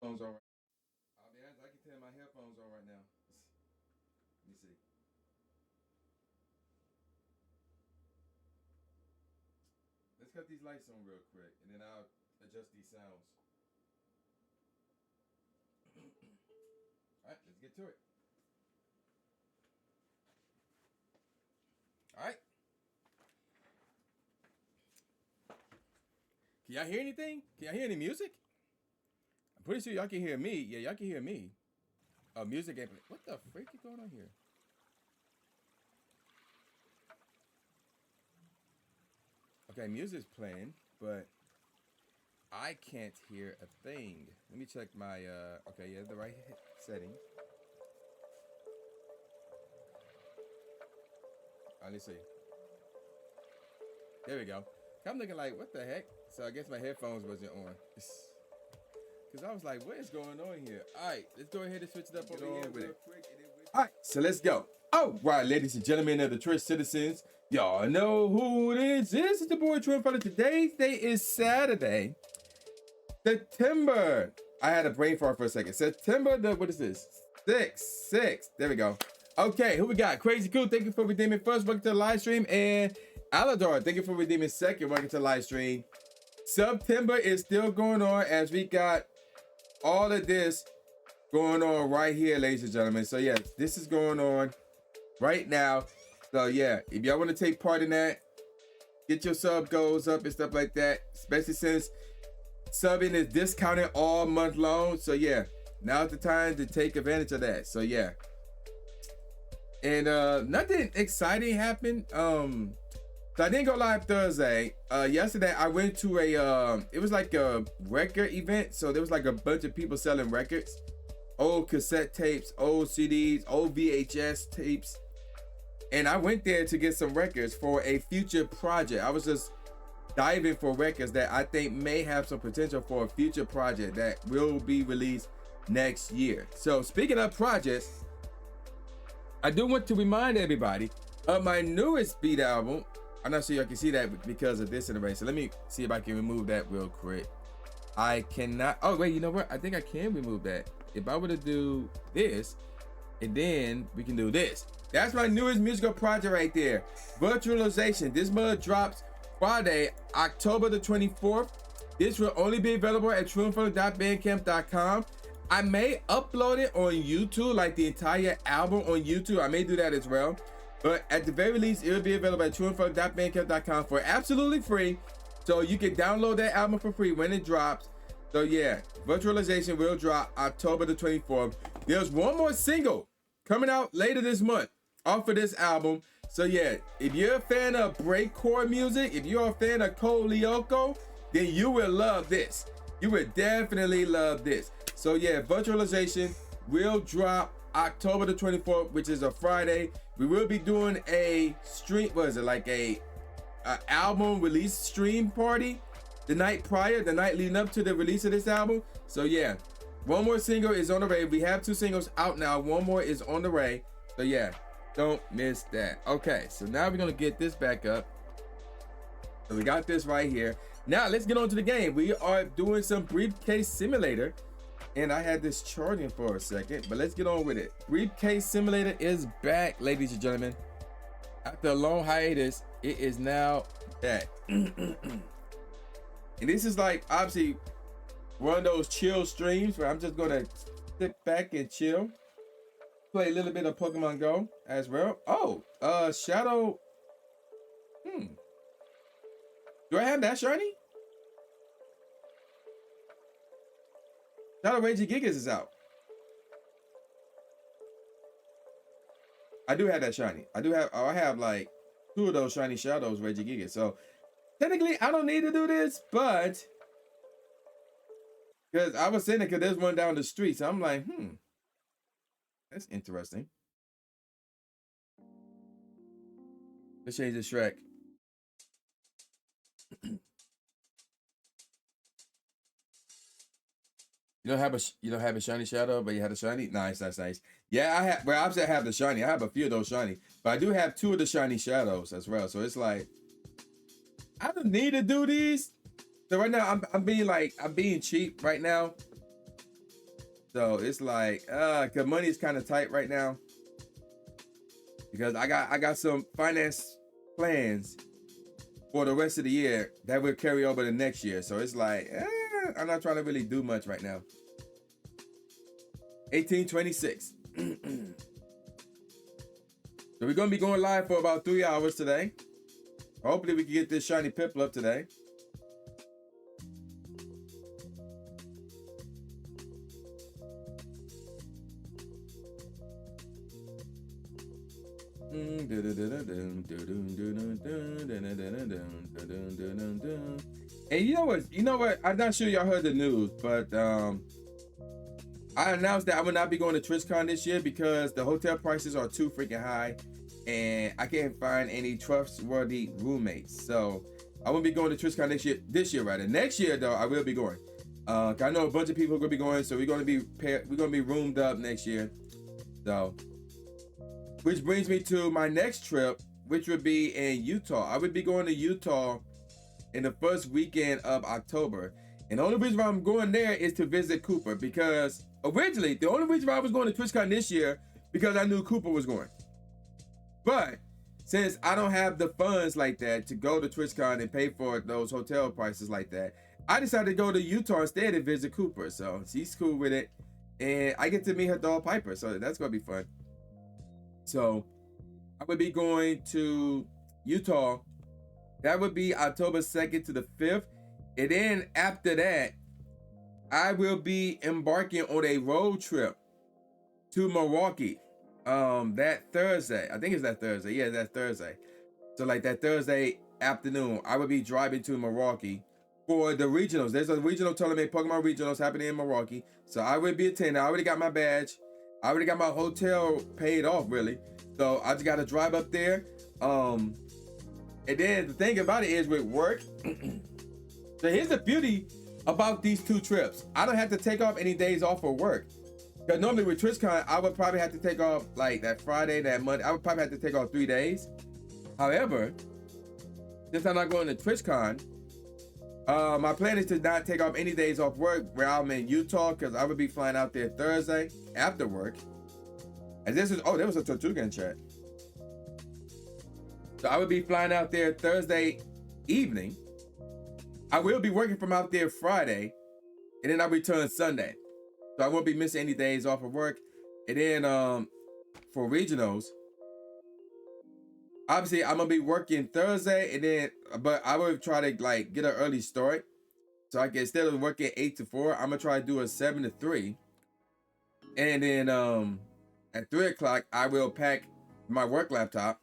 Phones on. I'll be honest, I can tell my headphones on right now. Let me see. Let's cut these lights on real quick, and then I'll adjust these sounds. All right, let's get to it. All right. Can y'all hear anything? Can y'all hear any music? I'm pretty sure y'all can hear me. Yeah, y'all can hear me. Oh, music ain't. What the freak is going on here? Okay, music's playing, but I can't hear a thing. Let me check my. Okay, yeah, the right settings. Let's see. There we go. I'm looking like, what the heck? So I guess my headphones wasn't on. Because I was like, what is going on here? All right, let's go ahead and switch it up over here real quick. All right, so let's go. All right, ladies and gentlemen of the Twitch citizens, y'all know who it is. This is the boy Trump. Today's day is Saturday, September. I had a brain fart for a second. September, what is this? 6. There we go. Okay, who we got? Crazy Cool, thank you for redeeming first. Welcome to the live stream. And Aladar, thank you for redeeming second. Welcome to the live stream. September is still going on as we got all of this going on right here, ladies and gentlemen. So yeah, this is going on right now. So yeah, if y'all want to take part in that, get your sub goals up and stuff like that, especially since subbing is discounted all month long. So yeah, now's the time to take advantage of that. So yeah. And nothing exciting happened. So I didn't go live Thursday. Yesterday I went to a it was like a record event. So there was like a bunch of people selling records, old cassette tapes, old CDs, old VHS tapes. And I went there to get some records for a future project. I was just diving for records that I think may have some potential for a future project that will be released next year. So speaking of projects, I do want to remind everybody of my newest beat album. I'm not sure y'all can see that because of this in the race. So let me see if I can remove that real quick. I cannot. Oh, wait, you know what? I think I can remove that. If I were to do this, and then we can do this. That's my newest musical project right there. Virtualization. This mug drops Friday, October the 24th. This will only be available at trueandfun.bandcamp.com. I may upload it on YouTube, like the entire album on YouTube. I may do that as well. But at the very least, it will be available at trueandfun.bandcamp.com for absolutely free. So you can download that album for free when it drops. So yeah, Virtualization will drop October the 24th. There's one more single coming out later this month off of this album. So yeah, if you're a fan of breakcore music, if you're a fan of Cole Lyoko, then you will love this. You will definitely love this. So yeah, Virtualization will drop October the 24th, which is a Friday. We will be doing a stream, what is it, like a album release stream party the night prior, the night leading up to the release of this album. So yeah, one more single is on the way. We have 2 singles out now. One more is on the way. So yeah, don't miss that. Okay, so now we're gonna get this back up. So we got this right here. Now let's get on to the game. We are doing some Briefcase Simulator. And I had this charging for a second, but let's get on with it. Briefcase Simulator is back, ladies and gentlemen. After a long hiatus, it is now back. And this is like, obviously, one of those chill streams where I'm just gonna sit back and chill. Play a little bit of Pokemon Go as well. Oh, Shadow. Do I have that shiny? Shadow Raging Gigas is out. I do have that shiny. I have like 2 of those shiny Shadows Raging Gigas. So technically I don't need to do this, but because I was saying it because there's one down the street. So I'm like, that's interesting. Let's change the Shrek. You don't have a shiny Shadow, but you had a shiny. Nice. Yeah, I have. Well, obviously I have the shiny. I have a few of those shiny, but I do have 2 of the shiny Shadows as well. So it's like I don't need to do these. So right now I'm being cheap right now. So it's like, cause money is kind of tight right now. Because I got some finance plans for the rest of the year that will carry over the next year. So it's like, I'm not trying to really do much right now. 1826. So we're gonna be going live for about 3 hours today. Hopefully we can get this shiny Piplup today. And you know what? I'm not sure y'all heard the news, but I announced that I will not be going to TwitchCon this year because the hotel prices are too freaking high, and I can't find any trustworthy roommates. So I won't be going to TwitchCon this year rather. Next year though, I will be going. I know a bunch of people are gonna be going, so we're gonna be roomed up next year. So, which brings me to my next trip, which would be in Utah. I would be going to Utah in the first weekend of October. And the only reason why I'm going there is to visit Cooper, because originally, the only reason why I was going to TwitchCon this year, because I knew Cooper was going. But since I don't have the funds like that to go to TwitchCon and pay for those hotel prices like that, I decided to go to Utah instead and visit Cooper. So she's cool with it. And I get to meet her dog Piper. So that's going to be fun. So I would be going to Utah. That would be October 2nd to the 5th. And then after that, I will be embarking on a road trip to Milwaukee that Thursday. I think it's that Thursday. Yeah, that Thursday. So like that Thursday afternoon, I will be driving to Milwaukee for the regionals. There's a regional tournament, Pokemon regionals happening in Milwaukee. So I will be attending. I already got my badge. I already got my hotel paid off, really. So I just got to drive up there. And then the thing about it is with work. So here's the beauty about these two trips. I don't have to take off any days off for work. Because normally with TwitchCon, I would probably have to take off like that Friday, that Monday. I would probably have to take off 3 days. However, since I'm not going to TwitchCon, my plan is to not take off any days off work where I'm in Utah, because I would be flying out there Thursday after work. And this is, oh, there was a Tortuga in chat. So I would be flying out there Thursday evening. I will be working from out there Friday, and then I'll return Sunday. So I won't be missing any days off of work. And then for regionals, obviously I'm gonna be working Thursday, and then but I will try to like get an early start. So I can, instead of working 8 to 4, I'm gonna try to do a 7 to 3. And then at 3 o'clock, I will pack my work laptop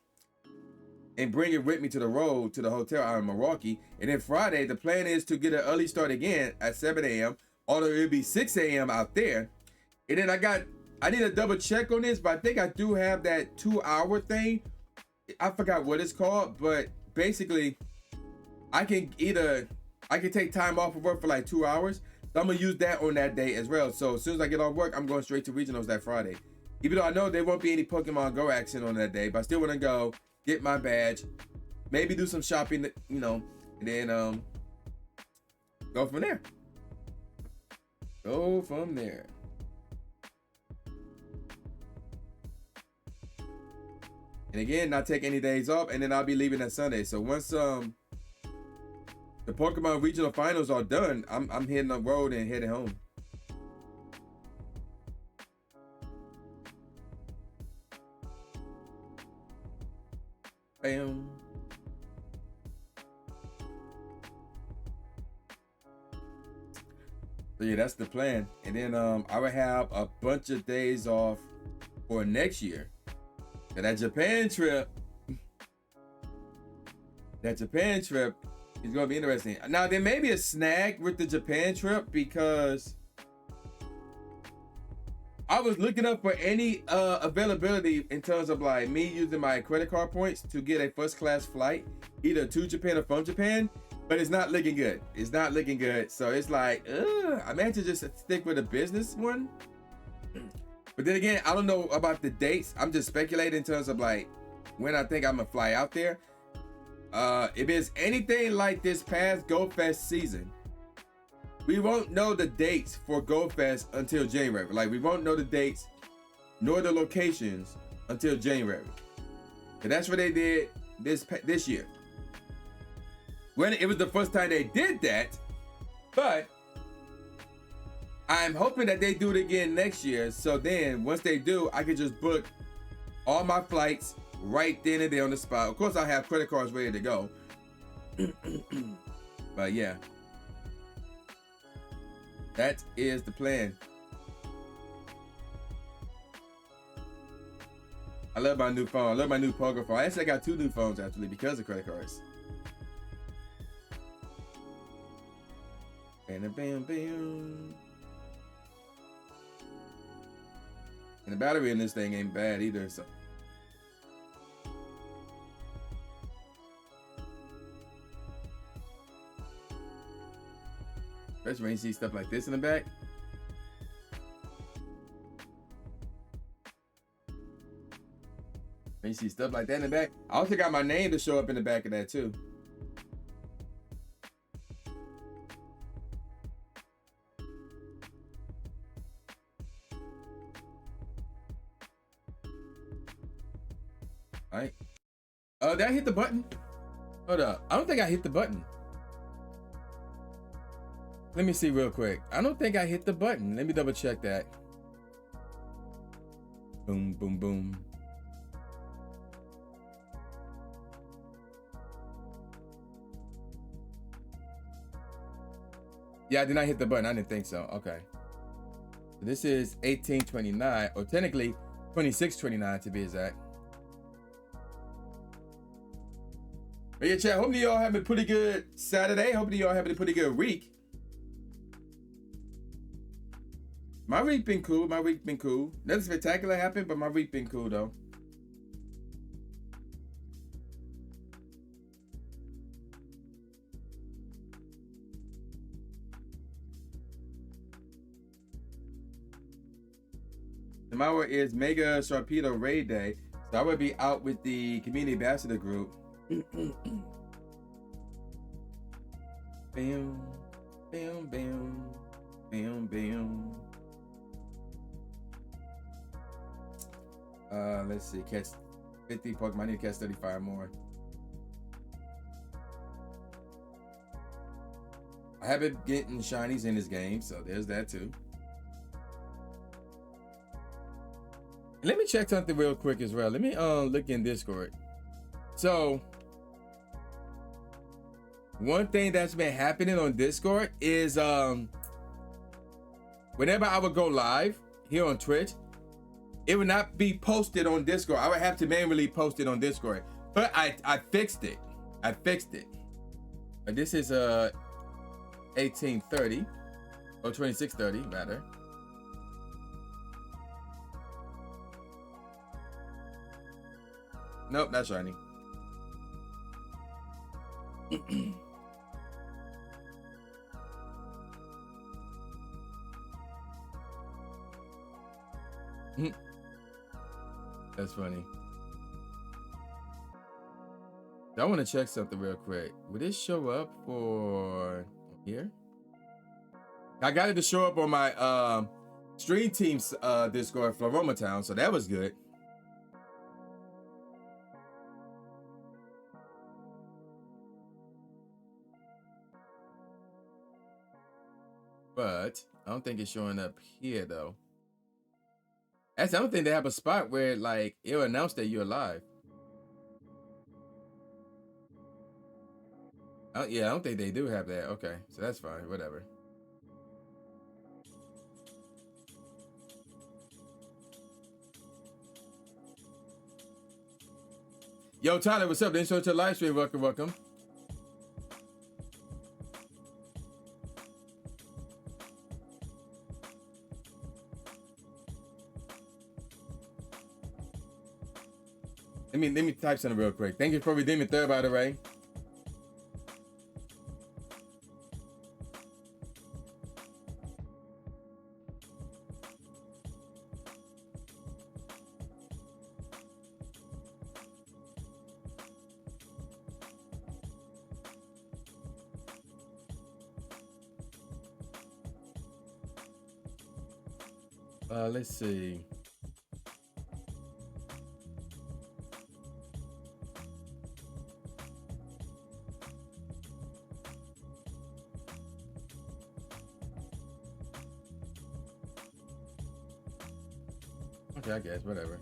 and bring it with me to the road to the hotel out in Milwaukee. And then Friday, the plan is to get an early start again at 7 a.m. Although it'll be 6 a.m. out there. And then I need to double check on this, but I think I do have that 2-hour thing. I forgot what it's called, but basically I can take time off of work for like 2 hours. So I'm gonna use that on that day as well. So as soon as I get off work, I'm going straight to regionals that Friday. Even though I know there won't be any Pokemon Go action on that day, but I still wanna go get my badge, maybe do some shopping, you know, and then go from there. Go from there. And again, not take any days off, and then I'll be leaving that Sunday. So once the Pokemon regional finals are done, I'm hitting the road and heading home. Bam. So yeah, that's the plan. And then I will have a bunch of days off for next year. And that Japan trip is gonna be interesting. Now there may be a snag with the Japan trip, because I was looking up for any availability in terms of like me using my credit card points to get a first class flight, either to Japan or from Japan. But it's not looking good. It's not looking good. So it's like, I meant to just stick with a business one. But then again, I don't know about the dates. I'm just speculating in terms of like when I think I'm gonna fly out there. If it's anything like this past Go Fest season, we won't know the dates for Gold Fest until January. Like, we won't know the dates nor the locations until January. And that's what they did this year. When it was the first time they did that, but I'm hoping that they do it again next year. So then once they do, I can just book all my flights right then and there on the spot. Of course, I have credit cards ready to go. But yeah, that is the plan. I love my new phone. I love my new poker phone. Actually, I got 2 new phones actually because of credit cards. And bam, bam. And the battery in this thing ain't bad either. So. Especially when you see stuff like this in the back. When you see stuff like that in the back. I also got my name to show up in the back of that too. All right. Did I hit the button? Hold up. I don't think I hit the button. Let me see real quick. I don't think I hit the button. Let me double check that. Boom, boom, boom. Yeah, I did not hit the button. I didn't think so. Okay. This is 1829, or technically 2629 to be exact. But yeah, chat, hopefully y'all having a pretty good Saturday. Hopefully y'all having a pretty good week. My week been cool. My week been cool. Nothing spectacular happened, but my week been cool though. Tomorrow is Mega Sharpedo Raid Day, so I will be out with the community ambassador group. Bam, bam, bam, bam, bam. Let's see, catch 50 Pokemon. I need to catch 35 more. I have been getting shinies in this game, so there's that too. Let me check something real quick as well. Let me look in Discord. So one thing that's been happening on Discord is whenever I would go live here on Twitch, it would not be posted on Discord. I would have to manually post it on Discord. But I fixed it. I fixed it. But this is 1830 or 2630 rather. Nope, not shiny. That's funny. I want to check something real quick. Would this show up for here? I got it to show up on my Stream Team's Discord, Floroma Town, so that was good. But I don't think it's showing up here though. Actually, I don't think they have a spot where like it'll announce that you're live. Yeah, I don't think they do have that. Okay, so that's fine. Whatever. Yo, Tyler, what's up? Thanks for the live stream. Welcome, welcome. Let me type something real quick. Thank you for redeeming third, by the way. Let's see. Okay, I guess whatever.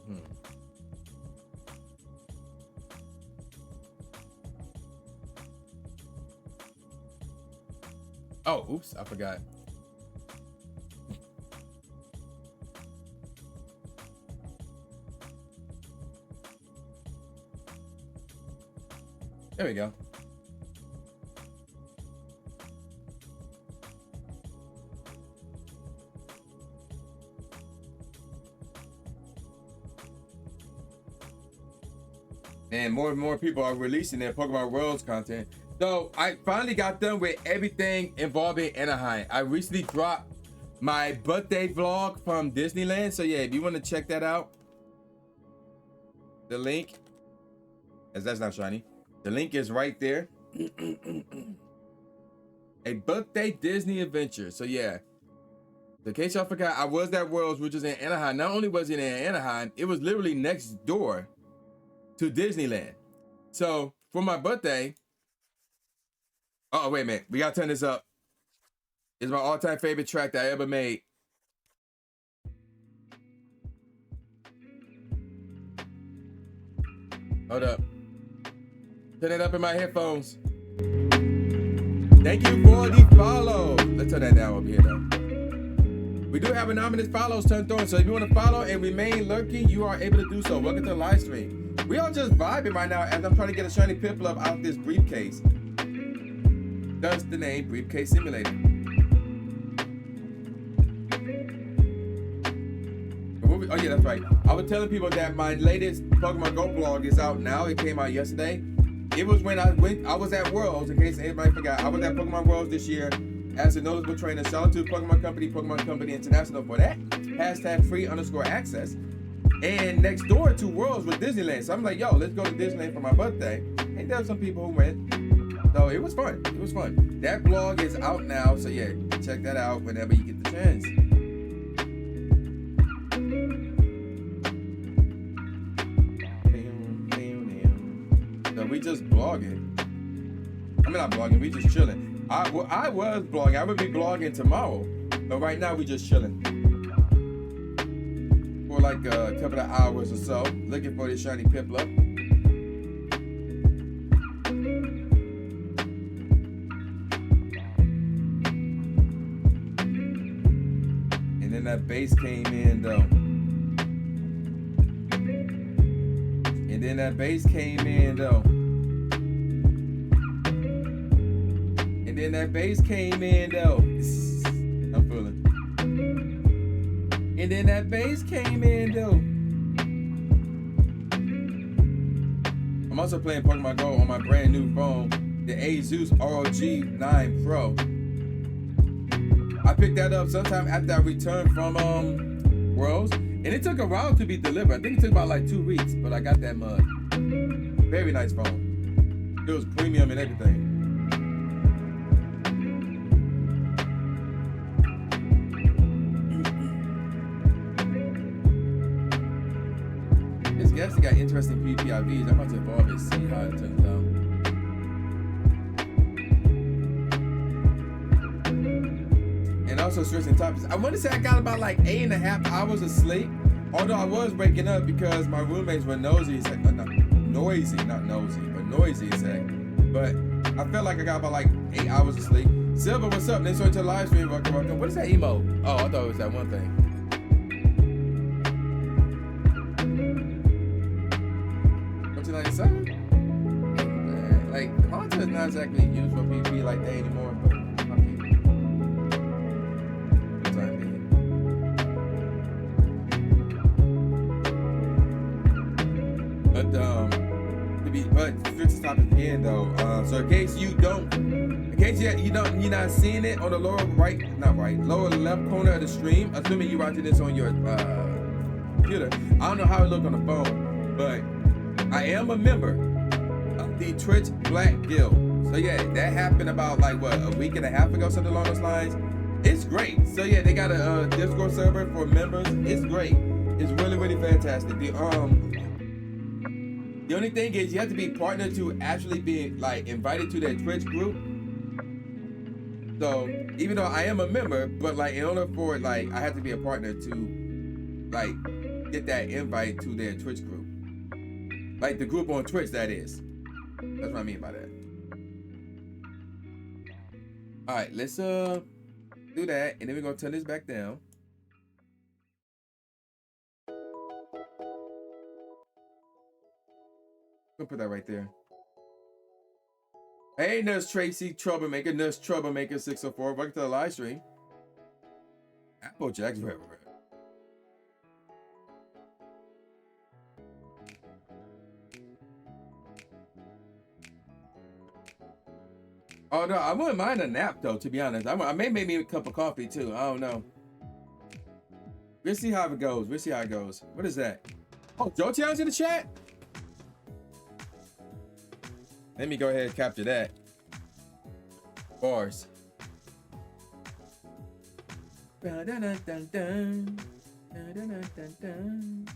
Oh, oops, I forgot. There we go. And more people are releasing their Pokemon Worlds content. So I finally got done with everything involving Anaheim. I recently dropped my birthday vlog from Disneyland. So yeah, if you want to check that out, the link, as that's not shiny, the link is right there. A birthday Disney adventure. So yeah, in case y'all forgot, I was at Worlds, which is in Anaheim. Not only was it in Anaheim, it was literally next door to Disneyland. So for my birthday, oh wait a minute, we gotta turn this up. It's my all-time favorite track that I ever made. Hold up. Turn it up in my headphones. Thank you for the follow. Let's turn that down over here though. We do have anonymous follows turned on, so if you want to follow and remain lurking, you are able to do so. Welcome to the live stream. We are just vibing right now as I'm trying to get a shiny Piplup out this briefcase. Thus the name Briefcase Simulator. Oh yeah, that's right. I was telling people that my latest Pokemon Go blog is out now. It came out yesterday. It was when I was at Worlds, in case anybody forgot. I was at Pokemon Worlds this year as a notable trainer. Shout out to Pokemon Company International for that. #free_access. And next door to Worlds was Disneyland. So I'm like, yo, let's go to Disneyland for my birthday. And there were some people who went. So it was fun. It was fun. That blog is out now. So yeah, check that out whenever you get the chance. So we just blogging. I mean, not blogging, we just chilling. I was blogging. I would be blogging tomorrow. But right now we just chilling. For like a couple of hours or so. Looking for this shiny Piplup. And then that base came in though. And then that base came in though. And then that base came in though. I'm feeling. And then that base came in though. I'm also playing Pokemon Go on my brand new phone, the Asus ROG 9 Pro. I picked that up sometime after I returned from Worlds, and it took a while to be delivered. I think it took about like 2 weeks, but I got that mug. Very nice phone. It was premium and everything. This gas got interesting PPIVs. I'm about to evolve it, see how it turns out. And also switching topics. I want to say I got about like 8.5 hours of sleep. Although I was waking up because my roommates were noisy as heck. Noisy, not nosy, but noisy as heck. But I felt like I got about like 8 hours of sleep. Silver, what's up? Let's go to the live stream. Welcome, welcome. What is that emo? Oh, I thought it was that one thing. What's it 97? Like, Haunter is not exactly used for PvP like that anymore, but okay. But switch to topic again though. So in case you're not seeing it on the lower lower left corner of the stream, assuming you're watching this on your computer. I don't know how it look on the phone, but I am a member of the Twitch Black Guild. So yeah, that happened about like what, a week and a half ago, something along those lines. It's great. So yeah, they got a Discord server for members. It's great. It's really, really fantastic. The only thing is you have to be partnered to actually be like invited to their Twitch group. So even though I am a member, but like in order for it, like I have to be a partner to like get that invite to their Twitch group. Like the group on Twitch, that is. That's what I mean by that. All right, let's do that, and then we're gonna turn this back down. We'll put that right there. Hey, Nurse Tracy, Troublemaker, Nurse Troublemaker 604. Welcome to the live stream. Applejack's very rare. Oh no, I wouldn't mind a nap though, to be honest. I may make me a cup of coffee too. I don't know. We'll see how it goes. We'll see how it goes. What is that? Oh, Jotian's in the chat? Let me go ahead and capture that. Bars. Dun, dun, dun, dun, dun. Dun, dun, dun, dun, dun.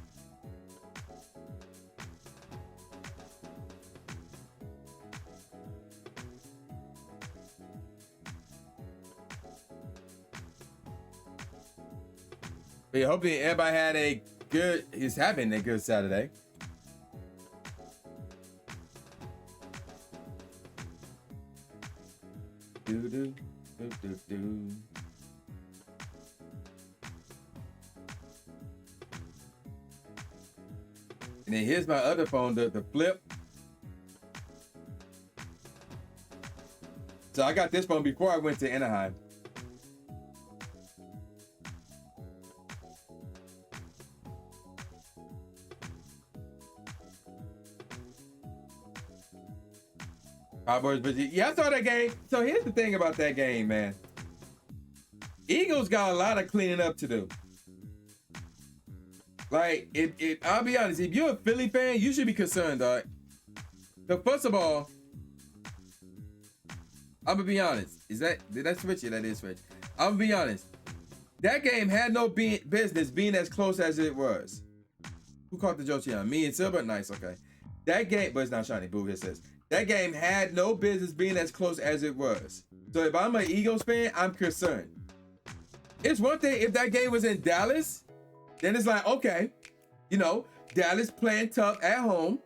But yeah, hopefully everybody had is having a good Saturday. Do do do do do. And then here's my other phone, the Flip. So I got this phone before I went to Anaheim. Cowboys, but yeah, I saw that game. So here's the thing about that game, man. Eagles got a lot of cleaning up to do. Like, I'll be honest, if you're a Philly fan, you should be concerned, dog. So first of all, I'm gonna be honest. Did I switch it? That is switch. I'm gonna be honest. That game had no business being as close as it was. Who caught the Jotian? Me and Silver? Nice, okay. That game, but it's not shiny. Boo, it says. That game had no business being as close as it was. So if I'm an Eagles fan, I'm concerned. It's one thing if that game was in Dallas, then it's like, okay, you know, Dallas playing tough at home.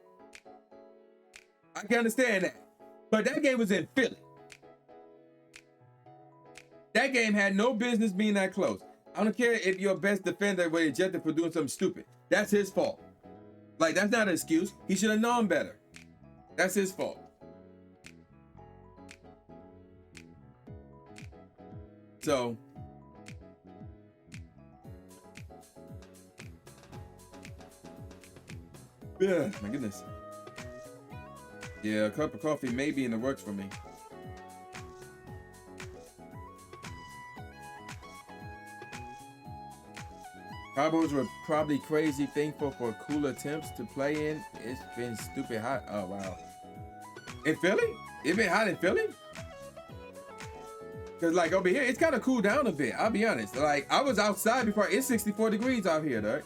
I can understand that. But that game was in Philly. That game had no business being that close. I don't care if your best defender was ejected for doing something stupid. That's his fault. Like, that's not an excuse. He should have known better. That's his fault. So, yeah, my goodness. Yeah, a cup of coffee may be in the works for me. Cowboys were probably crazy thankful for cooler temps to play in. It's been stupid hot. Oh, wow. In Philly? It been hot in Philly? Because, like, over here, it's kind of cooled down a bit. I'll be honest. Like, I was outside before. It's 64 degrees out here, dog.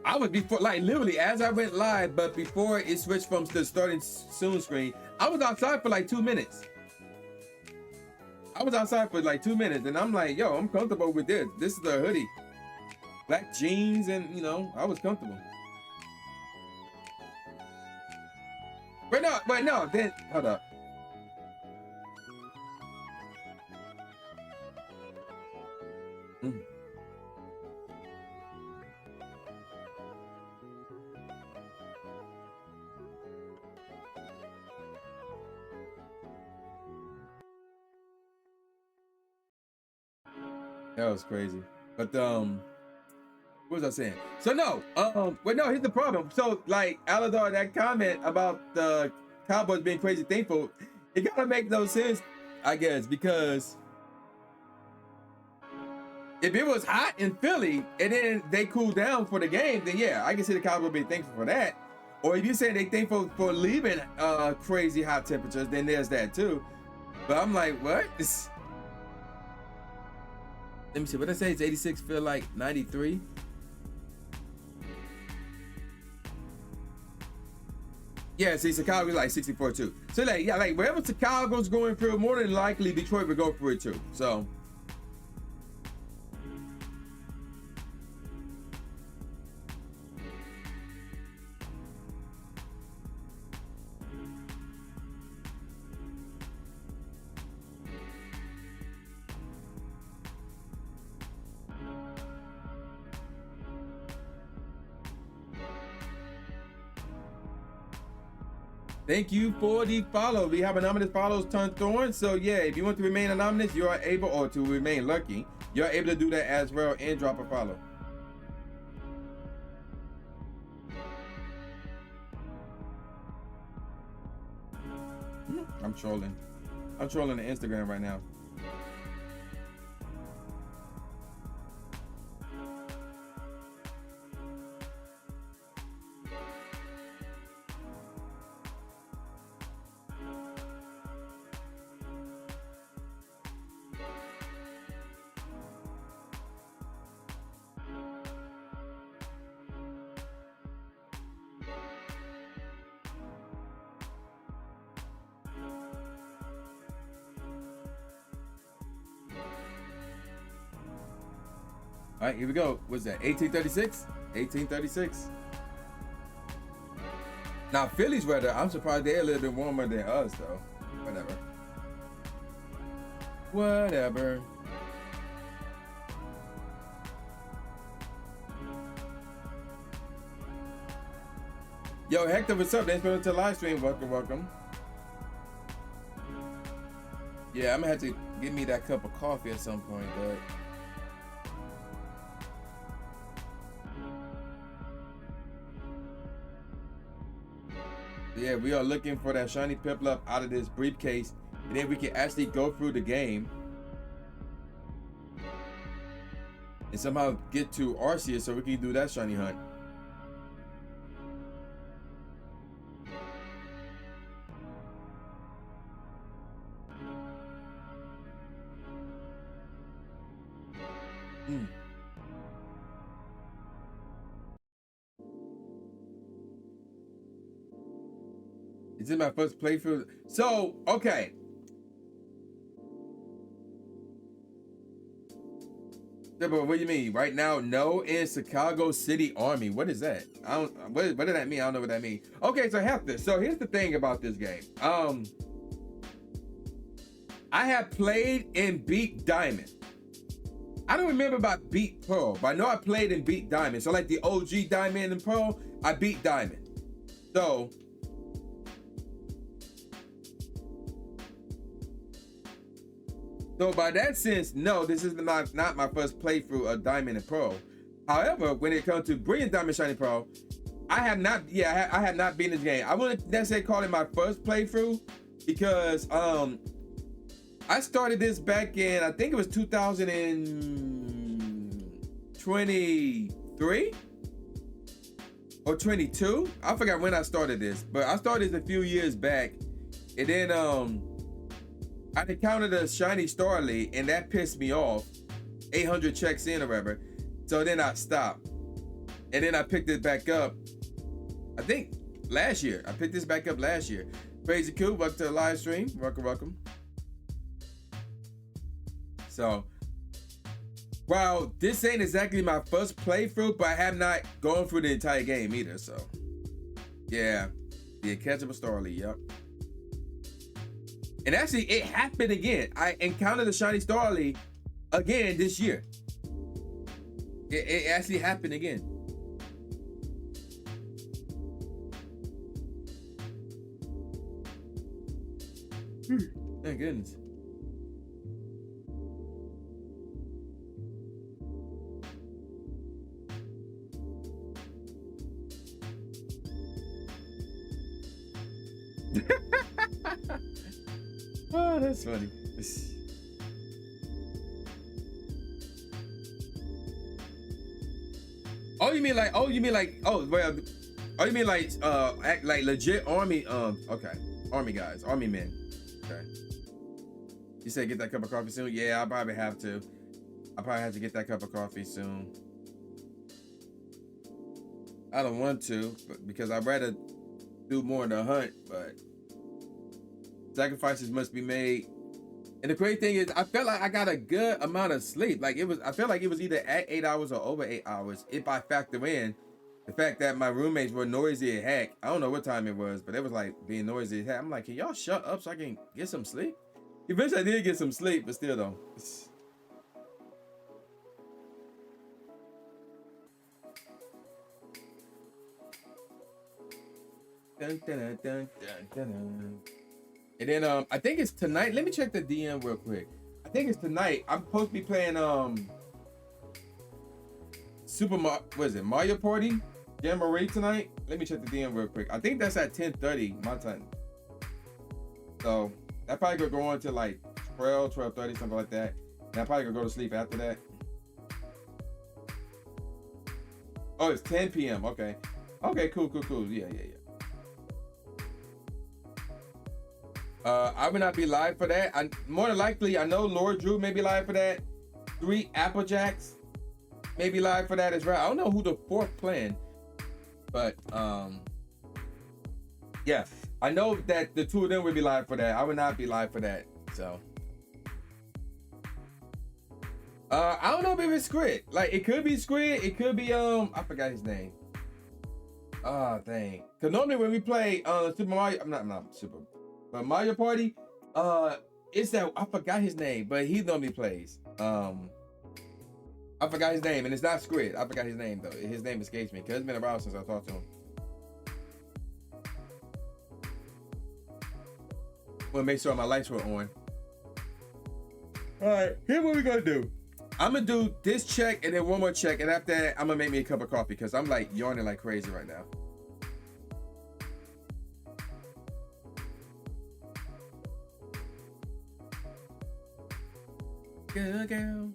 I was before, like, literally, as I went live, but before it switched from the starting soon screen, I was outside for, like, 2 minutes. I was outside for like 2 minutes, and I'm like, yo, I'm comfortable with this. This is a hoodie, black jeans, and you know, I was comfortable. Wait, no, then hold up. That was crazy. But what was I saying? So no, wait, no, here's the problem. So like Aladar, that comment about the Cowboys being crazy thankful, it gotta make no sense, I guess, because if it was hot in Philly and then they cooled down for the game, then yeah, I can see the Cowboys being thankful for that. Or if you say they thankful for leaving crazy hot temperatures, then there's that too. But I'm like, what? Let me see. What I say is 86 feel like 93. Yeah, see, Chicago's like 64 too. So like, yeah, like wherever Chicago's going through, more than likely Detroit will go through it too. So. Thank you for the follow. We have anonymous follows turned on. So yeah, if you want to remain anonymous, you are able, or to remain lucky, you're able to do that as well and drop a follow. I'm trolling. I'm trolling the Instagram right now. All right, here we go. What's that? 1836? 1836. Now, Philly's weather, I'm surprised they're a little bit warmer than us, though. Whatever. Whatever. Yo, Hector, what's up? Thanks for the live stream. Welcome, welcome. Yeah, I'm gonna have to give me that cup of coffee at some point, but. Yeah, we are looking for that shiny Piplup out of this briefcase, and then we can actually go through the game and somehow get to Arceus so we can do that shiny hunt. Is it my first playthrough? So, okay. Yeah, but what do you mean? Right now, no in Chicago City Army. What is that? I don't. What does that mean? I don't know what that means. Okay, so I have this. So here's the thing about this game. I have played and beat Diamond. I don't remember about beat Pearl, but I know I played and beat Diamond. So like the OG Diamond and Pearl, I beat Diamond. So by that sense, no, this is not my first playthrough of Diamond and Pearl. However, when it comes to Brilliant Diamond Shiny Pearl, I have not been in this game. I wouldn't necessarily call it my first playthrough because I started this back in, I think it was 2023 or 22. I forgot when I started this, but I started this a few years back, and then I encountered a shiny Starly, and that pissed me off. 800 checks in or whatever. So then I stopped. And then I picked it back up, I think last year. I picked this back up last year. Crazy Cool, welcome to the live stream. Welcome, welcome. So, while this ain't exactly my first playthrough, but I have not gone through the entire game either. So, yeah. The Catchable Starly, yep. And actually, it happened again. I encountered the shiny Starly again this year. It actually happened again. Thank goodness. Oh, that's funny. Oh, you mean like act like legit army, okay. Army guys, army men. Okay. You said get that cup of coffee soon? Yeah, I'll probably have to. I probably have to get that cup of coffee soon. I don't want to, but because I'd rather do more in the hunt, but sacrifices must be made. And the great thing is, I felt like I got a good amount of sleep. Like I felt like it was either at 8 hours or over 8 hours. If I factor in the fact that my roommates were noisy as heck. I don't know what time it was, but it was like being noisy as heck. I'm like, can y'all shut up so I can get some sleep? Eventually I did get some sleep, but still though. Dun, dun, dun, dun, dun. And then I think it's tonight. Let me check the DM real quick. I think it's tonight. I'm supposed to be playing Mario Party Jamboree tonight. Let me check the DM real quick. I think that's at 10:30 my time. So that probably could go on to like 12:30, something like that. And I probably could go to sleep after that. Oh, it's 10 p.m. Okay. Okay, cool. Yeah. I would not be live for that. More than likely, I know Lord Drew may be live for that. 3 Applejacks may be live for that as well. I don't know who the 4th playing, but yeah, I know that the 2 of them would be live for that. I would not be live for that. So I don't know if it's Squid. Like it could be Squid. It could be I forgot his name. Oh dang. Cause normally when we play Super Mario, I'm not Super. But Mario Party, it's that I forgot his name, but he normally plays. I forgot his name, and it's not Squid. I forgot his name though. His name escapes me because it's been a while since I talked to him. Want to make sure my lights were on. All right, here's what we're gonna do. I'm gonna do this check and then one more check, and after that, I'm gonna make me a cup of coffee because I'm like yawning like crazy right now. Good girl.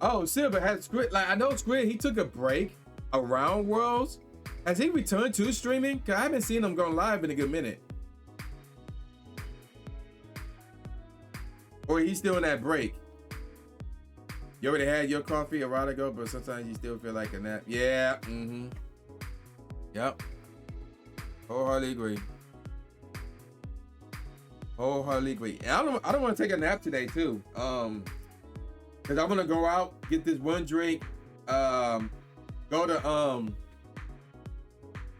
Oh, Silver has Squid. Like I know Squid. He took a break around Worlds. Has he returned to streaming? Cause I haven't seen him going live in a good minute. Or he's still in that break. You already had your coffee a while ago, but sometimes you still feel like a nap. Yeah. Yep. Wholeheartedly agree. And I don't want to take a nap today too. Cause I want to go out, get this one drink, go to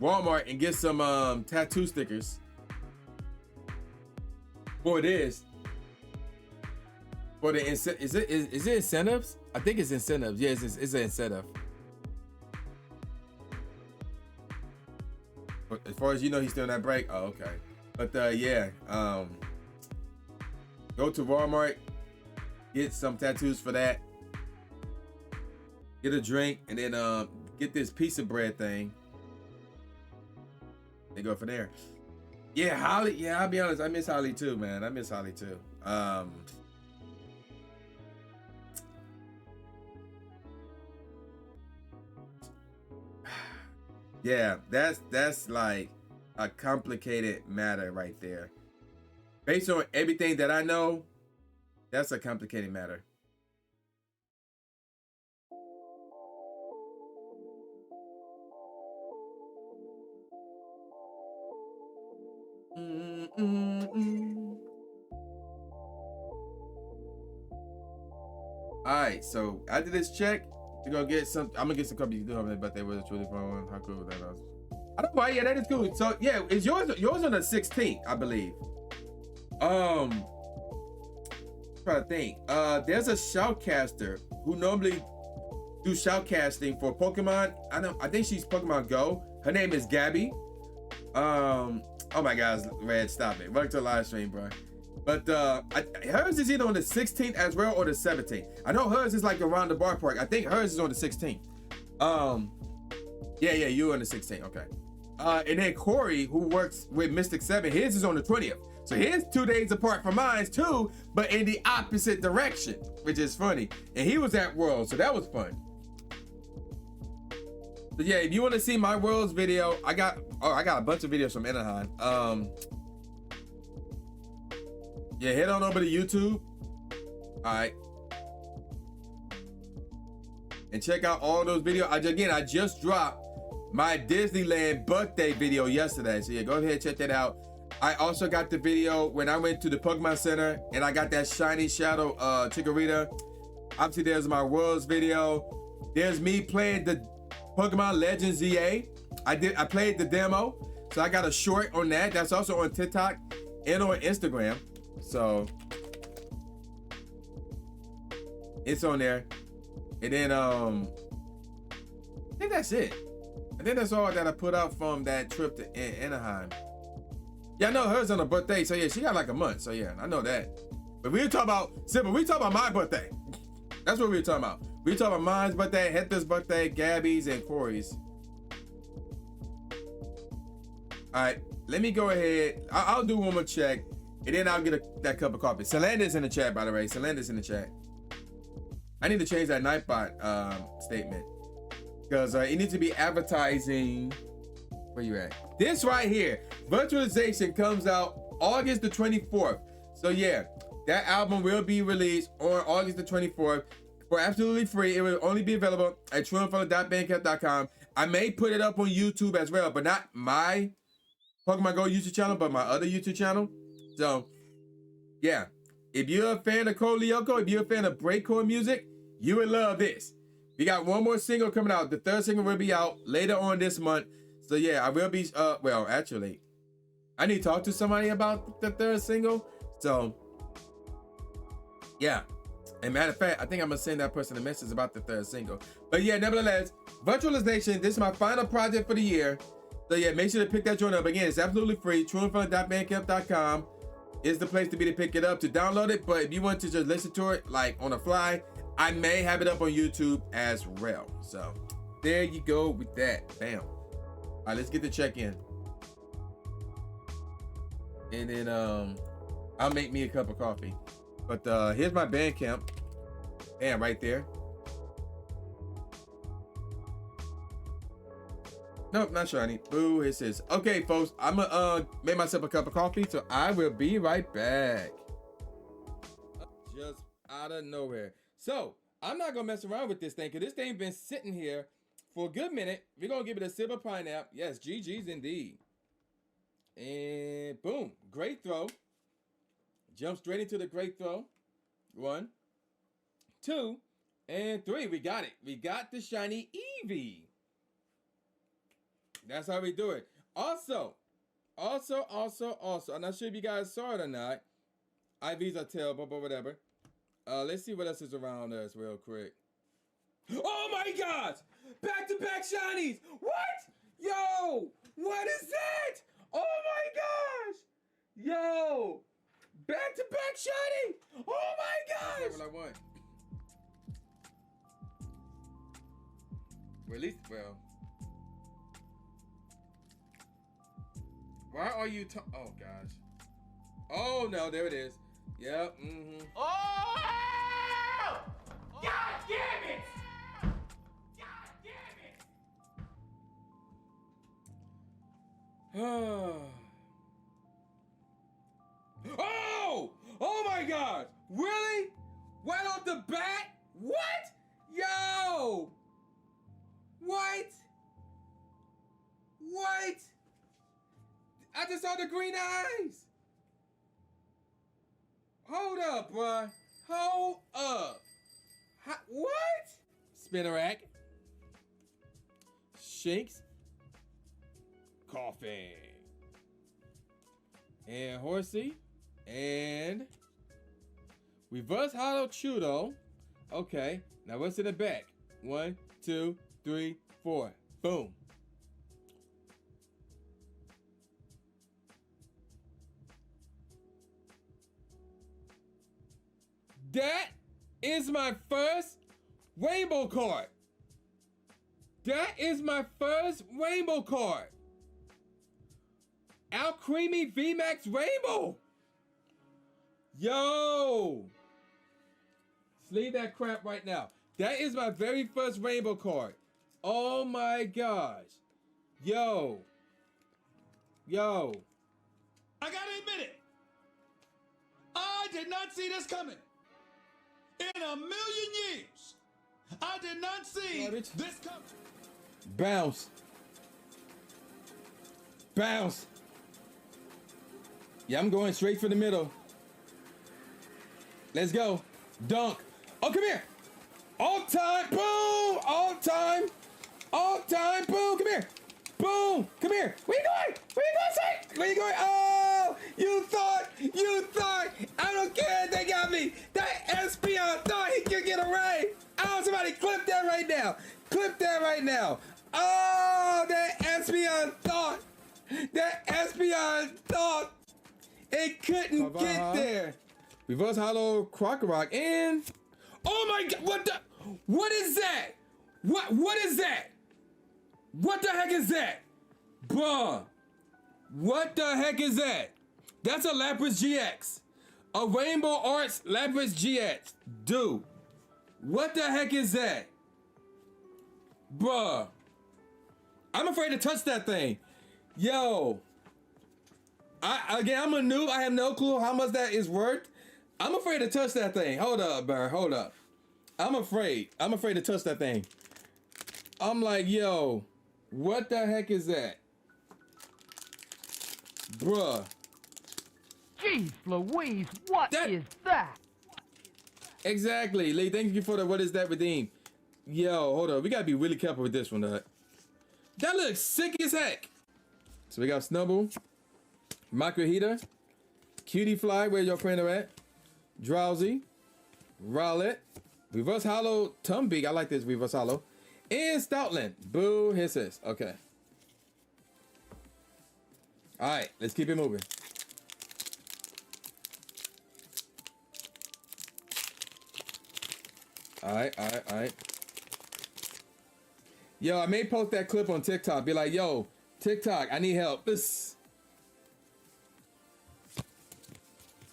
Walmart and get some tattoo stickers for this. For the is it incentives? I think it's incentives. Yes, it's an incentive. But as far as you know, he's still in that break. Oh, okay. But yeah, go to Walmart, get some tattoos for that. Get a drink, and then get this piece of bread thing. They go for there. Yeah, Holly. Yeah, I'll be honest. I miss Holly too, man. I miss Holly too. Yeah, that's like a complicated matter right there. Based on everything that I know, that's a complicated matter. All right, so after this check, we're gonna get some. I'm gonna get some coffee. You do have it, but they was truly fun one. How cool that was. I don't know. Yeah, that is cool. So yeah, is yours on the 16th, I believe. Trying to think. There's a shoutcaster who normally do shoutcasting for Pokemon. I think she's Pokemon Go. Her name is Gabby. Oh my gosh, Red, stop it. Welcome to the live stream, bro. But hers is either on the 16th as well or the 17th. I know hers is like around the bar park. I think hers is on the 16th. Yeah, you on the 16th. Okay. And then Corey, who works with Mystic 7, his is on the 20th. So his 2 days apart from mine too, but in the opposite direction, which is funny. And he was at World, so that was fun. So yeah, if you want to see my Worlds video, I got a bunch of videos from Anaheim. Yeah, head on over to YouTube. All right. And check out all those videos. I just dropped my Disneyland birthday video yesterday. So yeah, go ahead and check that out. I also got the video when I went to the Pokemon Center and I got that shiny shadow Chikorita. Obviously, there's my Worlds video. There's me playing the Pokemon Legends ZA. I played the demo. So I got a short on that. That's also on TikTok and on Instagram. So it's on there. And then I think that's it. I think that's all that I put out from that trip to Anaheim. Yeah, I know hers on her birthday, so yeah, she got like a month. So yeah, I know that. But we were talking about my birthday. That's what we were talking about. We were talking about mine's birthday, Heather's birthday, Gabby's, and Corey's. All right, let me go ahead. I'll do one more check, and then I'll get that cup of coffee. Solanda's in the chat, by the way. Solanda's in the chat. I need to change that Nightbot statement because it needs to be advertising. Where you at? This right here, Virtualization, comes out August the 24th. So yeah, that album will be released on August the 24th for absolutely free. It will only be available at trueandfellow.bandcamp.com. I may put it up on YouTube as well, but not my Pokemon Go YouTube channel, but my other YouTube channel. So yeah, if you're a fan of Cole Lyoko, if you're a fan of breakcore music, you would love this. We got one more single coming out. The third single will be out later on this month. So yeah, I will be, well, actually, I need to talk to somebody about the third single. So yeah, and matter of fact, I think I'm gonna send that person a message about the third single. But yeah, nevertheless, Virtualization, this is my final project for the year. So yeah, make sure to pick that joint up. Again, it's absolutely free. trueandfellow.bandcamp.com is the place to be to pick it up, to download it. But if you want to just listen to it like on the fly, I may have it up on YouTube as well. So there you go with that. Bam. All right, let's get the check in. And then I'll make me a cup of coffee. But here's my Bandcamp. Bam, right there. Nope, not shiny. Boo, it says. Okay, folks, I'm gonna make myself a cup of coffee, so I will be right back. Just out of nowhere. So, I'm not gonna mess around with this thing, because this thing been sitting here for a good minute. We're gonna give it a silver pineapple. Yes, GG's indeed. And boom, great throw. Jump straight into the great throw. 1, 2, and 3. We got it. We got the shiny Eevee. That's how we do it. Also, I'm not sure if you guys saw it or not. IVs are terrible, but whatever. Let's see what else is around us real quick. Oh my gosh! Back-to-back shinies! What? Yo! What is that? Oh my gosh! Yo! Back-to-back shiny! Oh my gosh! That's what I want. Well, at least, well. Why are you oh gosh. Oh no, there it is. Yep, Oh! God damn it! God damn it! Oh! Oh my god! Really? Right off the bat? What? Yo! What? What? I just saw the green eyes. Hold up, bruh. Hold up. What? Spinnerack. Shinx. Coughing. And Horsey. And reverse hollow Chudo. Okay. Now what's in the back? 1, 2, 3, 4. Boom. That is my first rainbow card. That is my first rainbow card. Alcremie VMAX Rainbow. Yo. Just leave that crap right now. That is my very first rainbow card. Oh my gosh. Yo. Yo. I gotta admit it. I did not see this coming. In a million years, I did not see this coming. Bounce. Bounce. Yeah, I'm going straight for the middle. Let's go. Dunk. Oh, come here. All time. Boom. All time. All time. Boom. Come here. Boom. Come here. Where you going? Where you going, Say? Where you going? Oh, you thought. I don't care. They got me. That Espion thought he could get a ray. Oh, somebody clip that right now. Clip that right now. Oh, that Espion thought. That Espion thought it couldn't get there. Reverse hollow Crocorock and oh my god, what is that? What is that? What the heck is that? Bruh. What the heck is that? That's a Lapras GX. A Rainbow Arts Lapras GX. Dude. What the heck is that? Bruh. I'm afraid to touch that thing. Yo. I'm a noob. I have no clue how much that is worth. I'm afraid to touch that thing. Hold up, bro. Hold up. I'm afraid to touch that thing. I'm like, yo, what the heck is that? Bruh. Jeez Louise, what is that? Exactly. Lee, thank you for the what is that redeem. Yo, hold up. We gotta be really careful with this one, dog. That looks sick as heck. So we got Snubble, Micro Heater, Cutie Fly, where your friend are at? Drowsy, Rowlet, Reverse Hollow, Tumbeak, I like this Reverse Hollow, and Stoutland. Boo hisses. Okay. Alright, let's keep it moving. Alright. Yo, I may post that clip on TikTok. Be like, yo, TikTok, I need help.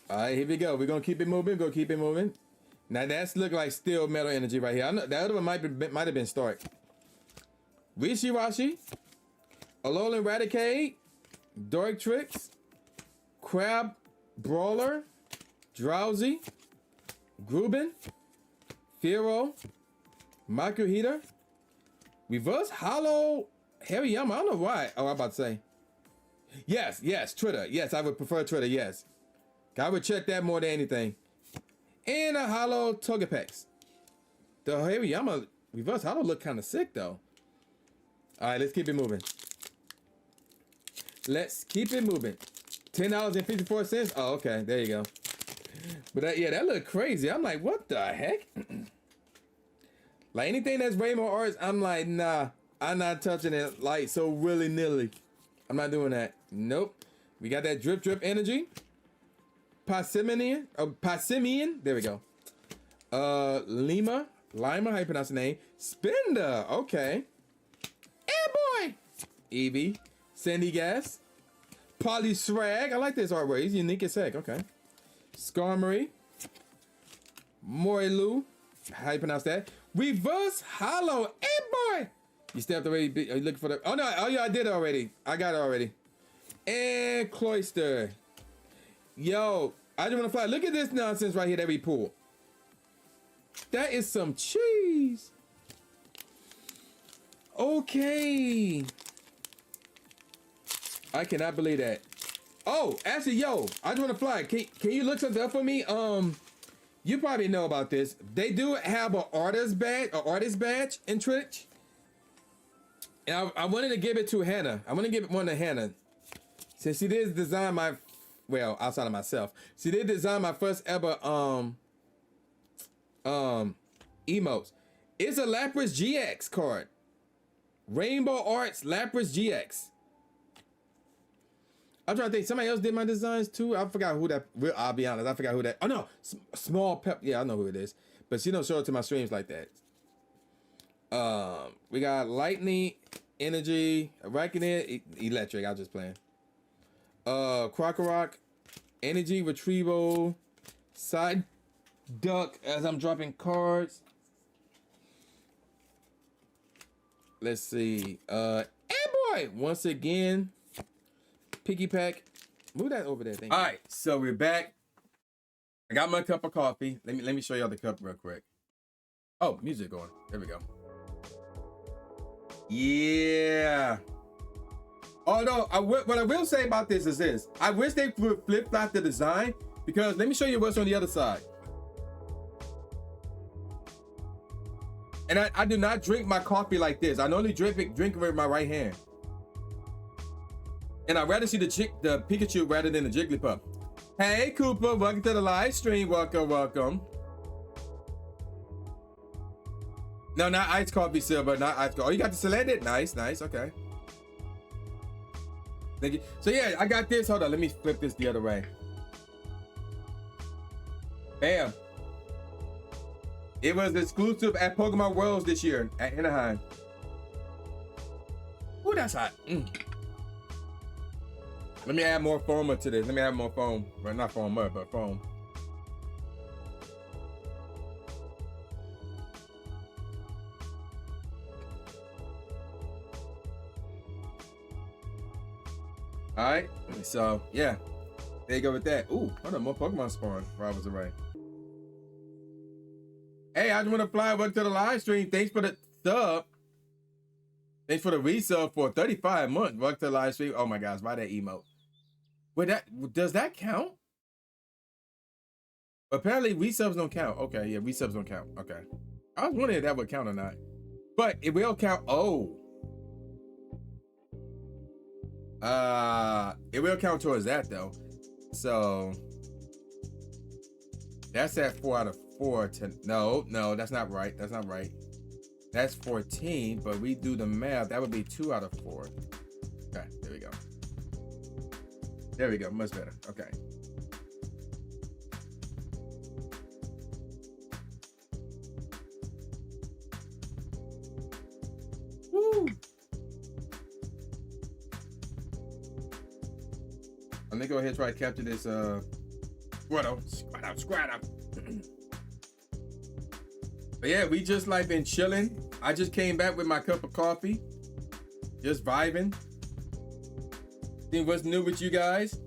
All right, here we go. We're going to keep it moving. Now, that's look like still metal energy right here. I know, that other one might have been Stark. Wishy-Washy. Alolan Raticate. Dark Tricks. Crab Brawler. Drowsy. Gruben. Fearow. Micro Heater. Reverse Hollow. Hariyama. I don't know why. Oh, I'm about to say. Yes, Twitter. Yes, I would prefer Twitter, yes. I would check that more than anything. And a hollow Togepex. The Hariyama reverse hollow look kind of sick though. All right, let's keep it moving. $10.54. Oh, okay, there you go. But that looked crazy. I'm like, what the heck? Like anything that's Rainbow Arts, I'm like, nah, I'm not touching it like so willy-nilly. I'm not doing that. Nope. We got that drip energy. Passimian, there we go. Lima, how you pronounce the name? Spinda, okay. Boy, Eevee, Sandy Gas, Polysrag, I like this artwork, he's unique as heck, okay. Skarmory, Morilu, how you pronounce that? Reverse Hollow, boy. You stepped already, are you looking for the, oh yeah, I did already. I got it already. And Cloyster. Yo, I just want to fly. Look at this nonsense right here that we pull. That is some cheese. Okay. I cannot believe that. Oh, actually, yo, I just want to fly. Can you look something up for me? You probably know about this. They do have an artist badge in Twitch. And I wanted to give it to Hannah. I want to give it one to Hannah. Since she did design my, well, outside of myself, she did design my first ever emotes. It's a Lapras GX card. Rainbow Arts Lapras GX. I'm trying to think. Somebody else did my designs too. I forgot who that. I'll be honest. I forgot who that. Oh no, Small Pep. Yeah, I know who it is. But she don't show it to my streams like that. We got Lightning, Energy, Arachnid, Electric. I was just playing. Crocorock, Energy Retrieval, Side Duck. As I'm dropping cards. Let's see. Hey boy, once again, piggy pack. Move that over there. Thank you. All right, so we're back. I got my cup of coffee. Let me show y'all the cup real quick. Oh, music going. There we go. Yeah. Although what I will say about this is this: I wish they would flip flop the design, because let me show you what's on the other side. And I do not drink my coffee like this. I normally drink it with my right hand. And I'd rather see the Pikachu rather than the Jigglypuff. Hey Cooper, welcome to the live stream. Welcome. No, not iced coffee, Silver. Not iced coffee. Oh, you got the Celandit? Nice. Okay. Thank you. So yeah, I got this. Hold on, let me flip this the other way. Bam. It was exclusive at Pokemon Worlds this year at Anaheim. Ooh, that's hot. Let me add more foam to this. Let me add more foam. Well, not foam, but foam. All right, so yeah, there you go with that. Ooh, hold on, more Pokemon spawn. Rob was right. Hey, I just want to fly welcome to the live stream. Thanks for the sub. Thanks for the resub for 35 months. Welcome to the live stream. Oh my gosh, why that emote? Wait, does that count? Apparently, resubs don't count. Okay, yeah, resubs don't count. Okay, I was wondering if that would count or not, but it will count. Oh. It will count towards that though. So that's at 4 out of 4. No, that's not right. That's not right. That's 14, but we do the math. That would be 2 out of 4. Okay, there we go. There we go. Much better. Okay. Woo! I'm gonna go ahead and try to capture this squat up. But yeah, we just like been chilling. I just came back with my cup of coffee, just vibing, seeing what's new with you guys.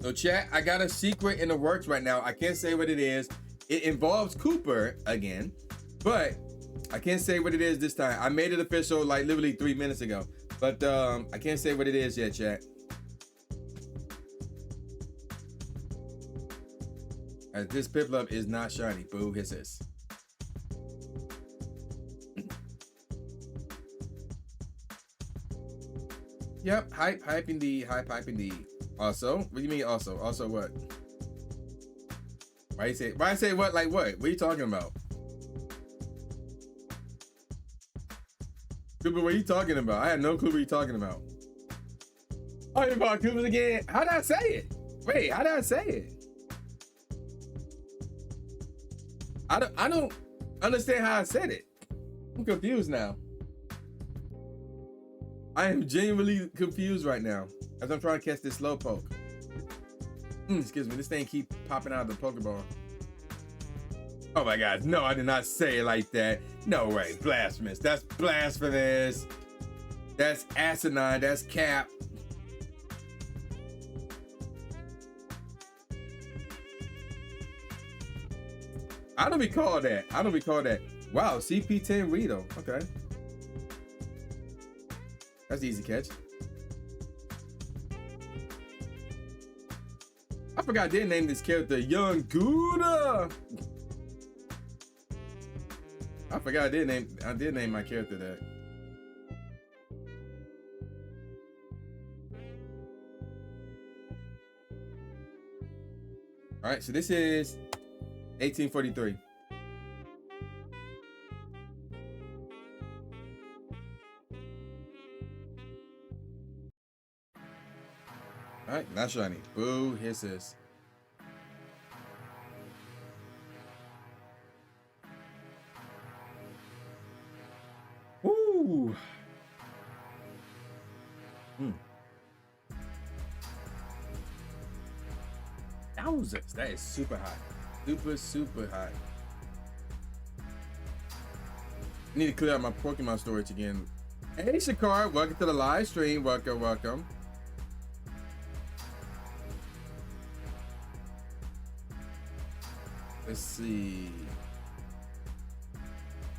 So chat, I got a secret in the works right now. I can't say what it is. It involves Cooper again, but I can't say what it is this time. I made it official like literally 3 minutes ago, but I can't say what it is yet, chat. As this Piplup is not shiny. Boo, hisses. Yep, hyping the. Also, what do you mean also? Also what? Why I say what? Like what? What are you talking about? Cooper, what are you talking about? I had no clue what you're talking about. Oh, you bought Cooper again? How did I say it? Wait, how did I say it? I don't understand how I said it. I'm confused now. I am genuinely confused right now as I'm trying to catch this slowpoke. Excuse me, this thing keep popping out of the Pokeball. Oh my God, no, I did not say it like that. No way, blasphemous. That's blasphemous. That's asinine, that's cap. I don't recall that. Wow, CP10 Rito. Okay. That's easy catch. I forgot they named this character Young Gouda. I did name my character that. All right, so this is 1843. All right, not shiny. Boo, hisses. Woo. Thousands. That is super hot. Super hot. I need to clear out my Pokemon storage again Hey, Shakar, welcome to the live stream. Welcome, welcome. Let's see.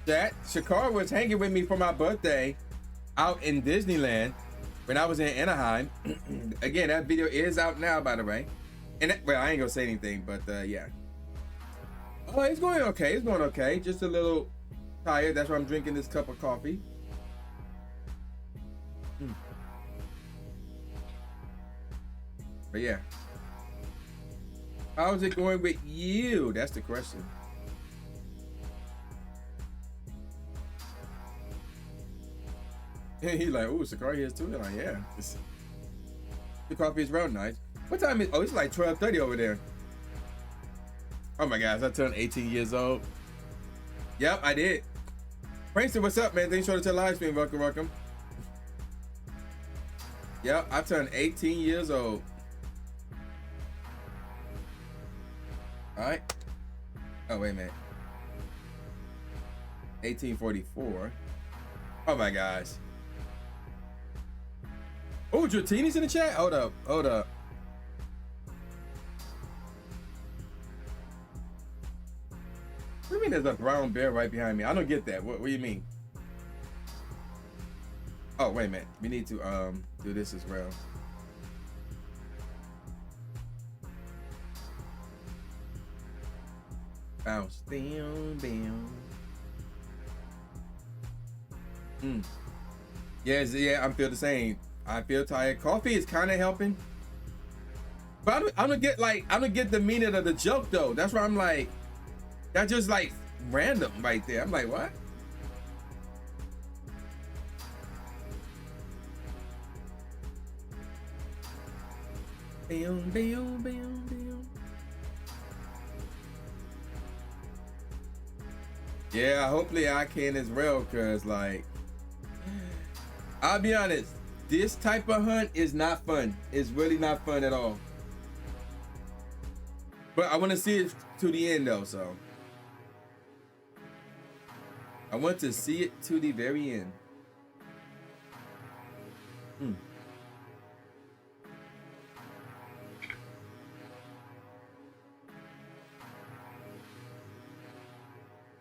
That Shakar was hanging with me for my birthday out in Disneyland when I was in Anaheim. Again, that video is out now, by the way. And well, I ain't gonna say anything, but yeah. Oh, it's going okay. It's going okay. Just a little tired. That's why I'm drinking this cup of coffee. But yeah. How's it going with you? That's the question. He's like, oh, Sakari here too. And I'm like, yeah. The coffee is real nice. What time is? Oh, it's like 12:30 over there. Oh my gosh, I turned 18 years old. Yep, I did. Prankster, what's up, man? Thanks for the live stream. Welcome, welcome. Yep, I turned 18 years old. All right. Oh, wait a minute. 1844. Oh my gosh. Oh, Dratini's in the chat? Hold up, hold up. What do you mean there's a brown bear right behind me? I don't get that. What do you mean? Oh, wait a minute. We need to do this as well. Bounce. Bam, bam. Yes, yeah, I feel the same. I feel tired. Coffee is kind of helping. But I don't get the meaning of the joke though. That's why I'm like, that's just like random right there. I'm like, what? Bam, bam, bam, bam. Yeah, hopefully I can as well, cause like, I'll be honest, this type of hunt is not fun. It's really not fun at all. But I want to see it to the end though, so. I want to see it to the very end.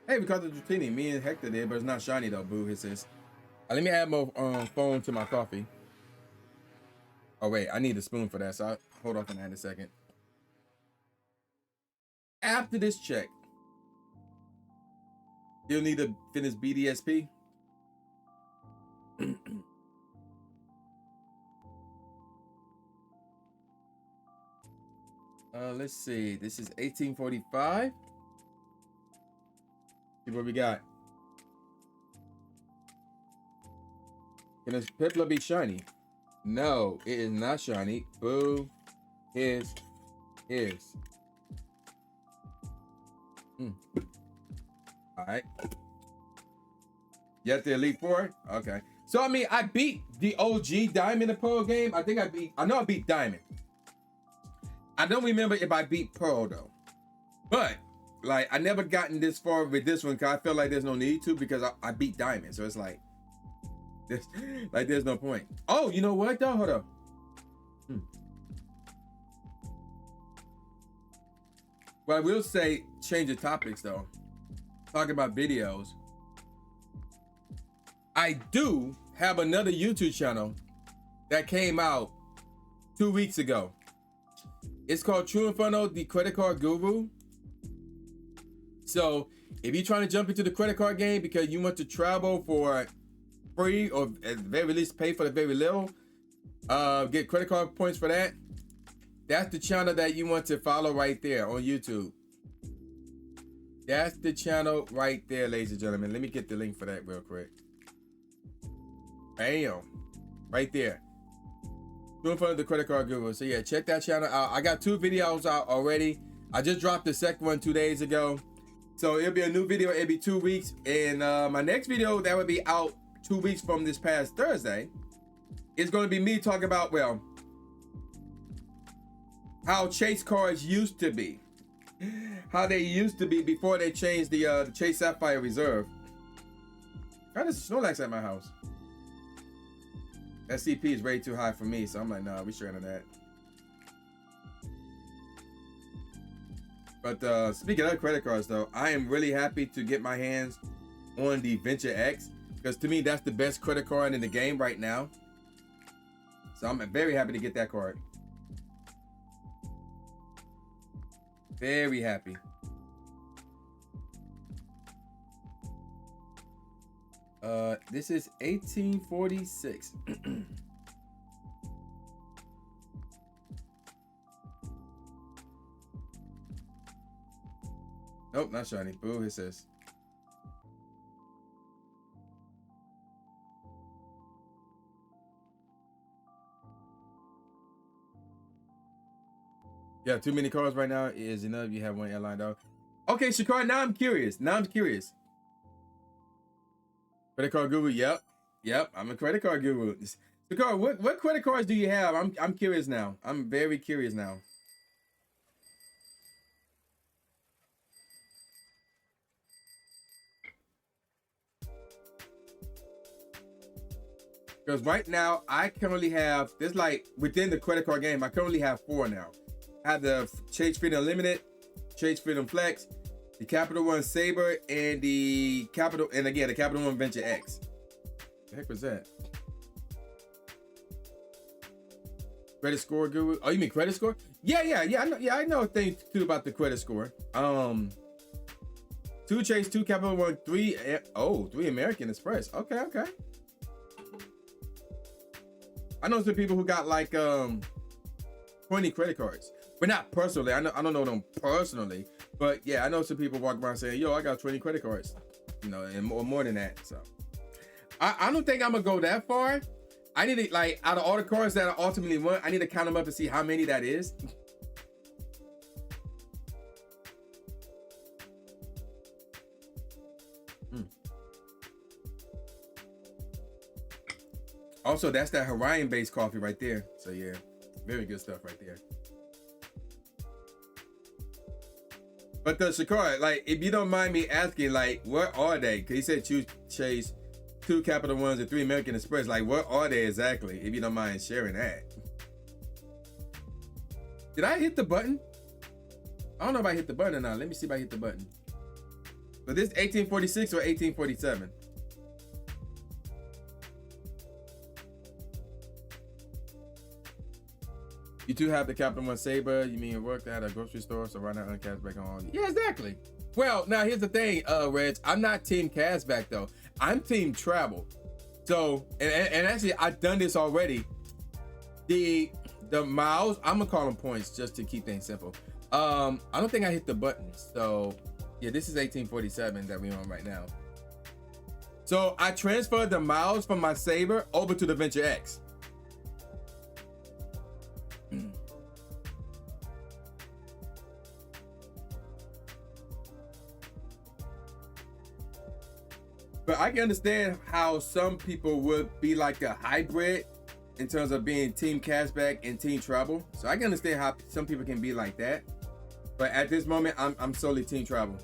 Hey, we caught the Dratini. Me and Hector did, but it's not shiny though, boo, he says. Let me add more foam to my coffee. Oh wait, I need a spoon for that, so I'll hold off on that in a second. After this check, you'll need to finish BDSP. Let's see. This is 1845. See what we got. Can this Piplup be shiny? No, it is not shiny. Boo. Is. Alright. You have the Elite Four? Okay. So I mean I beat the OG Diamond and Pearl game. I know I beat Diamond. I don't remember if I beat Pearl though. But like I never gotten this far with this one because I feel like there's no need to because I beat Diamond. So it's like there's no point. Oh, you know what though? Hold up. Well, I will say change the topics though. Talking about videos. I do have another YouTube channel that came out 2 weeks ago. It's called True Inferno, the Credit Card Guru. So if you're trying to jump into the credit card game because you want to travel for free or at the very least pay for the very little, get credit card points for that, that's the channel that you want to follow right there on YouTube. That's the channel right there, ladies and gentlemen. Let me get the link for that real quick. Bam. Right there. Doing fun of the credit card guru. So yeah, check that channel out. I got 2 videos out already. I just dropped the second one 2 days ago. So it'll be a new video every 2 weeks. And my next video that will be out 2 weeks from this past Thursday is going to be me talking about, well, how chase cards used to be. How they used to be before they changed the Chase Sapphire Reserve. God, there's a Snorlax at my house. That CP is way too high for me, so I'm like, nah, we sharing on that. But speaking of credit cards, though, I am really happy to get my hands on the Venture X, because to me, that's the best credit card in the game right now. So I'm very happy to get that card. Very happy. This is 1846. Nope, not shiny. Boo, it says. Yeah, too many cars right now is enough. You have one airline, though. Okay, Shakar, now I'm curious. Credit card guru, yep. I'm a credit card guru. Shakar, what credit cards do you have? I'm curious now. I'm very curious now. Because right now, I currently have, there's like, within the credit card game, I currently have 4 now. I have the Chase Freedom Unlimited, Chase Freedom Flex, the Capital One Sabre, and the Capital One Venture X. What the heck was that? Credit score guru? Oh, you mean credit score? Yeah. I know a thing too about the credit score. 2 Chase, 2 Capital One, 3 American Express. Okay. I know some people who got like 20 credit cards, but not personally. I don't know them personally, but yeah, I know some people walk around saying, "Yo, I got 20 credit cards," you know, and more than that. So I don't think I'm gonna go that far. I need to, like, out of all the cards that I ultimately want, I need to count them up and see how many that is. Also, that's that Hawaiian-based coffee right there. So yeah, very good stuff right there. But the Shakar, like, if you don't mind me asking, like, what are they? Because he said Chase, 2 Capital Ones, and 3 American Express. Like, what are they exactly? If you don't mind sharing that. Did I hit the button? I don't know if I hit the button or not. Let me see if I hit the button. So this 1846 or 1847? You do have the Capital One Sabre. You mean your work at a grocery store, so right now on cashback on all. Yeah, exactly. Well, now here's the thing, Reg. I'm not team cashback though. I'm team travel. So, and actually, I've done this already. The miles, I'm gonna call them points just to keep things simple. I don't think I hit the button. So, yeah, this is 1847 that we're on right now. So I transferred the miles from my Sabre over to the Venture X. But I can understand how some people would be like a hybrid in terms of being team cashback and team travel. So I can understand how some people can be like that. But at this moment, I'm solely team travel.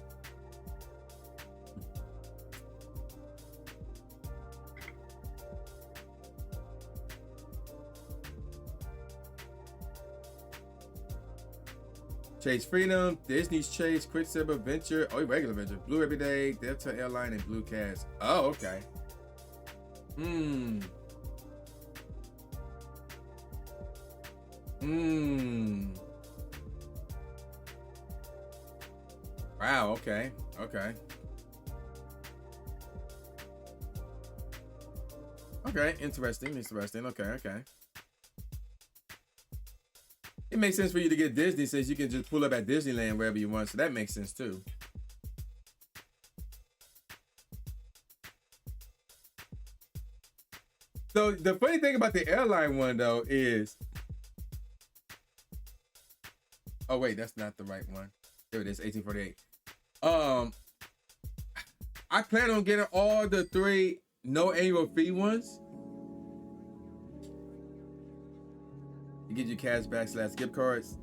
Chase Freedom, Disney's Chase, Quicksilver, Venture, regular Venture, Blue Everyday, Delta Airline, and Blue Cash. Oh, okay. Wow, okay. Okay, interesting. Okay. It makes sense for you to get Disney since you can just pull up at Disneyland wherever you want. So that makes sense too. So the funny thing about the airline one though is, oh wait, that's not the right one. There it is, 1848. I plan on getting all the 3 no annual fee ones. It gives you cashback / gift cards.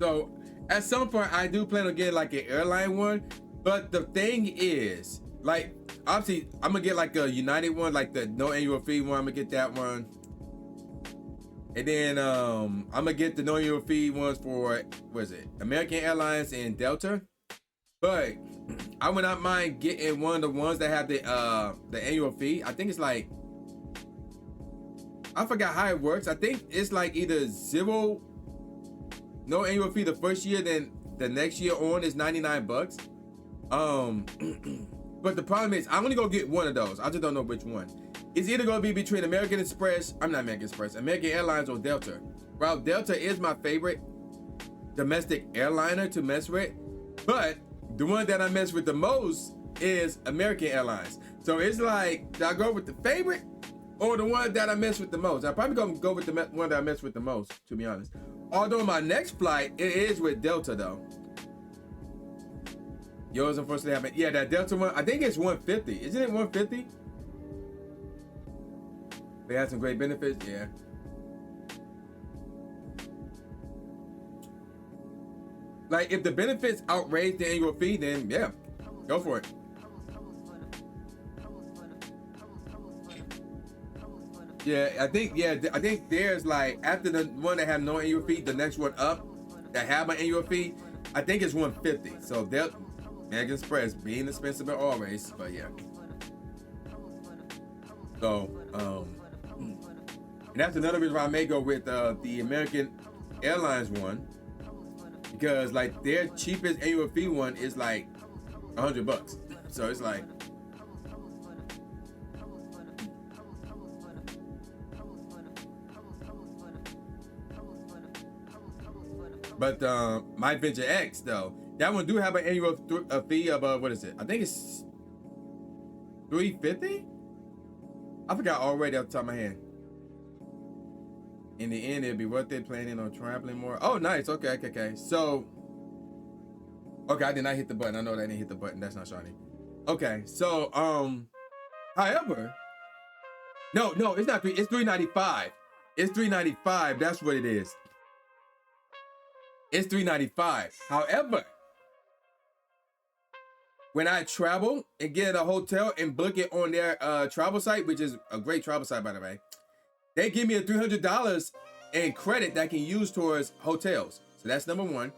So at some point I do plan on getting like an airline one, but the thing is, like, obviously I'm gonna get like a United one, like the no annual fee one. I'm gonna get that one. And then I'm gonna get the no annual fee ones for, what is it, American Airlines and Delta. But I would not mind getting one of the ones that have the annual fee. I think it's like, I forgot how it works. I think it's like either zero, no annual fee the first year, then the next year on is $99. But the problem is I'm only gonna get one of those. I just don't know which one. It's either gonna be between American Airlines or Delta. Well, Delta is my favorite domestic airliner to mess with, but the one that I mess with the most is American Airlines. So it's like, do I go with the favorite or the one that I mess with the most? I'm probably gonna go with the one that I mess with the most, to be honest. Although my next flight, it is with Delta though. Yours unfortunately happened. Yeah, that Delta one, I think it's 150. Isn't it 150? They had some great benefits, yeah. Like, if the benefits outweigh the annual fee, then yeah, go for it. Yeah, I think there's like, after the one that have no annual fee, the next one up that have an annual fee, I think it's 150. So they'll American Express being expensive always, but yeah. So and that's another reason why I may go with the American Airlines one, because like their cheapest annual fee one is like $100. So it's like, but my Venture X though, that one do have an annual fee of what is it? I think it's $350. I forgot already off the top of my head. In the end, it'll be worth it planning on traveling more. Oh, nice. Okay. So, okay, I did not hit the button. I know that I didn't hit the button. That's not shiny. Okay, so however, no, it's not three. It's $395. It's $395. That's what it is. It's $395. However, when I travel and get a hotel and book it on their travel site, which is a great travel site, by the way, they give me a $300 in credit that I can use towards hotels. So that's number one.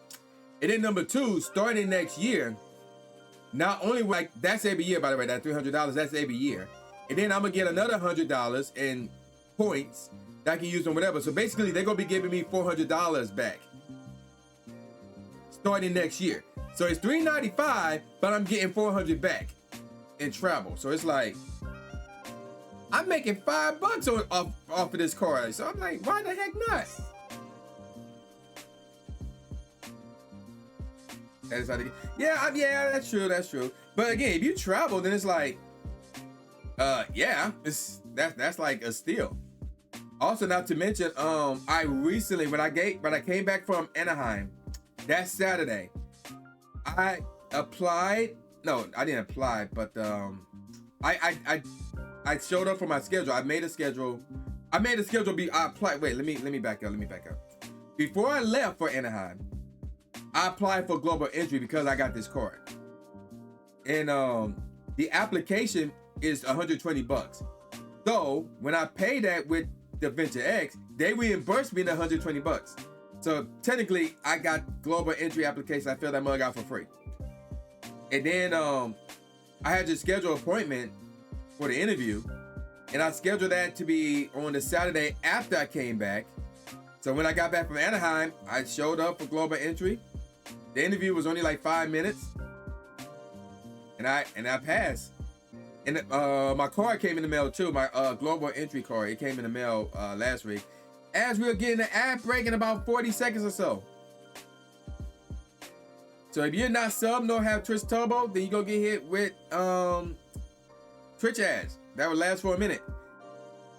And then number two, starting next year, not only like, that's every year, by the way, that $300, that's every year. And then I'm gonna get another $100 in points that I can use on whatever. So basically, they're gonna be giving me $400 back starting next year. So it's $395, but I'm getting $400 back in travel. So it's like, I'm making $5 off of this card. So I'm like, why the heck not? Yeah, that's true. But again, if you travel, then it's like, yeah, that's like a steal. Also, not to mention, I recently, when I came back from Anaheim, that Saturday, I applied. No, I didn't apply, but I showed up for my schedule. I made a schedule. I applied. Wait, let me back up. Before I left for Anaheim, I applied for global entry because I got this card. And the application is $120. So when I paid that with the Venture X, they reimbursed me the $120. So technically, I got global entry application. I filled that mug out for free. And then I had to schedule an appointment for the interview, and I scheduled that to be on the Saturday after I came back. So when I got back from Anaheim, I showed up for global entry. The interview was only like 5 minutes, and I passed. And my card came in the mail too. My global entry card, it came in the mail last week. As we were getting the ad break in about 40 seconds or so. So if you're not sub nor have Twitch Turbo, then you go get hit with Twitch ads. That would last for a minute.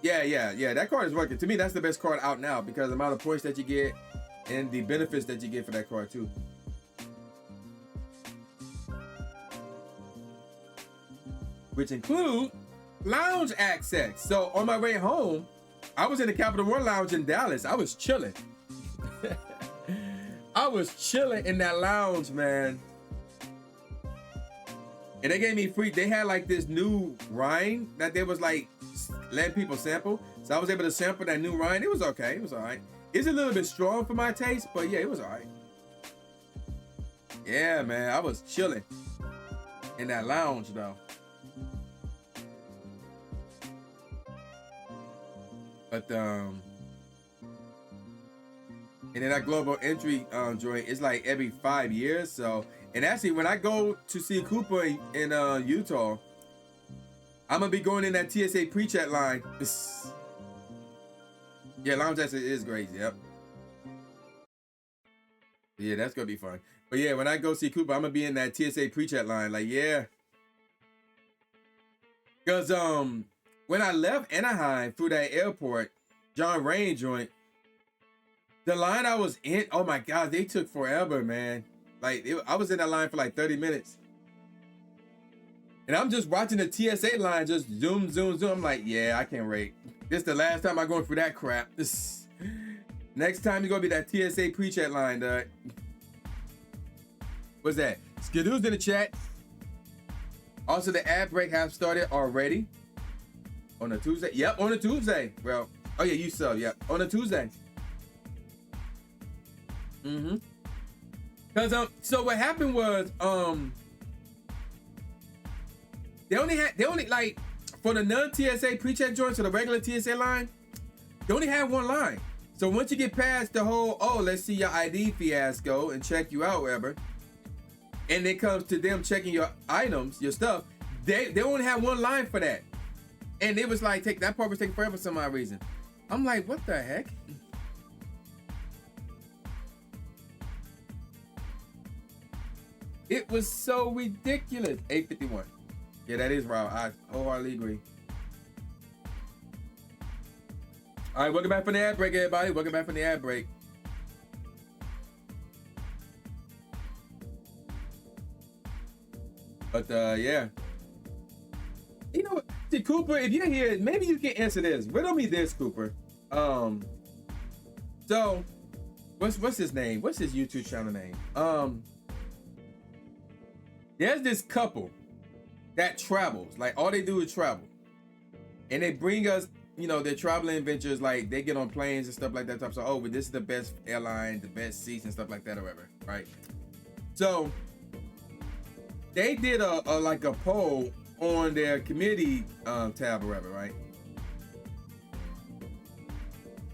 Yeah. That card is working. To me, that's the best card out now because the amount of points that you get and the benefits that you get for that card too. Which include lounge access. So on my way home, I was in the Capital One Lounge in Dallas. I was chilling. I was chilling in that lounge, man. And they gave me free. They had like this new rind that they was like letting people sample. So I was able to sample that new rind. It was okay. It was all right. It's a little bit strong for my taste, but yeah, it was all right. Yeah, man, I was chilling in that lounge though. But and then that global entry joint is like every 5 years. So, and actually when I go to see Cooper in Utah, I'm gonna be going in that TSA pre-chat line. Yeah, lounge access is great. Yep. Yeah, that's gonna be fun. But yeah, when I go see Cooper, I'm gonna be in that TSA pre-chat line. Like, yeah. Cause when I left Anaheim through that airport, John Rain joint, the line I was in, oh my God, they took forever, man. Like, I was in that line for like 30 minutes. And I'm just watching the TSA line just zoom, zoom, zoom. I'm like, yeah, I can't wait. This is the last time I'm going through that crap. Next time, you're going to be that TSA pre-chat line, dog. What's that? Skidoo's in the chat. Also, the ad break have started already. On a Tuesday? Yep, on a Tuesday. Well, oh yeah, you sub. Yep, on a Tuesday. Mm-hmm. Cause so what happened was they only like for the non-TSA pre-check joints or the regular TSA line, they only have one line. So once you get past the whole let's see your ID fiasco and check you out wherever, and it comes to them checking your items, your stuff, they only have one line for that. And it was like, that part was taking forever for some odd reason. I'm like, what the heck? It was so ridiculous. 851. Yeah, that is Rob. I wholeheartedly agree. All right, welcome back from the ad break, everybody. Welcome back from the ad break. But yeah. You know what? Cooper, if you're here, maybe you can answer this. Riddle me this, Cooper. So what's his name? What's his YouTube channel name? There's this couple that travels. Like, all they do is travel. And they bring us, you know, their traveling adventures. Like, they get on planes and stuff like that. So, but this is the best airline, the best seats and stuff like that or whatever, right? So they did a poll on their committee tab or whatever, right?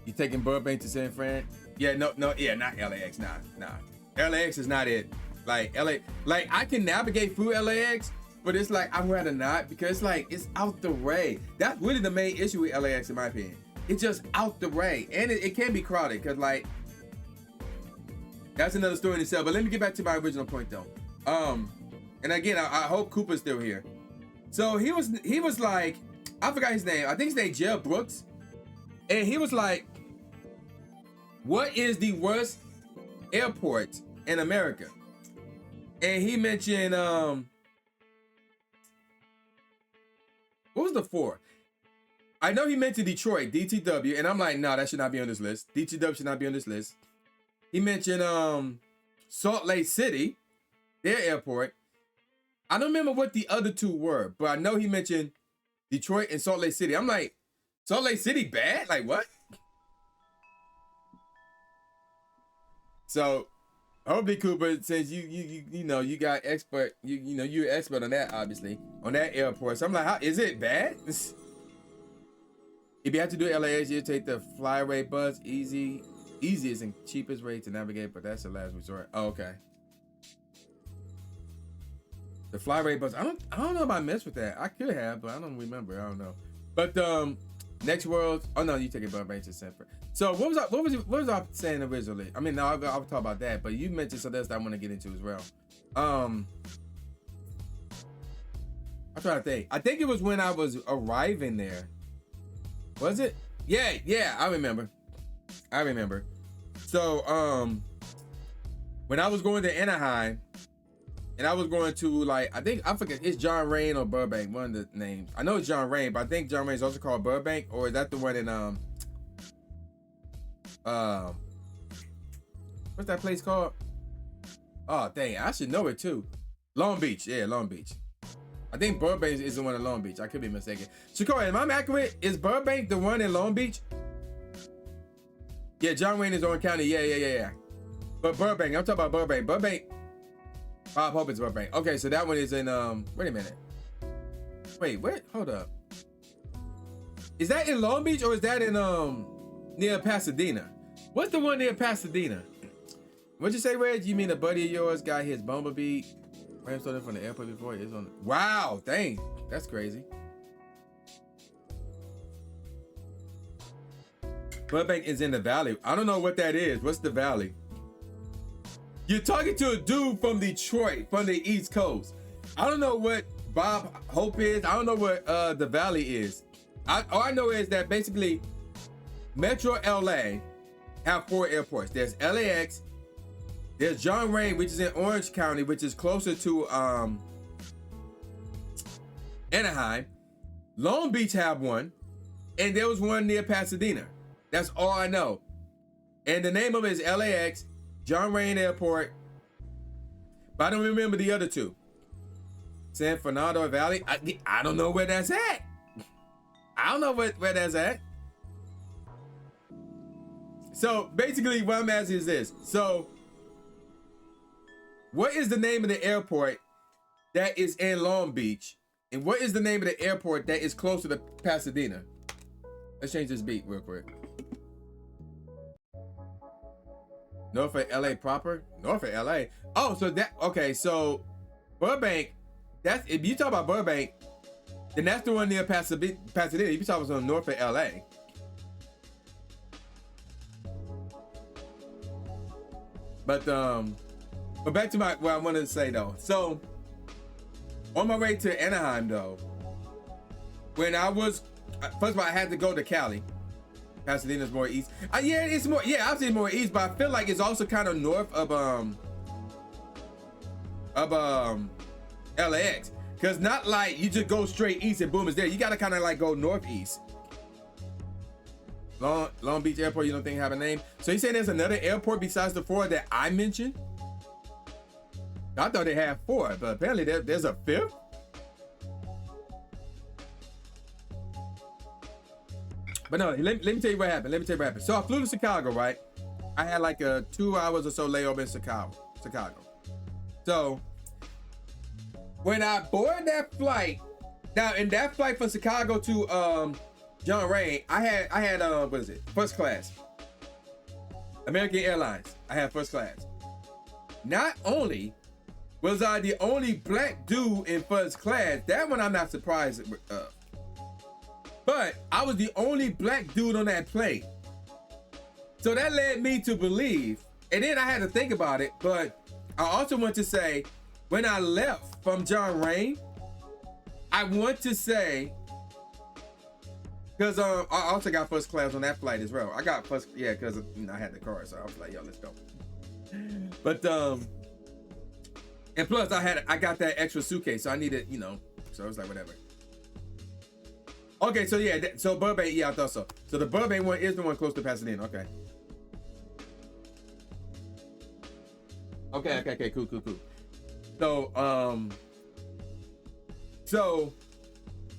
You taking Burbank to San Fran? Yeah, no, yeah, not LAX, nah. LAX is not it. Like I can navigate through LAX, but it's like I'd rather not, because like it's out the way. That's really the main issue with LAX in my opinion. It's just out the way, and it can be crowded, cause like that's another story in itself. But let me get back to my original point though. And again, I hope Cooper's still here. So he was like, I forgot his name. I think his name Jeb Brooks. And he was like, what is the worst airport in America? And he mentioned, what was the four? I know he mentioned Detroit, DTW. And I'm like, no, that should not be on this list. DTW should not be on this list. He mentioned Salt Lake City, their airport. I don't remember what the other two were, but I know he mentioned Detroit and Salt Lake City. I'm like, Salt Lake City bad? Like, what? So, hopefully, Cooper, since you know you got expert, you know you're expert on that, obviously, on that airport. So I'm like, how is it bad? If you have to do LAX, you take the Flyway bus, easiest and cheapest way to navigate, but that's the last resort. Oh, okay. The Flyway bus. I don't know if I messed with that. I could have, but I don't remember. I don't know. But next world. Oh no, you take it Burbank to San Fran. So what was I saying originally? I mean, no, I'll talk about that. But you mentioned something else that I want to get into as well. I'm trying to think. I think it was when I was arriving there. Was it? Yeah. I remember. So when I was going to Anaheim. And I was going to, like, I forget, it's John Rain or Burbank, one of the names. I know it's John Rain, but I think John Rain is also called Burbank, or is that the one in, what's that place called? Oh, dang, I should know it too. Long Beach, yeah, Long Beach. I think Burbank is the one in Long Beach. I could be mistaken. Shakora, am I accurate? Is Burbank the one in Long Beach? Yeah, John Wayne is Orange County. Yeah. But Burbank, I'm talking about Burbank. Burbank. Bob Hope is Burbank. Okay, so that one is in wait a minute. Wait, what? Hold up. Is that in Long Beach or is that in near Pasadena? What's the one near Pasadena? What'd you say, Reg? You mean a buddy of yours got his Bumblebee ram stolen from the airport before? It's on. Wow, dang, that's crazy. Burbank is in the valley. I don't know what that is. What's the valley? You're talking to a dude from Detroit, from the East Coast. I don't know what Bob Hope is. I don't know what the valley is. All I know is that basically Metro LA have 4 airports. There's LAX, there's John Wayne, which is in Orange County, which is closer to Anaheim. Long Beach have one, and there was one near Pasadena. That's all I know. And the name of it is LAX, John Wayne Airport, but I don't remember the other 2. San Fernando Valley. I don't know where that's at. I don't know where that's at. So basically what I'm asking is this. So what is the name of the airport that is in Long Beach? And what is the name of the airport that is closer to Pasadena? Let's change this beat real quick. North of LA proper? North of LA. Oh, so that, okay, so Burbank, that's, if you talk about Burbank, then that's the one near Pasadena. If you talk about north of LA. But back to what I wanted to say though. So on my way to Anaheim though, when I was, first of all, I had to go to Cali. Pasadena's more east. Yeah, it's more, yeah, I'll say more east, but I feel like it's also kind of north of LAX. Cause not like you just go straight east and boom, it's there. You gotta kind of like go northeast. Long Beach Airport, you don't think have a name? So you saying there's another airport besides the 4 that I mentioned? I thought they had 4, but apparently there's a 5th. But no, let me tell you what happened. So I flew to Chicago, right? I had like a 2 hours or so layover in Chicago. So when I boarded that flight, now in that flight from Chicago to John Wayne, I had what is it? First class. American Airlines. I had first class. Not only was I the only black dude in first class, that one I'm not surprised of. But I was the only black dude on that plane. So that led me to believe, and then I had to think about it, but I also want to say, when I left from John Wayne, I want to say, because I also got first class on that flight as well. I got first, yeah, because I had the car, so I was like, yo, let's go. But and plus I got that extra suitcase, so I needed, so I was like, whatever. Okay, so yeah, so Burbank, yeah, I thought so. So the Burbank one is the one close to Pasadena. Okay. Okay, cool. So,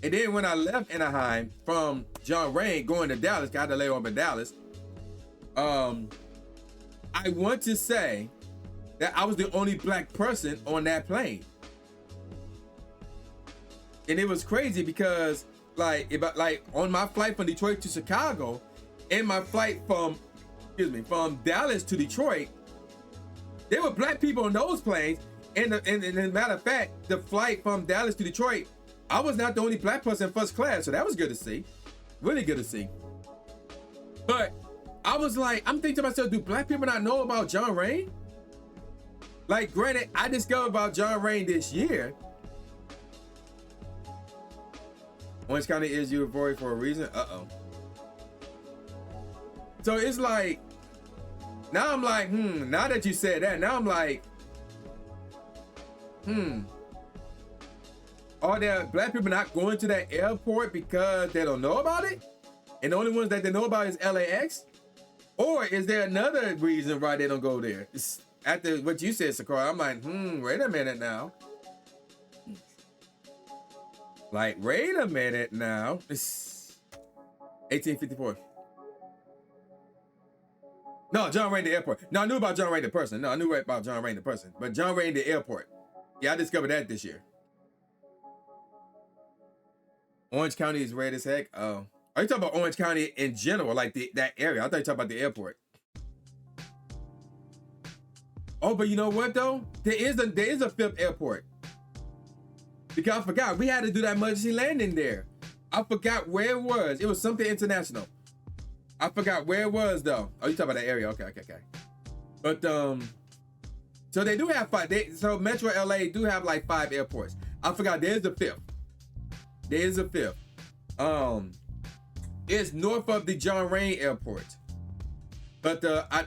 and then when I left Anaheim from John Wayne going to Dallas, got to lay over in Dallas. I want to say that I was the only black person on that plane, and it was crazy because like on my flight from Detroit to Chicago, and my flight from Dallas to Detroit, there were black people on those planes. And as matter of fact, the flight from Dallas to Detroit, I was not the only black person in first class, so that was good to see, really good to see. But I was like, I'm thinking to myself, do black people not know about John Wayne? Like, granted, I discovered about John Wayne this year. Orange County is euphoria for a reason. So it's like, now I'm like, now that you said that, now I'm like, are there black people not going to that airport because they don't know about it? And the only ones that they know about is LAX? Or is there another reason why they don't go there? After what you said, Sakura, I'm like, wait a minute now. Like, wait a minute now. It's 1854. No, John Wayne the airport. No, I knew about John Wayne the person. No, I knew about John Wayne the person. But John Wayne the airport. Yeah, I discovered that this year. Orange County is red as heck. Oh. Are you talking about Orange County in general, like that area? I thought you were talking about the airport. Oh, but you know what though? There is a fifth airport. Because I forgot we had to do that emergency landing there. I forgot where it was. It was something international. I forgot where it was though. Oh, you talking about that area? Okay. But so they do have 5. So Metro LA do have like 5 airports. I forgot there's a 5th. There's a 5th. It's north of the John Wayne Airport. But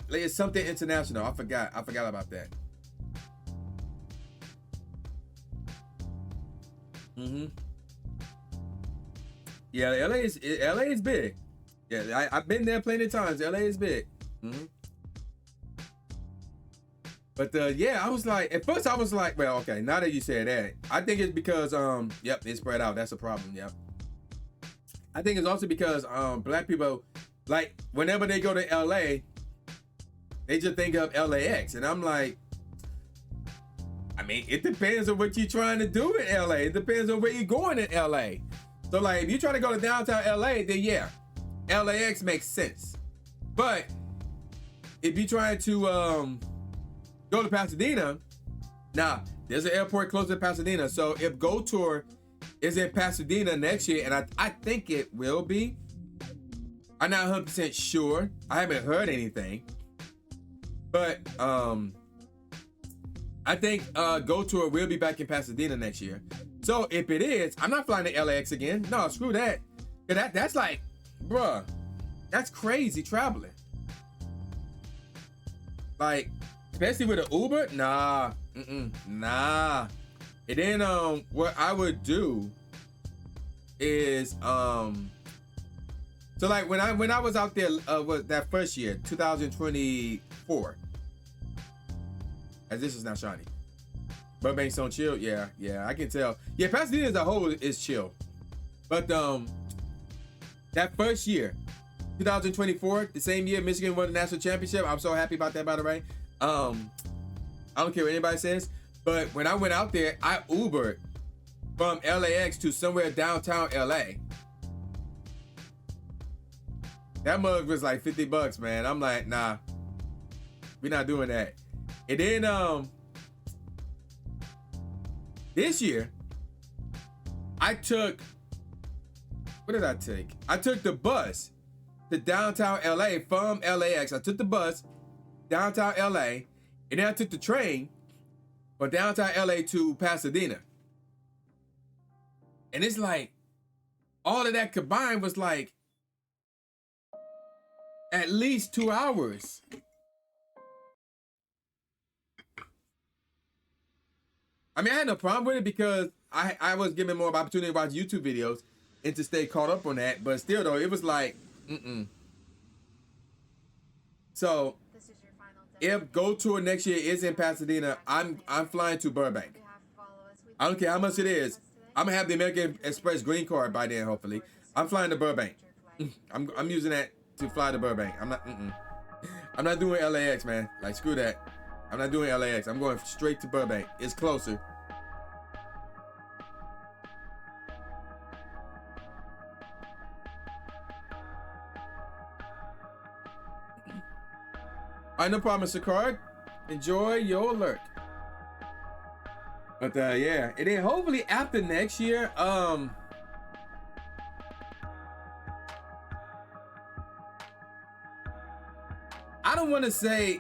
it's something international. I forgot about that. Yeah, LA is big. Yeah, I've been there plenty of times. LA is big. But yeah, I was like, at first I was like, well, okay, now that you said that, I think it's because yep, it's spread out. That's a problem. Yep. I think it's also because black people, like, whenever they go to LA, they just think of LAX. And I'm like, I mean, it depends on what you're trying to do in LA. It depends on where you're going in LA. So like, if you're trying to go to downtown LA, then yeah, LAX makes sense. But if you're trying to go to Pasadena, now there's an airport close to Pasadena. So if Go Tour is in Pasadena next year, and I think it will be. I'm not 100% sure. I haven't heard anything. But I think Go Tour will be back in Pasadena next year. So if it is, I'm not flying to LAX again. No, screw that. That's like, bruh, that's crazy traveling. Like, especially with an Uber, nah. And then what I would do is so like when I was out there was that first year, 2024. As this is not shiny. Burbank's on chill, yeah, I can tell. Yeah, Pasadena as a whole is chill. But that first year, 2024, the same year Michigan won the national championship. I'm so happy about that, by the way. I don't care what anybody says. But when I went out there, I Ubered from LAX to somewhere downtown LA. That mug was like $50, man. I'm like, nah, we're not doing that. And then this year, I took, what did I take? I took the bus to downtown LA from LAX. I took the bus downtown LA, and then I took the train from downtown LA to Pasadena. And it's like, all of that combined was like at least 2 hours. I mean, I had no problem with it because I was given more of an opportunity to watch YouTube videos and to stay caught up on that. But still, though, it was like, So, if Go Tour next year is in Pasadena, I'm flying to Burbank. I don't care how much it is. I'm gonna have the American Express green card by then, hopefully. I'm flying to Burbank. I'm using that to fly to Burbank. I'm not doing LAX, man. Like, screw that. I'm not doing LAX. I'm going straight to Burbank. It's closer. All right, no problem, Mr. Card. Enjoy your lurk. But yeah, and then hopefully after next year, I don't want to say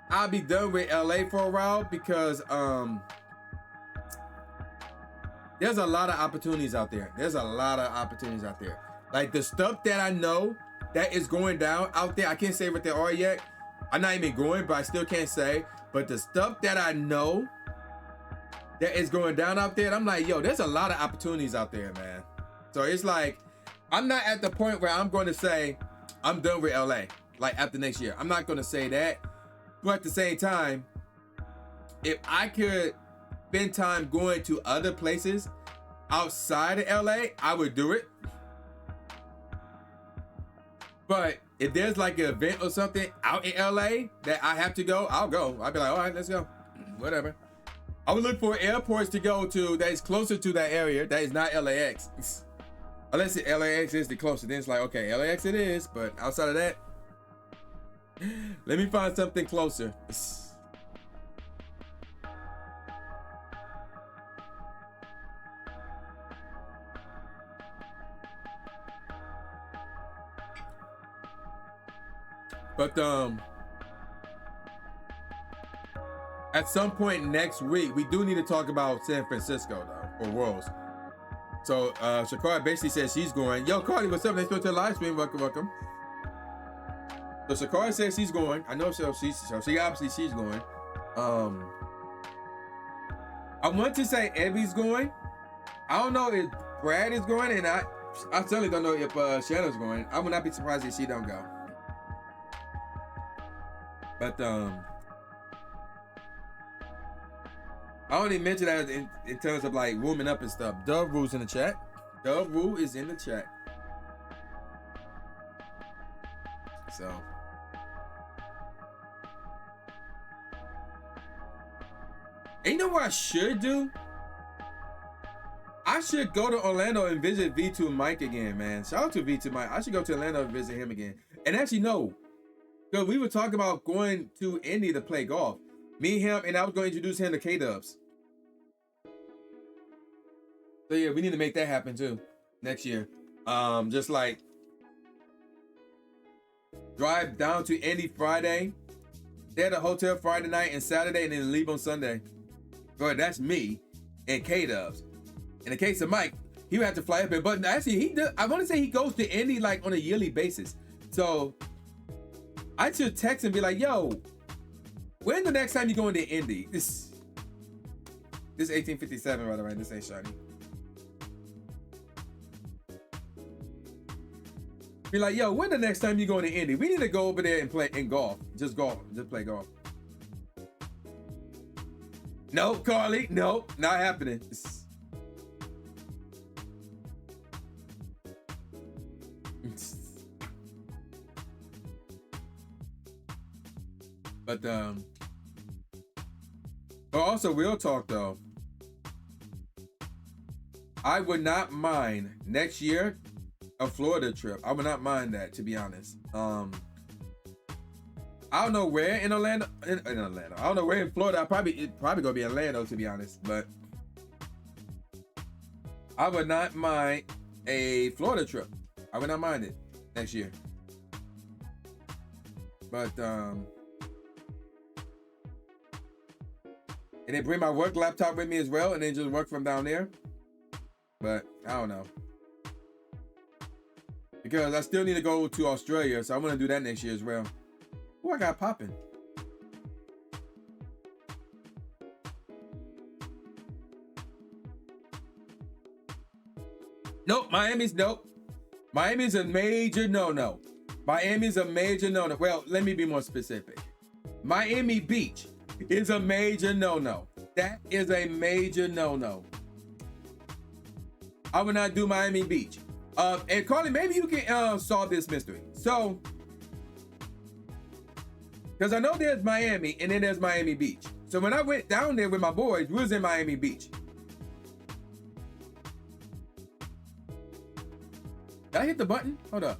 I'll be done with LA for a while because there's a lot of opportunities out there. Like the stuff that I know that is going down out there, I can't say what they are yet. I'm not even going, but I still can't say. But the stuff that I know that is going down out there, I'm like, yo, there's a lot of opportunities out there, man. So it's like, I'm not at the point where I'm going to say I'm done with LA, like after next year. I'm not going to say that. But at the same time, if I could spend time going to other places outside of LA, I would do it. But if there's like an event or something out in LA that I have to go, I'll go. I'll be like, all right, let's go. Whatever. I would look for airports to go to that is closer to that area that is not LAX. Unless LAX is the closest, then it's like, okay, LAX it is, but outside of that, let me find something closer. But at some point next week, we do need to talk about San Francisco though, for Worlds. So Shakara basically says she's going. Yo, Cardi, what's up? Let's go to the live stream. Welcome, welcome. So Shakara says she's going. I know she obviously she's going. I want to say Evie's going. I don't know if Brad is going, and I certainly don't know if Shannon's going. I would not be surprised if she don't go. But I only mention that in terms of like warming up and stuff. Dove Rule's in the chat. Dove Rule is in the chat. So. And you know what I should do? I should go to Orlando and visit V2 and Mike again, man. Shout out to V2 Mike. I should go to Orlando and visit him again. And actually, no. Because we were talking about going to Indy to play golf. Me, him, and I was going to introduce him to K-Dubs. So yeah, we need to make that happen too next year. Just like drive down to Indy Friday, stay at a hotel Friday night and Saturday, and then leave on Sunday. Bro, that's me and K-Dubs. In the case of Mike, he would have to fly up here. But actually, he does. I want to say he goes to Indy like on a yearly basis. So I should text and be like, yo, when the next time you going to Indy? This 1857, by the way. This ain't shiny. Be like, yo, when the next time you going to Indy? We need to go over there and play in golf. Just golf. Just play golf. Nope, Carly. Nope, not happening. But also real talk though, I would not mind next year a Florida trip. I would not mind that, to be honest. I don't know where in Orlando. In Orlando. I don't know where in Florida. It probably gonna be Orlando, to be honest. But I would not mind a Florida trip. I would not mind it next year. But and then bring my work laptop with me as well, and then just work from down there. But I don't know. Because I still need to go to Australia, so I want to do that next year as well. Oh, I got popping. Nope, Miami's nope. Miami's a major no-no. Miami's a major no-no. Well, let me be more specific. Miami Beach is a major no-no. That is a major no-no. I would not do Miami Beach. And Carly, maybe you can solve this mystery. So, because I know there's Miami and then there's Miami Beach. So when I went down there with my boys, we was in Miami Beach. Did I hit the button? Hold up.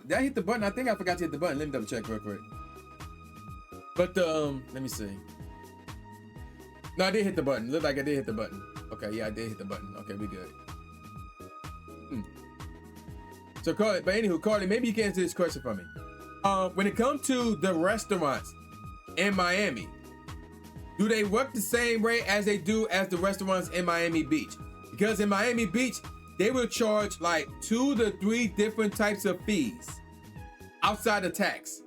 Did I hit the button? I think I forgot to hit the button. Let me double check real quick. But let me see. No, I did hit the button. Looked like I did hit the button. Okay, yeah, I did hit the button. Okay, we good. So Carly, but anywho, Carly, maybe you can answer this question for me. When it comes to the restaurants in Miami, do they work the same way as they do as the restaurants in Miami Beach? Because in Miami Beach, they will charge like 2 to 3 different types of fees outside of tax.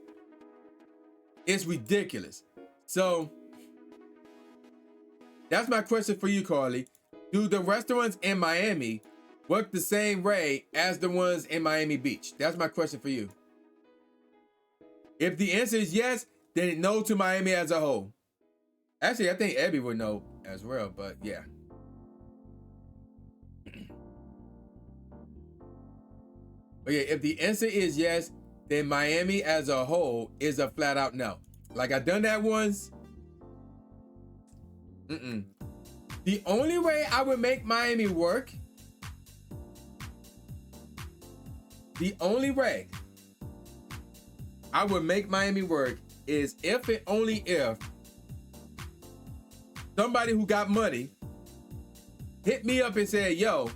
It's ridiculous. So that's my question for you, Carly. Do the restaurants in Miami work the same way as the ones in Miami Beach? That's my question for you. If the answer is yes, then no to Miami as a whole. Actually, I think Abby would know as well, but yeah. But yeah, if the answer is yes, then Miami as a whole is a flat out no. Like I've done that once. The only way I would make Miami work, the only way I would make Miami work is if and only if somebody who got money hit me up and said, yo,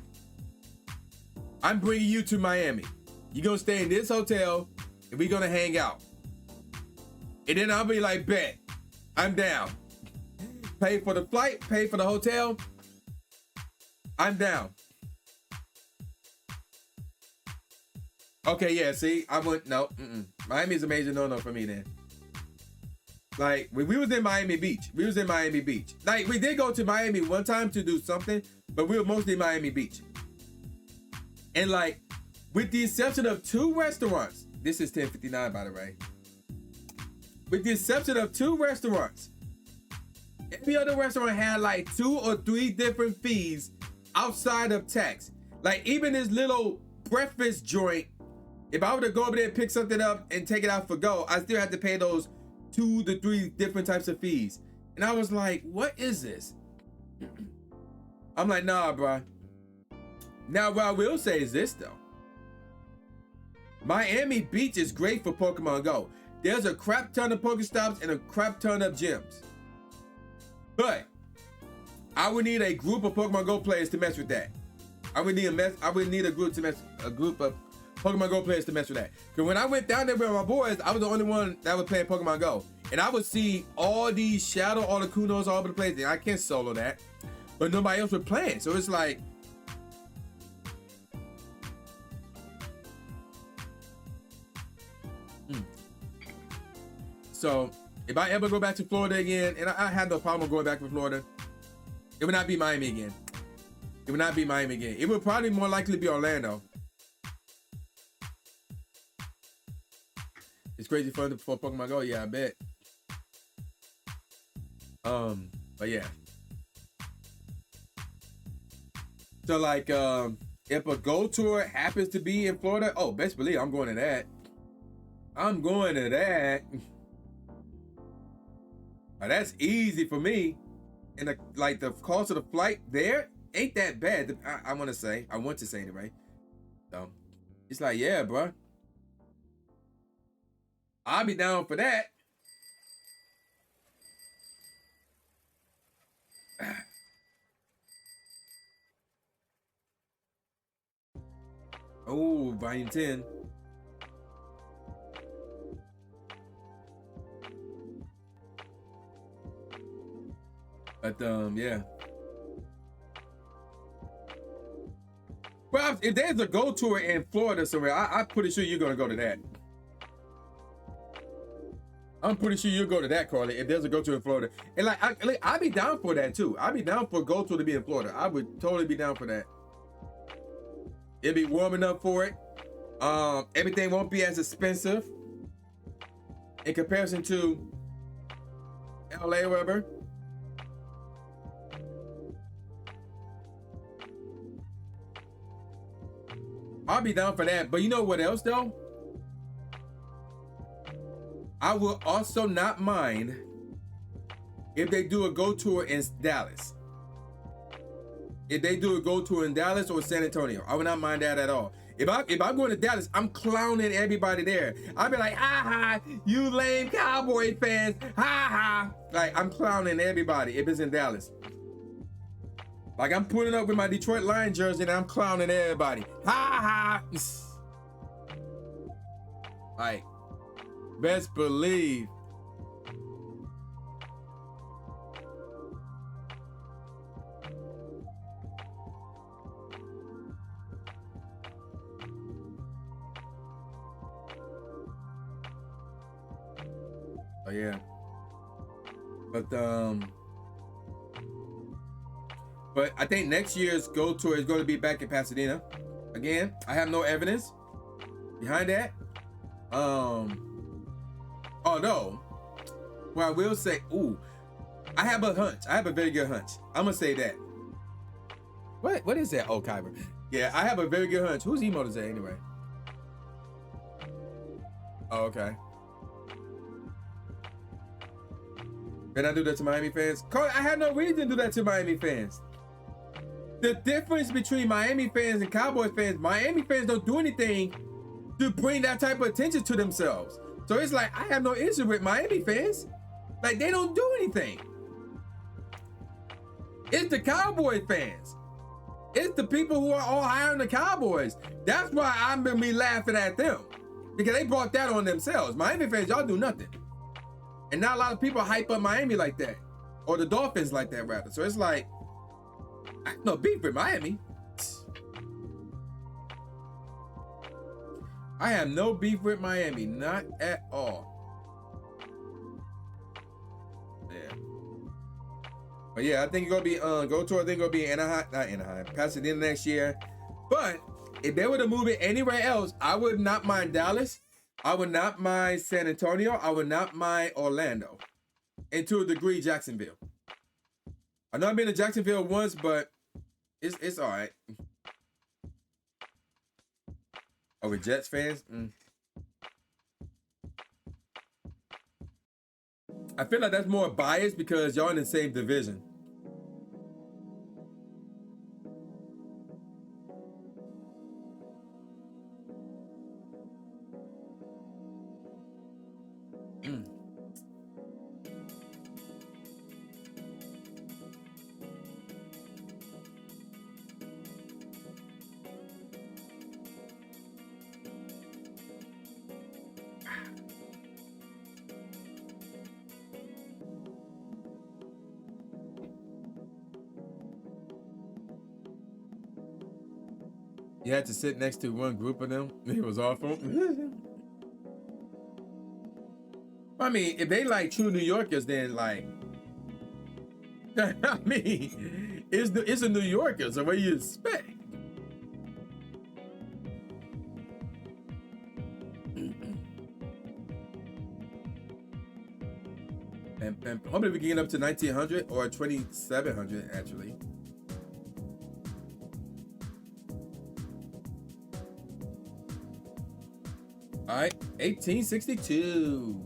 I'm bringing you to Miami. You're gonna stay in this hotel and we're gonna hang out. And then I'll be like, bet, I'm down. Pay for the flight, pay for the hotel. I'm down. Okay, yeah, see, I went, no, Miami is a major no-no for me then. Like, when we was in Miami Beach, Like, we did go to Miami one time to do something, but we were mostly Miami Beach. And like, with the exception of 2 restaurants, this is 10:59 by the way. With the exception of 2 restaurants, every other restaurant had like 2 or 3 different fees outside of tax. Like even this little breakfast joint, if I were to go over there and pick something up and take it out for go, I still had to pay those 2 to 3 different types of fees. And I was like, what is this? I'm like, nah, bro. Now, what I will say is this though. Miami Beach is great for Pokemon Go. There's a crap ton of Pokestops and a crap ton of gyms. But I would need a group of Pokemon Go players to mess with that. I would need a group of Pokemon Go players to mess with that. Because when I went down there with my boys, I was the only one that was playing Pokemon Go. And I would see all these Shadow, all the Kunos all over the place. And I can't solo that. But nobody else was playing. So it's like, So if I ever go back to Florida again, and I had no problem going back to Florida, it would not be Miami again. It would not be Miami again. It would probably more likely be Orlando. It's crazy fun for Pokemon Go, yeah, I bet. But yeah. So like, if a Go tour happens to be in Florida, oh, best believe I'm going to that. I'm going to that. Now, that's easy for me. And the cost of the flight there ain't that bad. I want to say anyway. So it's like, yeah, bro. I'll be down for that. Oh, volume 10. But yeah. Well, if there's a Go tour in Florida somewhere, I'm pretty sure you're gonna go to that. I'm pretty sure you'll go to that, Carly, if there's a Go tour in Florida. And I'd be down for that too. I'd be down for a Go tour to be in Florida. I would totally be down for that. It'd be warm enough for it. Everything won't be as expensive in comparison to LA or wherever. I'll be down for that. But you know what else though? I will also not mind if they do a Go tour in Dallas. If they do a Go tour in Dallas or San Antonio, I would not mind that at all. If I'm going to Dallas, I'm clowning everybody there. I'll be like, ha ha, you lame Cowboy fans, ha ha. Like, I'm clowning everybody if it's in Dallas. Like, I'm putting up with my Detroit Lions jersey and I'm clowning everybody. Ha ha. Like, best believe. Oh yeah. But I think next year's Go tour is going to be back in Pasadena. Again, I have no evidence behind that. Oh no. Well, I will say, I have a hunch. I have a very good hunch. I'm gonna say that. What is that? Oh, Kyber. Yeah, I have a very good hunch. Whose emote is that anyway? Oh, okay. Did I do that to Miami fans? Carl, I had no reason to do that to Miami fans. The difference between Miami fans and Cowboys fans, Miami fans don't do anything to bring that type of attention to themselves. So it's like, I have no issue with Miami fans. Like, they don't do anything. It's the Cowboy fans. It's the people who are all higher than the Cowboys. That's why I'm gonna be laughing at them. Because they brought that on themselves. Miami fans, y'all do nothing. And not a lot of people hype up Miami like that. Or the Dolphins like that, rather. So it's like, I have no beef with Miami. I have no beef with Miami. Not at all. Yeah. But yeah, I think it's gonna be go tour. I think gonna be Anaheim, not Anaheim, Pasadena next year. But if they were to move it anywhere else, I would not mind Dallas. I would not mind San Antonio. I would not mind Orlando. And to a degree, Jacksonville. I know I've been to Jacksonville once, but it's all right. Oh, with Jets fans? I feel like that's more biased because y'all in the same division. You had to sit next to one group of them. It was awful. I mean, if they like true New Yorkers, then like, I mean, it's a New Yorker, so what do you expect? And hopefully we can get up to 1900 or 2700 actually. All right, 1862.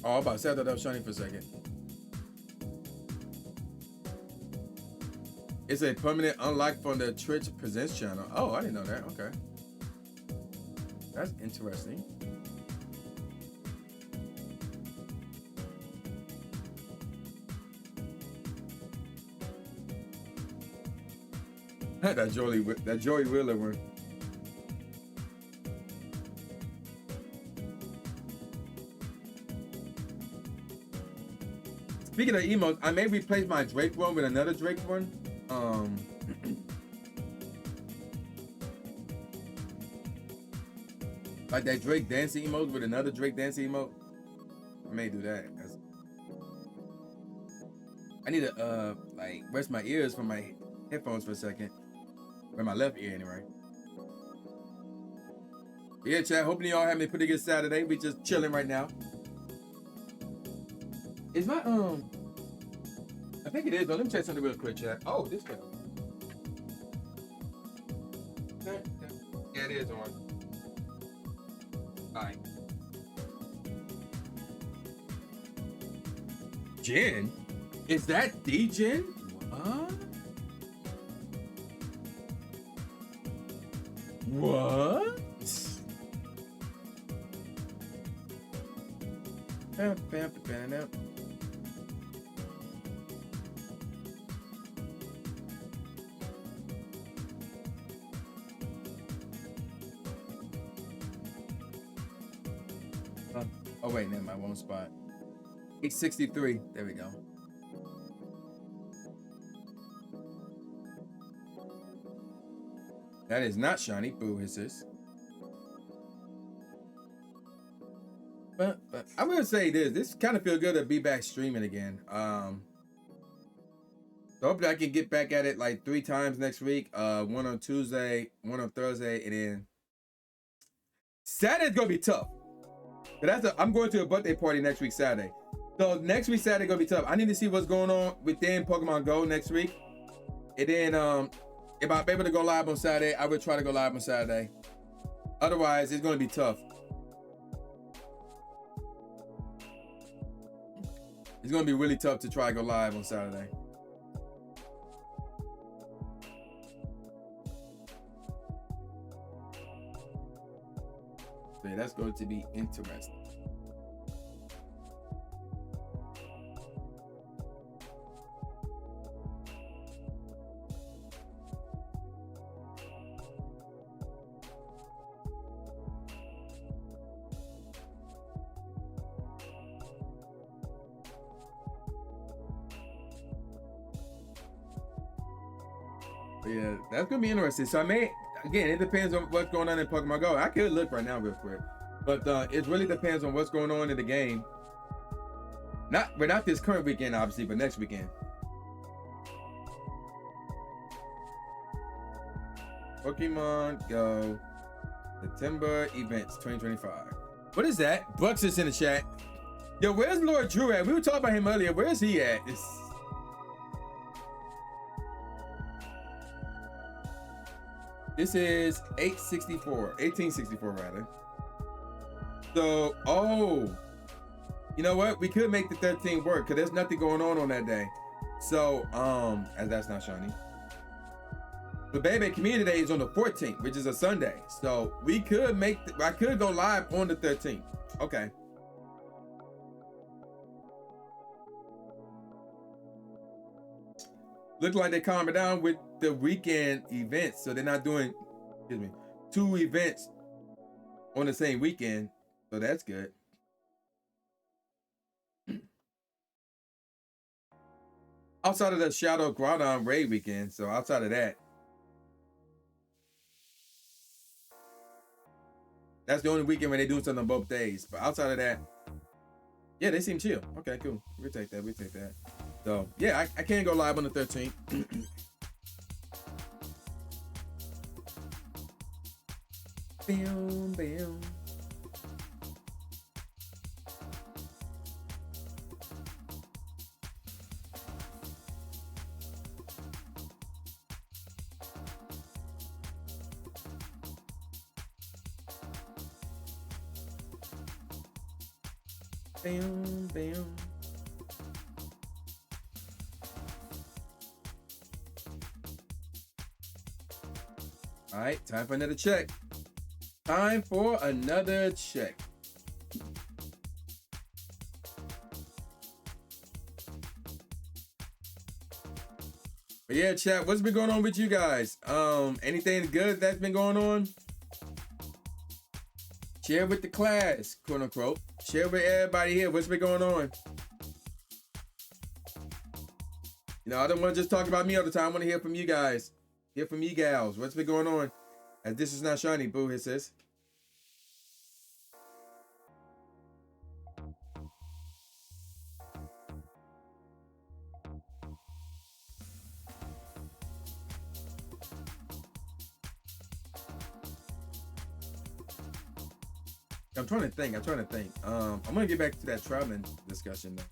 Oh, I'm about to say I thought that was shiny for a second. It's a permanent unlock from the Twitch Presents channel. Oh, I didn't know that. Okay. That's interesting. that Joey Wheeler one. Speaking of emotes, I may replace my Drake one with another Drake one. Like that Drake dancing emote with another Drake dancing emote. I may do that. I need to like rest my ears from my headphones for a second. Or my left ear anyway. Yeah, chat. Hoping y'all having a pretty good Saturday. We just chilling right now. Is my I think it is. Let me check something real quick, chat. Oh, this fell. Yeah, it is on. Alright. Jen? Is that D-Jen? What? Oh wait, never mind, one spot. 863. There we go. That is not shiny. Boo, is this? But I'm gonna say this. This kind of feel good to be back streaming again. So hopefully I can get back at it like 3 times next week. One on Tuesday, one on Thursday, and then Saturday's gonna be tough. But I'm going to a birthday party next week Saturday. So next week Saturday gonna be tough. I need to see what's going on within Pokemon Go next week. And then if I'm able to go live on Saturday, I would try to go live on Saturday. Otherwise, it's gonna be tough. It's gonna be really tough to try to go live on Saturday. So yeah, that's going to be interesting. Yeah, that's gonna be interesting. So I may, again, it depends on what's going on in Pokemon Go. I could look right now real quick, but it really depends on what's going on in the game. Not this current weekend, obviously, but next weekend. Pokemon Go September events 2025. What is that? Bucks is in the chat. Yo, where's Lord Drew at? We were talking about him earlier. Where's he at? This is 1864 rather. So, oh, you know what? We could make the 13th work because there's nothing going on that day. So, as that's not shiny. But baby, Community Day is on the 14th, which is a Sunday. So we could I could go live on the 13th. Okay. Look like they calm it down with the weekend events. So they're not doing, excuse me, 2 events on the same weekend. So that's good. Outside of the Shadow Groudon raid weekend. So outside of that, that's the only weekend when they do something on both days. But outside of that, yeah, they seem chill. Okay, cool. We'll take that. We'll take that. So, yeah, I can't go live on the 13th. Bam, bam. Bam, bam. All right, time for another check. Time for another check. But yeah, chat, what's been going on with you guys? Anything good that's been going on? Share with the class, quote unquote. Share with everybody here what's been going on. You know, I don't want to just talk about me all the time. I want to hear from you guys. Hear from you gals. What's been going on? As this is not shiny, boo, it says. I'm trying to think. I'm gonna get back to that Troutman discussion though.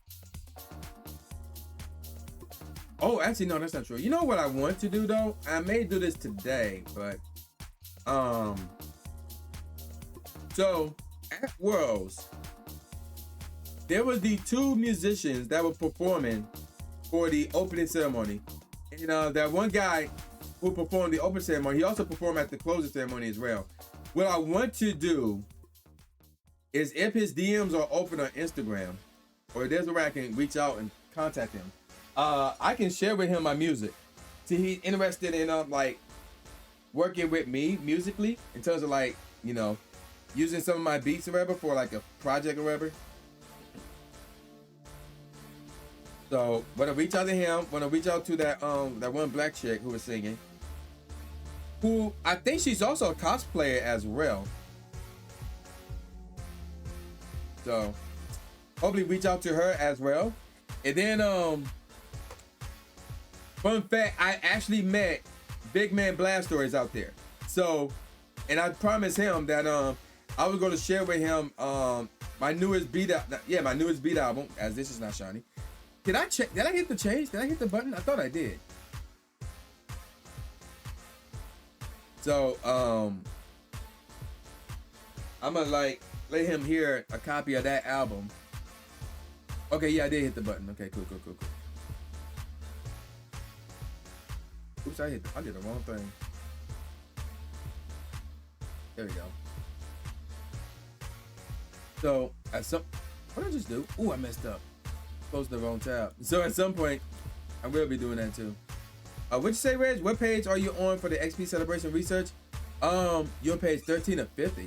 Oh, actually, no, that's not true. You know what I want to do though? I may do this today, but so at Worlds, there was the 2 musicians that were performing for the opening ceremony. And that one guy who performed the opening ceremony, he also performed at the closing ceremony as well. What I want to do is, if his DMs are open on Instagram, or there's a way I can reach out and contact him, I can share with him my music. See, he's interested in like working with me musically in terms of like, using some of my beats or whatever for like a project or whatever. So when I reach out to him, when I reach out to that one black chick who was singing, who I think she's also a cosplayer as well. So hopefully reach out to her as well. And then fun fact, I actually met Big Man Blastoise out there. So, and I promised him that I was going to share with him my newest beat my newest beat album, As This Is Not Shiny. Did I hit the change? Did I hit the button? I thought I did. So I'm gonna like let him hear a copy of that album. Okay, yeah, I did hit the button. Okay, cool. Oops, I did the wrong thing. There we go. So what did I just do? Ooh, I messed up. Closed the wrong tab. So at some point, I will be doing that too. What you say, Reg? What page are you on for the XP Celebration research? You're on page 13 of 50.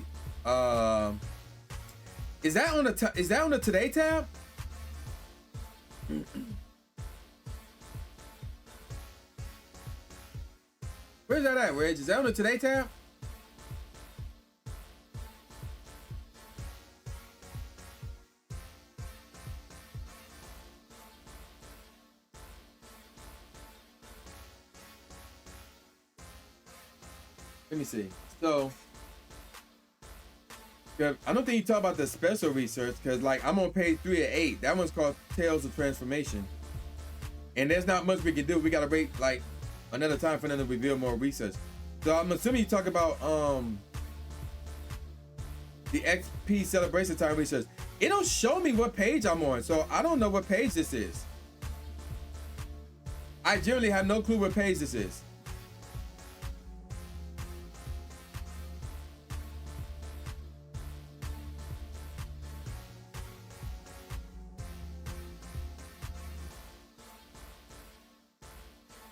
Is that on the Today tab? Where's that at, Reg? Is that on the Today tab? Let me see. So, I don't think you talk about the special research because, like, I'm on page 3 of 8. That one's called Tales of Transformation, and there's not much we can do. We gotta wait like another time for them to reveal more research. So I'm assuming you talk about the XP Celebration Time research. It don't show me what page I'm on, so I don't know what page this is. I generally have no clue what page this is.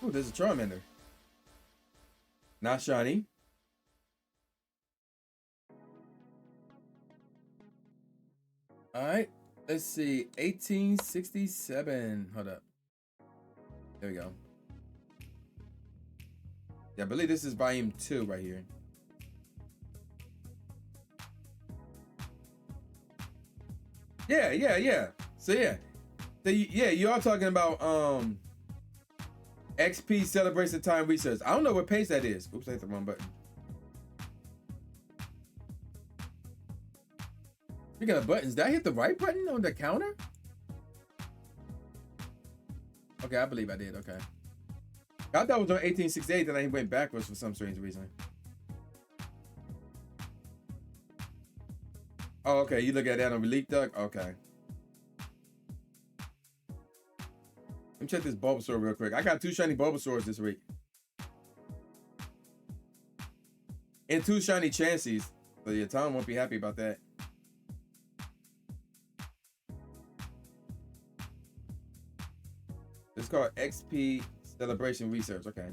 Ooh, there's a Charmander. Not shiny. All right, let's see. 1867. Hold up. There we go. Yeah, I believe this is volume 2 right here. Yeah. So you are talking about XP Celebration Time research. I don't know what page that is. Oops, I hit the wrong button. Speaking of buttons, did I hit the right button on the counter? Okay, I believe I did. Okay. I thought it was on 1868, then I went backwards for some strange reason. Oh, okay. You look at that on Relief Duck? Okay. Let me check this Bulbasaur real quick. I got 2 shiny Bulbasaurs this week. And 2 shiny Chanseys. So yeah, Tom won't be happy about that. It's called XP Celebration Research. Okay.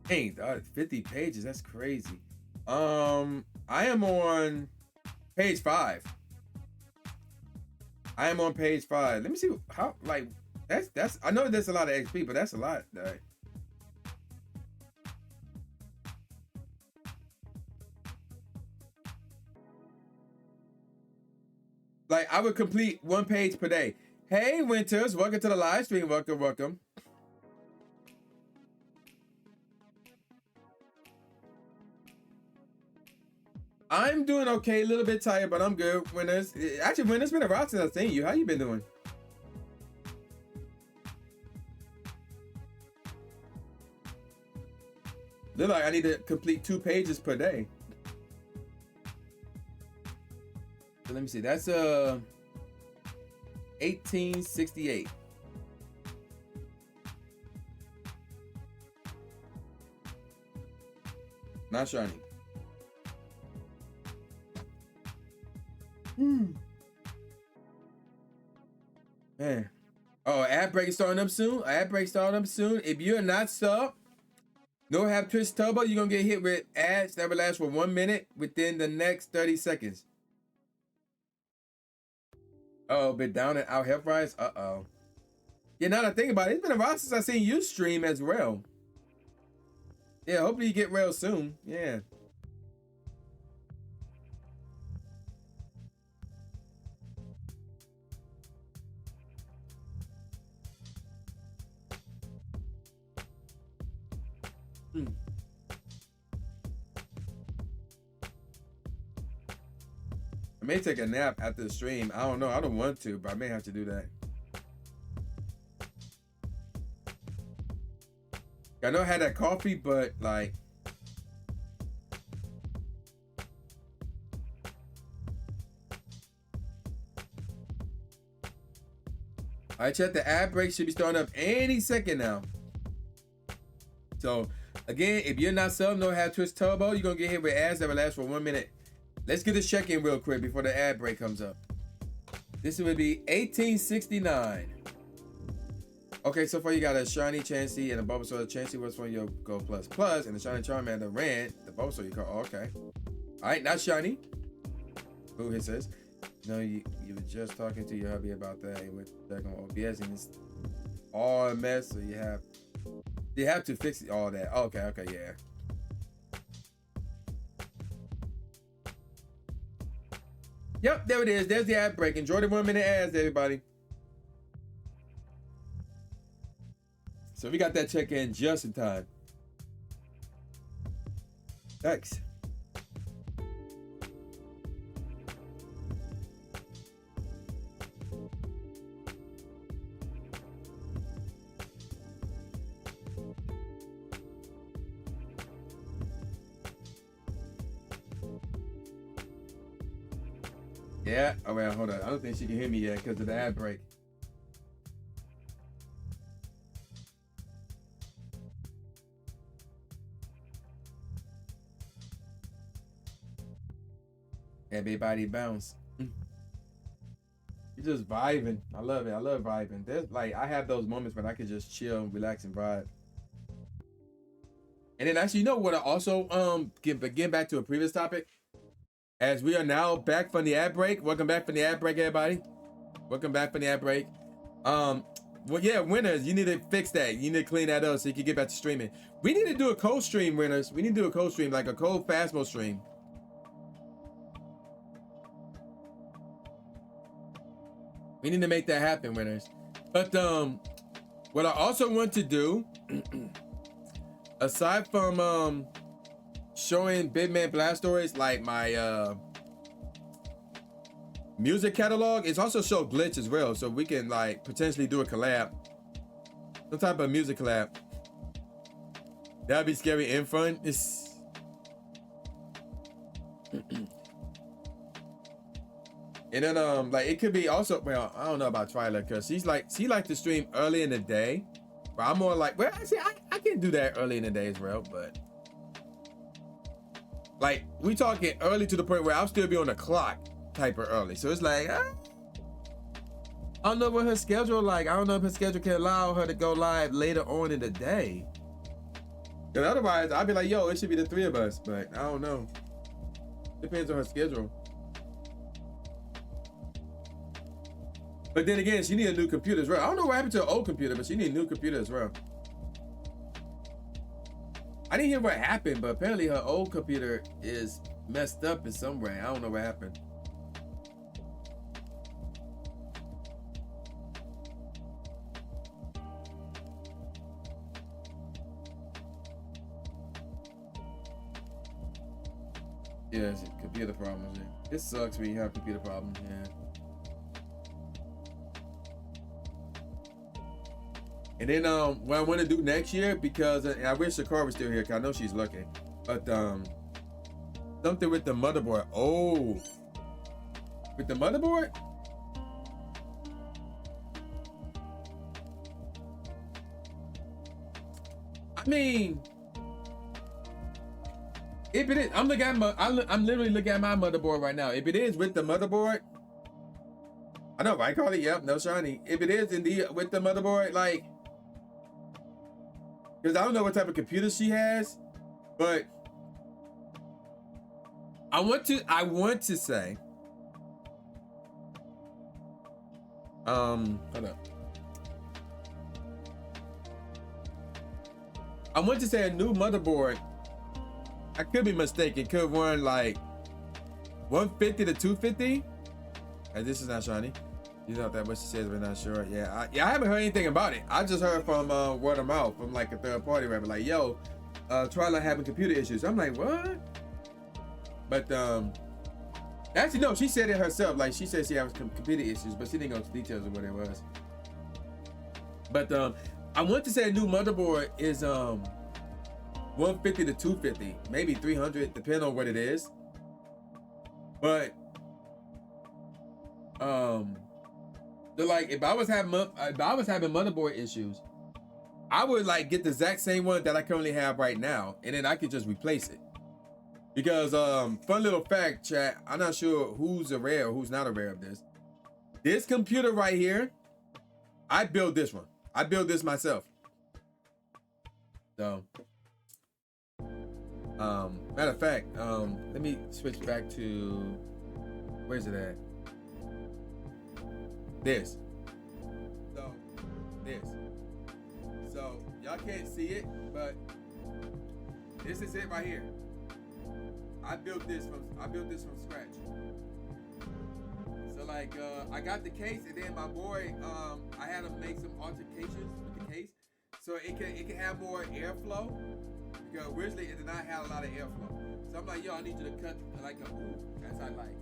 Dang, 50 pages. That's crazy. I am on page 5. I am on page 5. Let me see how, like, that's I know there's a lot of XP, but that's a lot. Right? Like, I would complete 1 page per day. Hey, Winters, welcome to the live stream. Welcome. I'm doing okay, a little bit tired, but I'm good. Winters, actually, Winters, been a while since I've seen you. How you been doing? Look like I need to complete 2 pages per day. So let me see. That's 1868. Not shiny. Man. Oh, ad break starting up soon. If you're not sub, no have Twitch Turbo, you're gonna get hit with ads that will last for 1 minute within the next 30 seconds. Oh, been down and out health rise. Uh-oh. Yeah, now that I think about it, it's been a while since I seen you stream as well. Yeah, hopefully you get well soon. Yeah. I may take a nap after the stream. I don't know. I don't want to, but I may have to do that. I know I had that coffee, but like, I checked the ad break should be starting up any second now. So again, if you're not subbed, don't have Twitch Turbo, you're gonna get hit with ads that will last for 1 minute. Let's get this check in real quick before the ad break comes up. This would be 1869. Okay, so far you got a Shiny Chansey and a Bulbasaur. Chansey was from your Go Plus Plus, and the Shiny Charmander ran the Bulbasaur you call. Oh, okay. All right, not Shiny. Who it says? No, you were just talking to your hubby about that with checking OBS, and it's all a mess. So you have to fix all that. Okay, yeah. Yep, there it is. There's the ad break. Enjoy the 1 minute ads, everybody. So we got that check in just in time. Thanks. Yeah. Oh, well, hold on. I don't think she can hear me yet because of the ad break. Everybody bounce. You're just vibing. I love it. I love vibing. There's like, I have those moments when I can just chill, relax, and vibe. And then actually, you know what? I also get back to a previous topic. As we are now back from the ad break. Welcome back from the ad break, everybody. Welcome back from the ad break. Well, yeah, winners, you need to fix that. You need to clean that up so you can get back to streaming. We need to do a cold stream, winners. We need to do a cold stream, like a cold Phasmo stream. We need to make that happen, winners. But what I also want to do, aside from showing Big Man Blast Stories, like my music catalog, is also show Glitch as well, so we can like potentially do a collab, some type of music collab. That'd be scary and fun. And then like it could be also, well, I don't know about Twyla, because she likes to stream early in the day, but I'm more like, well, actually I can do that early in the day as well, but like we talking early to the point where I'll still be on the clock type of early. So it's like I don't know what her schedule like. I don't know if her schedule can allow her to go live later on in the day, because otherwise I'd be like, yo, it should be the three of us, but I don't know. Depends on her schedule. But then again, she need a new computer as well. I don't know what happened to her old computer, but she need a new computer as well. I didn't hear what happened, but apparently her old computer is messed up in some way. I don't know what happened. Yeah, it's computer problems. It sucks when you have computer problems, yeah. And then what I want to do next year, because I wish Shakara was still here, because I know she's looking, but something with the motherboard. Oh, with the motherboard? I mean, if it is, I'm literally looking at my motherboard right now. If it is with the motherboard, I know, right, Carly? Yep, no shiny. If it is indeed with the motherboard, like, because I don't know what type of computer she has, but I want to say, hold up. I want to say a new motherboard. I could be mistaken. Could run like 150 to 250. And this is not shiny. You know that what she says, we're not sure. Yeah, I haven't heard anything about it. I just heard from word of mouth from like a third party rapper, like, yo, Twilight having computer issues. I'm like, what? But actually no, she said it herself. Like she said she has computer issues, but she didn't go into details of what it was. But I want to say a new motherboard is 150 to 250, maybe 300, depending on what it is. But like if I was having motherboard issues, I would like get the exact same one that I currently have right now, and then I could just replace it. Because fun little fact, chat, I'm not sure who's aware or who's not aware of this. This computer right here, I built this one. I built this myself. So matter of fact, let me switch back to, where's it at? This. So y'all can't see it, but this is it right here. I built this from scratch. So like I got the case, and then my boy, I had to make some altercations with the case so it can have more airflow, because originally it did not have a lot of airflow. So I'm like, yo, I need you to cut like a move as I like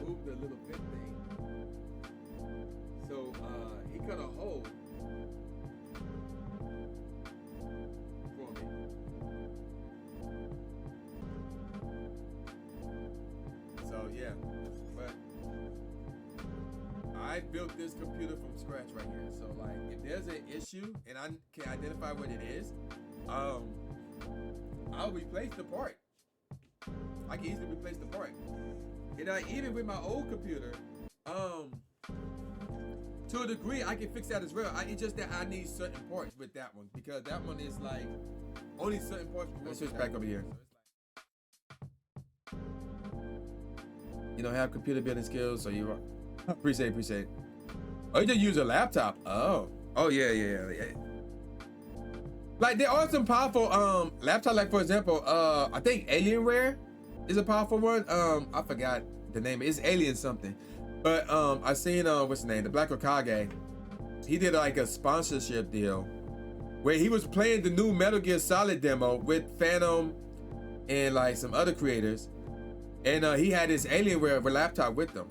move the little bit thing. So he cut a hole for me. So yeah, but I built this computer from scratch right here. So like, if there's an issue and I can identify what it is, I'll replace the part. I can easily replace the part. And even with my old computer, to a degree, I can fix that as well. It's just that I need certain parts with that one, because that one is like only certain parts. Let's switch back over here. You don't have computer building skills, so you appreciate. Oh, you just use a laptop. Oh, yeah. Like there are some powerful laptops. Like for example, I think Alienware is a powerful one. I forgot the name. It's Alien something. But I seen what's the name? The Black Okage. He did like a sponsorship deal where he was playing the new Metal Gear Solid demo with Phantom and like some other creators, and he had his Alienware laptop with them,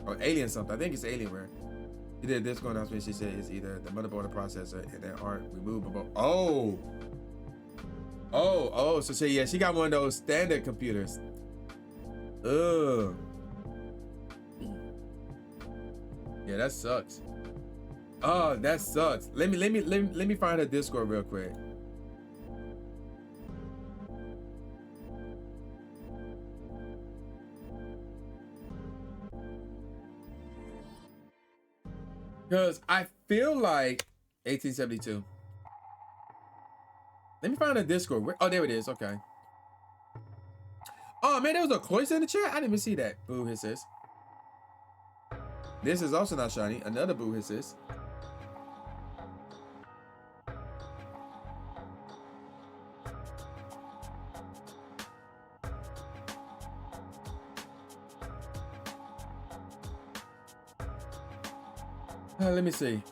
or Alien something. I think it's Alienware. He did this going announcement. She said it's either the motherboard or processor, and they aren't removable. Oh. So she got one of those standard computers. Ugh. Yeah, that sucks. Oh, that sucks. Let me find her Discord real quick. Because I feel like 1872. Let me find a Discord. Oh, there it is. Okay. Oh man, there was a cloister in the chat. I didn't even see that. Boo hisses. This is also not shiny. Another boo hisses. Let me see.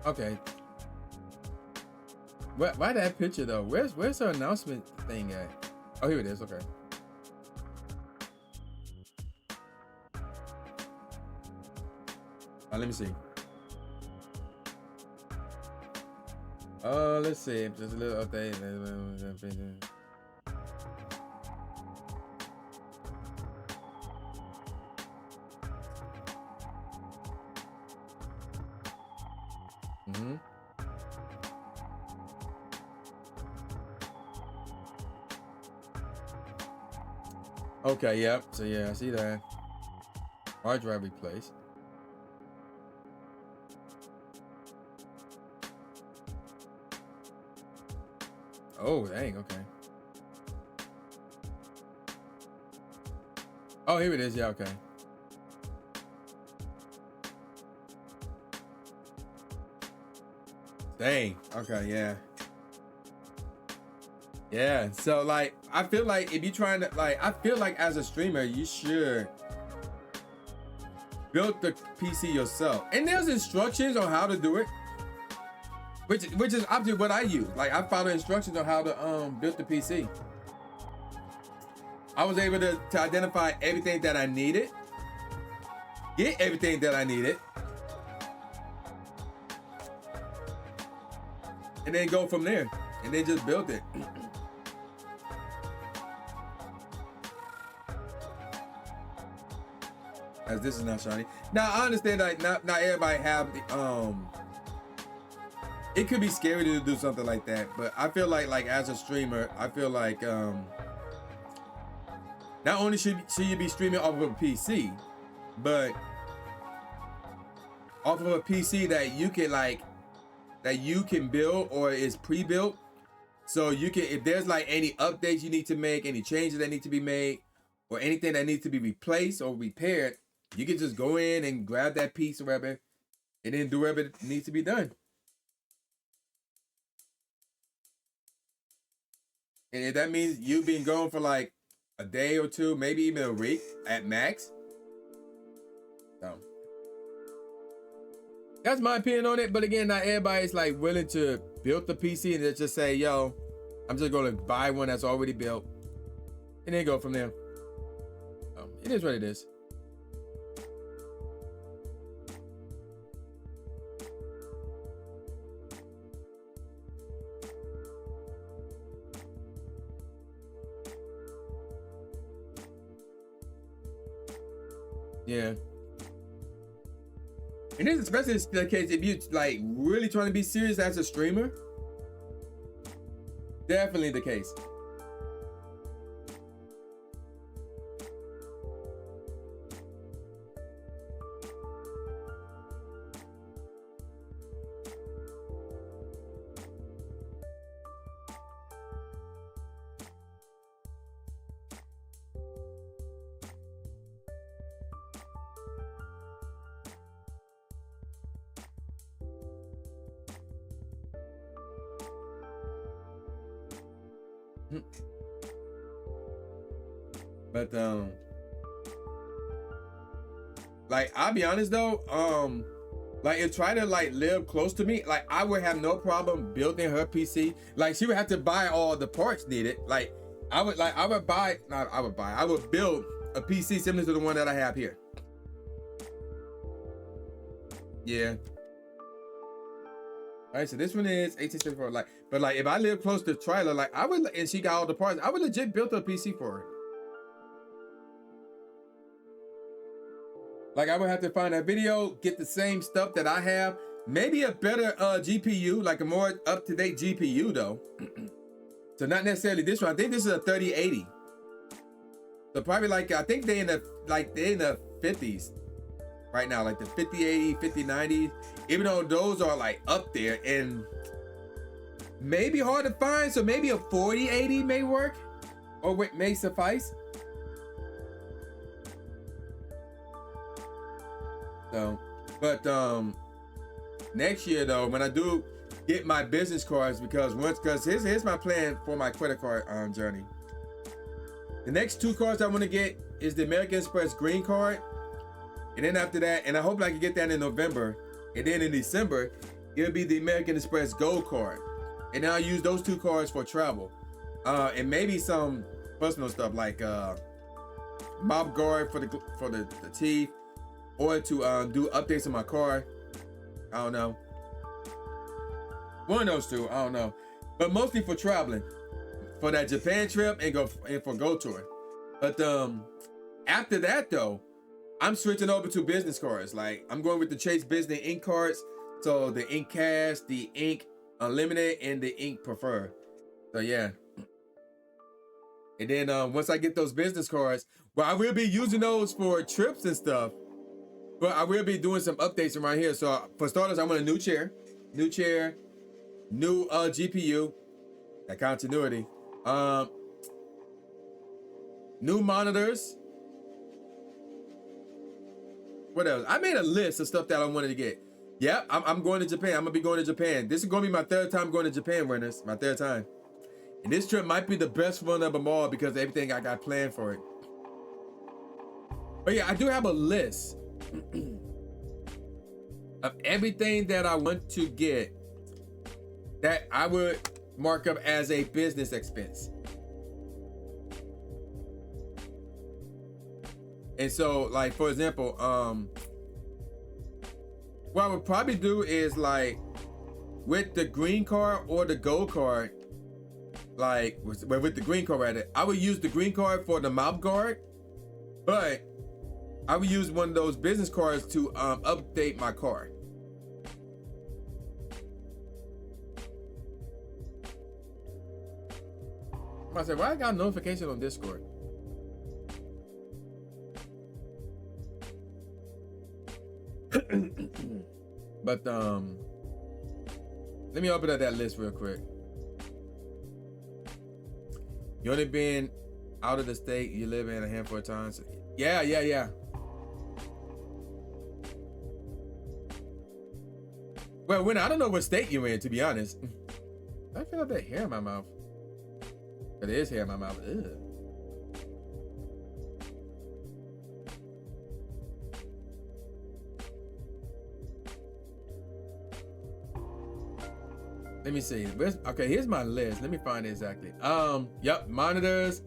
Okay. Why that picture though? Where's her announcement thing at? Oh, here it is. Okay. Let me see. Let's see. Just a little update. Okay, yep. So yeah, I see that. Hard drive replaced. Oh, dang, okay. Oh, here it is. Yeah, okay. Dang. Okay, yeah. Yeah, so like I feel like if you're trying to like, I feel like as a streamer you should build the PC yourself, and there's instructions on how to do it, which is obviously what I use. Like I follow instructions on how to build the PC. I was able to identify everything that I needed, get everything that I needed, and then go from there, and then just build it. As this is not shiny. Now I understand that not everybody have the it could be scary to do something like that, but I feel like as a streamer, I feel like not only should you be streaming off of a PC, but off of a PC that you can build or is pre-built, so you can, if there's like any updates you need to make, any changes that need to be made, or anything that needs to be replaced or repaired, you can just go in and grab that piece or whatever, and then do whatever needs to be done. And if that means you've been going for like a day or two, maybe even a week at max. So that's my opinion on it. But again, not everybody's like willing to build the PC and just say, yo, I'm just gonna buy one that's already built and then go from there. It is what it is. Yeah. And this is especially the case if you like really trying to be serious as a streamer. Definitely the case. But like I'll be honest though, like if try to like live close to me, like I would have no problem building her PC. Like she would have to buy all the parts needed. Like I would build a PC similar to the one that I have here. Yeah. All right, so this one is 1874. Like, but like if I live close to Twyla, like I would, and she got all the parts, I would legit build a PC for her. Like I would have to find a video, get the same stuff that I have, maybe a better GPU, like a more up-to-date GPU though. So not necessarily this one. I think this is a 3080. So probably like I think they're in the 50s right now, like the 5080, 5090. Even though those are like up there and maybe hard to find, so maybe a 4080 may work or may suffice. So, but next year though, when I do get my business cards, because here's my plan for my credit card journey. The next two cards I want to get is the American Express Green Card, and then after that, and I hope I can get that in November, and then in December it'll be the American Express Gold Card, and then I'll use those two cards for travel, and maybe some personal stuff like mouth guard for the teeth, or to do updates on my car. I don't know. One of those two, I don't know. But mostly for traveling, for that Japan trip and for Go Tour. But after that though, I'm switching over to business cards. Like I'm going with the Chase Business Ink cards. So the Ink Cash, the Ink Unlimited, and the Ink Prefer. So yeah. And then once I get those business cards, well, I will be using those for trips and stuff. But I will be doing some updates around here. So for starters, I want a new chair, new GPU, that continuity, new monitors. What else? I made a list of stuff that I wanted to get. Yep, I'm going to Japan. I'm gonna be going to Japan. This is gonna be my third time going to Japan, Winners. My third time. And this trip might be the best one of them all because of everything I got planned for it. But yeah, I do have a list of everything that I want to get that I would mark up as a business expense. And so, like, for example, what I would probably do is, like, with the green card or the gold card, like, with the green card rather, I would use the green card for the mouth guard, but I would use one of those business cards to update my card. I said, why I got a notification on Discord? But let me open up that list real quick. You only been out of the state you live in a handful of times? Yeah. Well, when I don't know what state you're in, to be honest. I feel like that hair in my mouth. But it is hair in my mouth. Ugh. Let me see. Okay, here's my list. Let me find it exactly. Yep, monitors,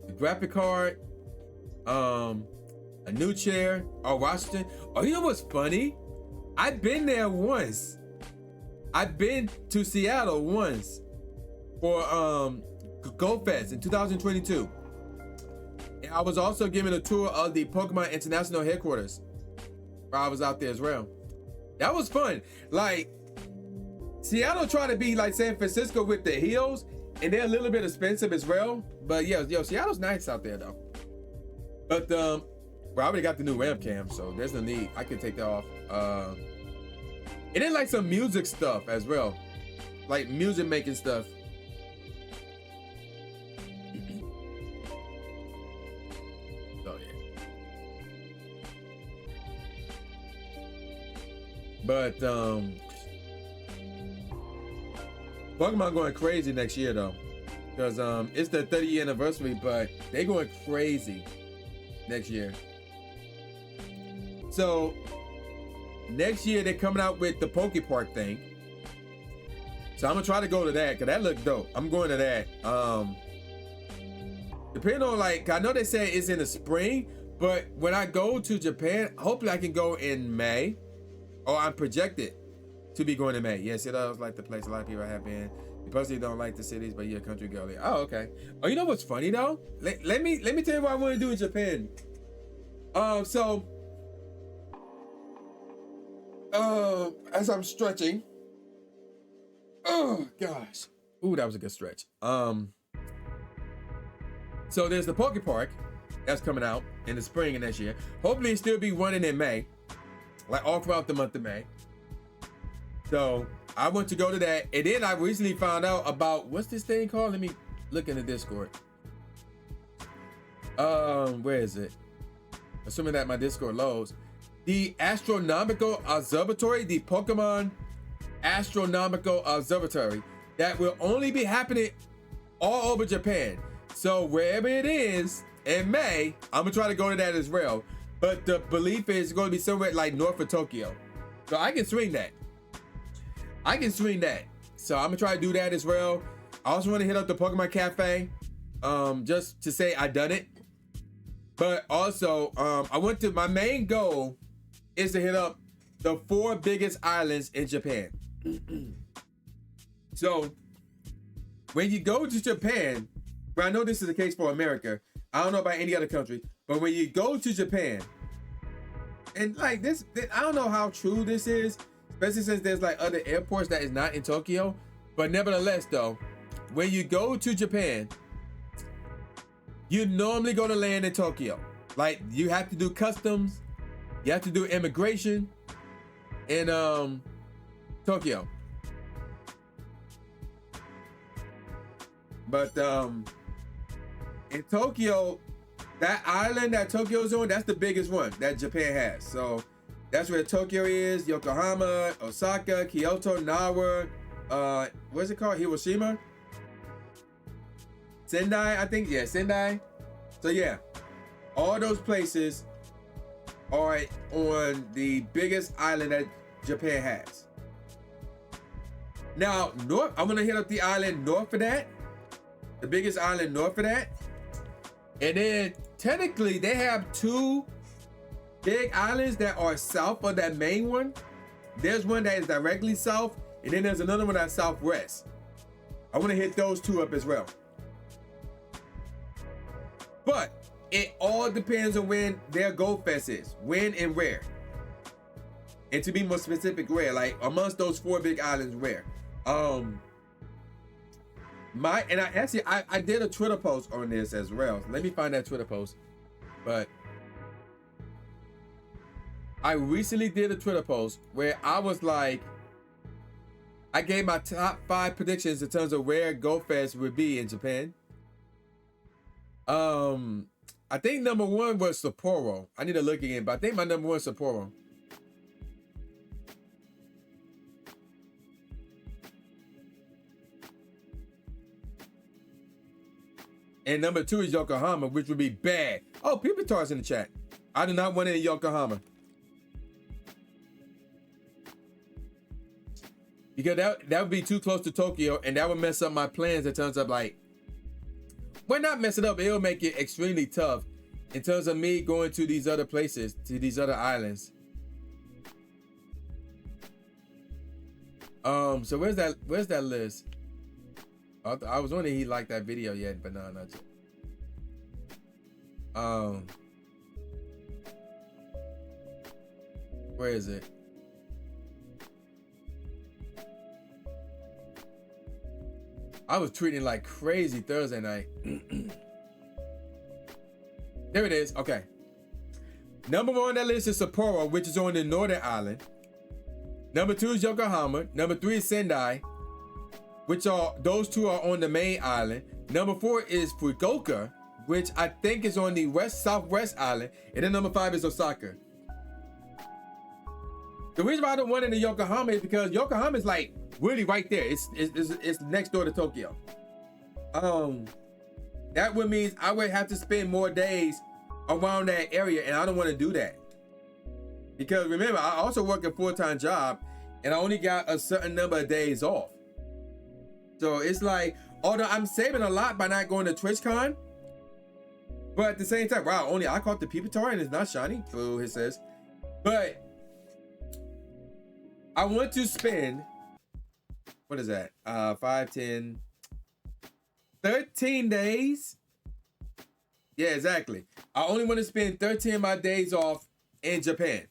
the graphic card, a new chair. Oh, Washington. Oh, you know what's funny? I've been there once. I've been to Seattle once for Go Fest in 2022. And I was also given a tour of the Pokemon International headquarters. I was out there as well. That was fun. Like, Seattle tried to be like San Francisco with the hills, and they're a little bit expensive as well. But yeah, Seattle's nice out there though. But well, I already got the new Ram Cam, so there's no need. I can take that off. And then like some music stuff as well, like music making stuff. So yeah. But Pokemon going crazy next year though, because it's the 30th anniversary, but they going crazy next year. So next year they're coming out with the Poke Park thing. So I'm gonna try to go to that because that looks dope. I'm going to that. Depending on, like, I know they say it's in the spring, but when I go to Japan, hopefully I can go in May, or I'm projected to be going in May. Yes, it does like the place a lot of people have been. You personally don't like the cities, but you're a country girl. Oh, okay. Oh, you know what's funny though? Let me tell you what I want to do in Japan. So as I'm stretching, oh gosh, ooh, that was a good stretch. So there's the Poke Park that's coming out in the spring of next year. Hopefully, it still be running in May, like all throughout the month of May. So I want to go to that, and then I recently found out about what's this thing called? Let me look in the Discord. Where is it? Assuming that my Discord loads. The Astronomical Observatory, the Pokemon Astronomical Observatory, that will only be happening all over Japan. So wherever it is in May, I'm gonna try to go to that as well. But the belief is it's gonna be somewhere like north of Tokyo. So I can swing that. So I'm gonna try to do that as well. I also want to hit up the Pokemon Cafe, just to say I done it. But also, my main goal is to hit up the 4 biggest islands in Japan. So when you go to Japan, well, I know this is the case for America. I don't know about any other country, but when you go to Japan, and like this, I don't know how true this is, especially since there's like other airports that is not in Tokyo. But nevertheless, though, when you go to Japan, you normally go to land in Tokyo. Like, you have to do customs, you have to do immigration in Tokyo. But in Tokyo, that island that Tokyo's on, that's the biggest one that Japan has. So that's where Tokyo is, Yokohama, Osaka, Kyoto, Nara, what's it called? Hiroshima. Sendai, I think. Yeah, Sendai. So yeah, all those places are on the biggest island that Japan has. Now, north, I'm gonna hit up the island north of that, the biggest island north of that, and then technically they have two big islands that are south of that main one. There's one that is directly south, and then there's another one that's southwest. I want to hit those two up as well. But it all depends on when their Gold Fest is, when and where. And to be more specific, where, like amongst those 4 big islands, where. I did a Twitter post on this as well. Let me find that Twitter post. But I recently did a Twitter post where I was like, I gave my top 5 predictions in terms of where Gold Fest would be in Japan. I think number 1 was Sapporo. I need to look again, but I think my number 1 is Sapporo. And number 2 is Yokohama, which would be bad. Oh, Piplup in the chat. I do not want it in Yokohama. Because that would be too close to Tokyo, and that would mess up my plans in terms of like, well, not mess it up, it'll make it extremely tough in terms of me going to these other places, to these other islands. So where's that list? I was wondering if he liked that video yet, but no, not yet. Where is it? I was tweeting like crazy Thursday night. There it is. Okay. Number 1 on that list is Sapporo, which is on the northern island. Number 2 is Yokohama. Number 3 is Sendai, which are, those two are on the main island. Number 4 is Fukuoka, which I think is on the southwest island. And then number 5 is Osaka. The reason why I don't want it in Yokohama is because Yokohama is like really right there. It's next door to Tokyo. That would mean I would have to spend more days around that area, and I don't want to do that. Because remember, I also work a full-time job, and I only got a certain number of days off. So it's like, although I'm saving a lot by not going to TwitchCon, but at the same time, wow, only I caught the Piplup and it's not shiny. Boo, it says. But I want to spend, what is that? 5, 10, 13 days. Yeah, exactly. I only want to spend 13 of my days off in Japan.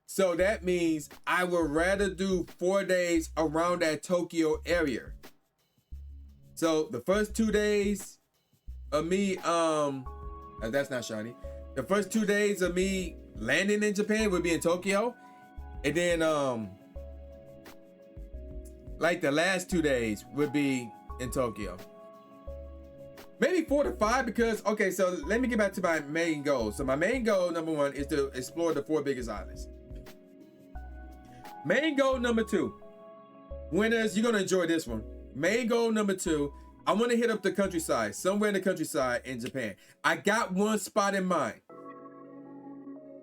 So that means I would rather do 4 days around that Tokyo area. So the first 2 days of me, that's not shiny. The first 2 days of me landing in Japan would be in Tokyo. And then, like the last 2 days would be in Tokyo. Maybe 4 to 5 because, okay, so let me get back to my main goal. So my main goal, number 1, is to explore the 4 biggest islands. Main goal number 2. Winners, you're going to enjoy this one. Main goal number 2, I want to hit up the countryside, somewhere in the countryside in Japan. I got one spot in mind,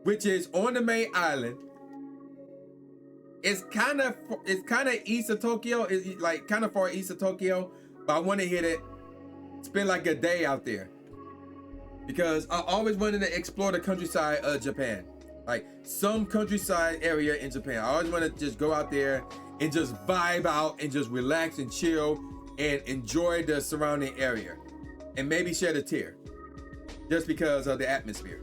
which is on the main island. It's kind of east of Tokyo. It's like kind of far east of Tokyo, but I want to hit it, spend like a day out there, because I always wanted to explore the countryside of Japan, like some countryside area in Japan. I always want to just go out there and just vibe out and just relax and chill and enjoy the surrounding area, and maybe shed a tear just because of the atmosphere.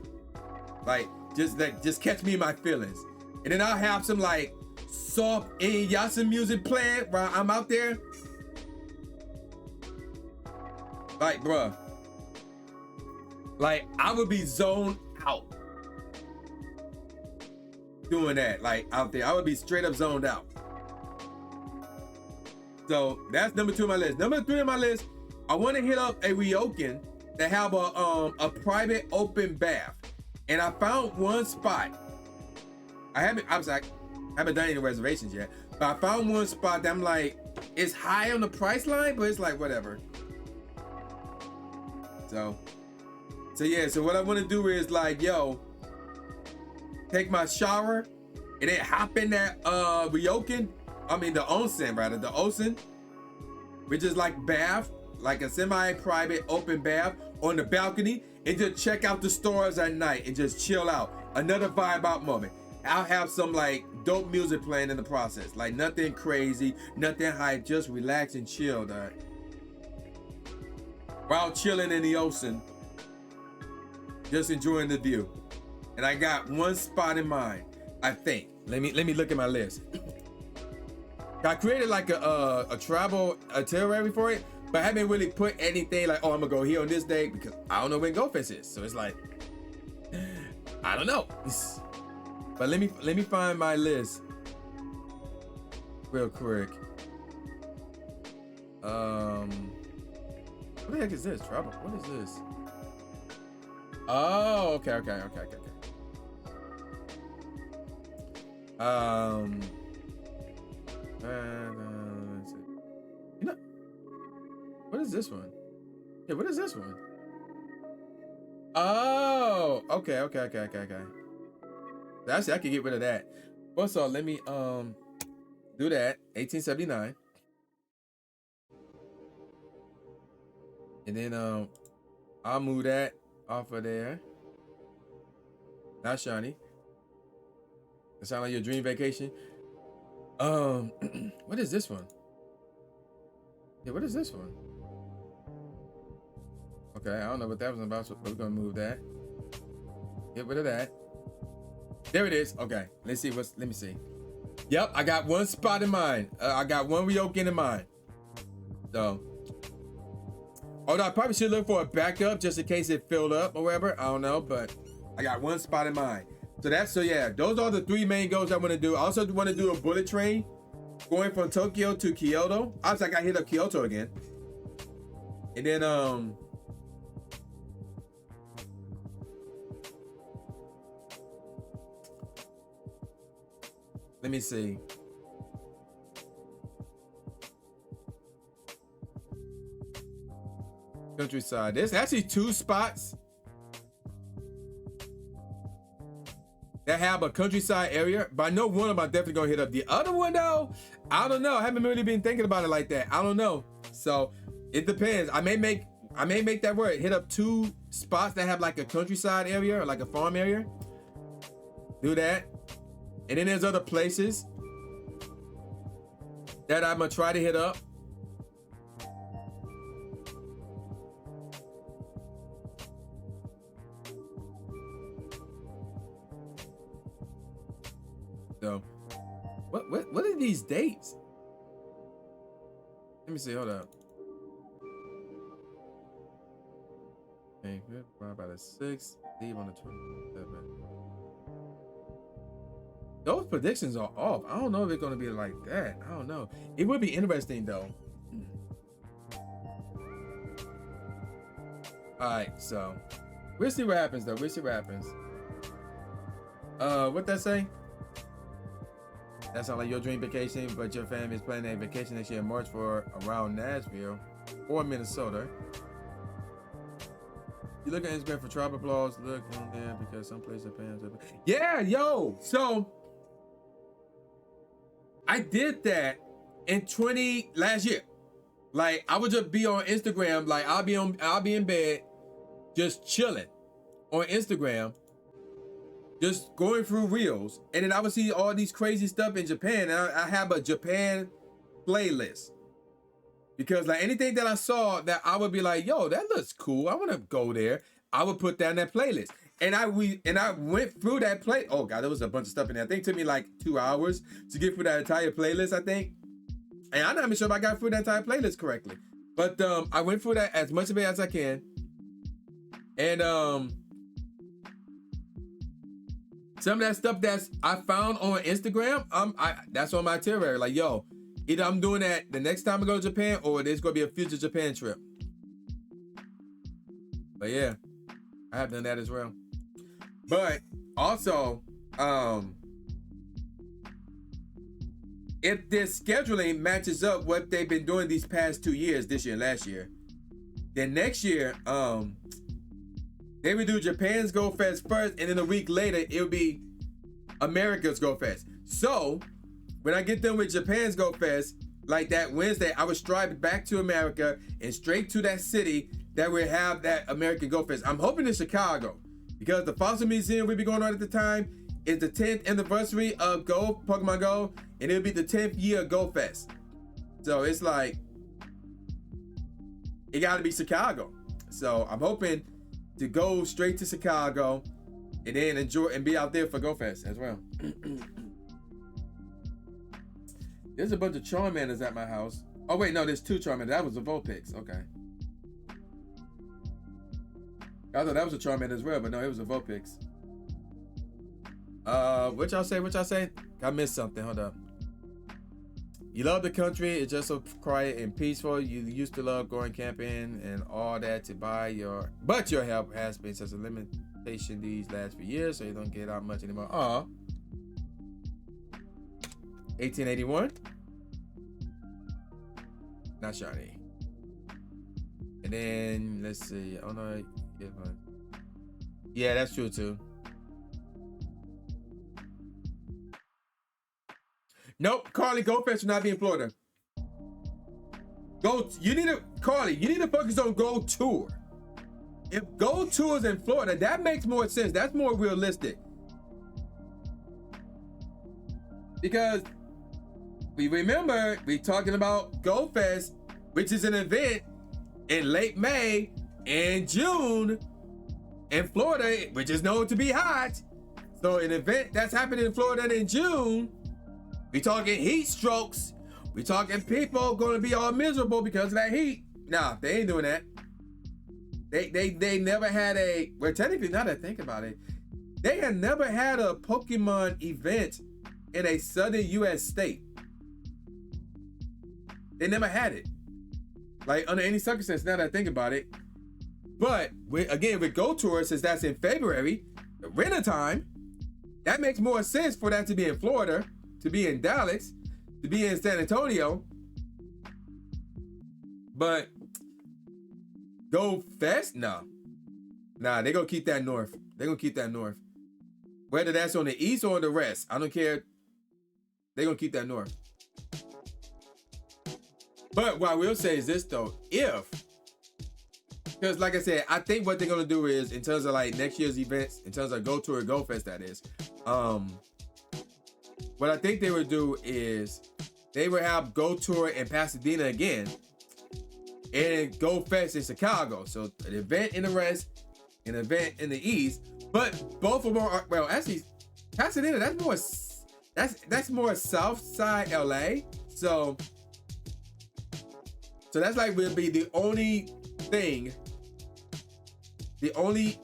Like just catch me in my feelings, and then I'll have some like soft Inuyasha music playing while I'm out there. Like, bruh, like I would be zoned out doing that. Like out there, I would be straight up zoned out. So that's number 2 on my list. Number 3 on my list, I want to hit up a Ryokan that have a private open bath, and I found one spot. I haven't done any reservations yet, but I found one spot that I'm like, it's high on the price line, but it's like whatever. So yeah, so what I want to do is like, yo, take my shower and then hop in that the onsen rather, the onsen, which is like bath, like a semi-private open bath on the balcony, and just check out the stars at night and just chill out. Another vibe out moment. I'll have some like dope music playing in the process. Like nothing crazy, nothing hype, just relax and chill, dog. While chilling in the ocean, just enjoying the view. And I got one spot in mind, I think. Let me look at my list. I created like a travel itinerary for it, but I haven't really put anything like, oh, I'm gonna go here on this day because I don't know when GoFest is. So it's like, I don't know. But let me find my list real quick. What the heck is this? Travel? What is this? Oh, okay. Let's see. You know, what is this one? Yeah, what is this one? Oh, okay. Actually, I can get rid of that. Also, let me do that. 1879. And then I'll move that off of there. Not shiny. It sound like your dream vacation. What is this one? Yeah, what is this one? Okay, I don't know what that was about, so we're gonna move that. Get rid of that. There it is. Okay, let me see. Yep, I got one spot in mind. I got one Ryokan in mind. So, although I probably should look for a backup just in case it filled up or whatever. I don't know, but I got one spot in mind. So yeah, those are the 3 main goals I want to do. I also want to do a bullet train going from Tokyo to Kyoto. Obviously, I got to hit up Kyoto again. And then let me see. Countryside. There's actually 2 spots that have a countryside area, but I know one of them I'm definitely gonna hit up. The other one though, I don't know. I haven't really been thinking about it like that. I don't know. So it depends. I may make that work. Hit up 2 spots that have like a countryside area or like a farm area. Do that. And then there's other places that I'm gonna try to hit up. So, what are these dates? Let me see. Hold up. Okay, by the 6th, leave on the 27th. Those predictions are off. I don't know if it's gonna be like that. I don't know. It would be interesting though. All right, so we'll see what happens though. We'll see what happens. What that say? That sounds like your dream vacation, but your family is planning a vacation next year in March for around Nashville or Minnesota. You look at Instagram for travel blogs. Look on there because some places are paying. Yeah, yo. So I did that in last year. Like I would just be on Instagram. Like I'll be in bed, just chilling on Instagram, just going through reels, and then I would see all these crazy stuff in Japan. And I have a Japan playlist because like anything that I saw that I would be like, yo, that looks cool. I want to go there. I would put that in that playlist. And I went through that play. Oh God, there was a bunch of stuff in there. I think it took me like 2 hours to get through that entire playlist, I think. And I'm not even sure if I got through that entire playlist correctly. But I went through that as much of it as I can. And some of that stuff that's I found on Instagram, that's on my itinerary. Like, yo, either I'm doing that the next time I go to Japan or there's gonna be a future Japan trip. But yeah, I have done that as well. But also, if this scheduling matches up what they've been doing these past 2 years, this year and last year, Then next year, they would do Japan's Go Fest first, and then a week later, it'll be America's Go Fest. So, when I get done with Japan's Go Fest, like that Wednesday, I would drive back to America and straight to that city that would have that American Go Fest. I'm hoping in Chicago, because the Fossil Museum will be going on at the time. It's the 10th anniversary of Go, Pokemon Go, and it'll be the 10th year of Go Fest. So it's like, it gotta be Chicago. So I'm hoping to go straight to Chicago and then enjoy and be out there for Go Fest as well. There's a bunch of Charmanders at my house. Oh wait, no, there's 2 Charmanders. That was the Vulpix. Okay. I thought that was a Charmander as well, but no, it was a Vulpix. What y'all say? I missed something. Hold up. You love the country. It's just so quiet and peaceful. You used to love going camping and all that but your health has been such a limitation these last few years, so you don't get out much anymore. 1881. Not shiny. And then let's see. Oh no. Yeah, that's true too. Nope, Carly, Go Fest will not be in Florida. You need to focus on Go Tour. If Go Tour is in Florida, that makes more sense. That's more realistic. Because we remember we talking about Go Fest, which is an event in late May and June in Florida, which is known to be hot. So an event that's happening in Florida in June, we talking heat strokes. We talking people gonna be all miserable because of that heat. Nah, they ain't doing that. They never had well, technically, now that I think about it, they had never had a Pokemon event in a southern U.S. state. They never had it. Like, under any circumstance, now that I think about it. But, again, with Go Tour, since that's in February, the winter time, that makes more sense for that to be in Florida, to be in Dallas, to be in San Antonio. But Go Fest? Nah, they gonna keep that north. They gonna keep that north. Whether that's on the east or on the rest, I don't care. They gonna keep that north. But what I will say is this though, because like I said, I think what they're gonna do is, in terms of like next year's events, in terms of Go Tour, Go Fest, that is, what I think they would do is they would have Go Tour in Pasadena again, and Go Fest in Chicago. So an event in the West, an event in the East, but both of them are, well, actually, Pasadena, that's more South Side LA. So that's like will be the only thing, the only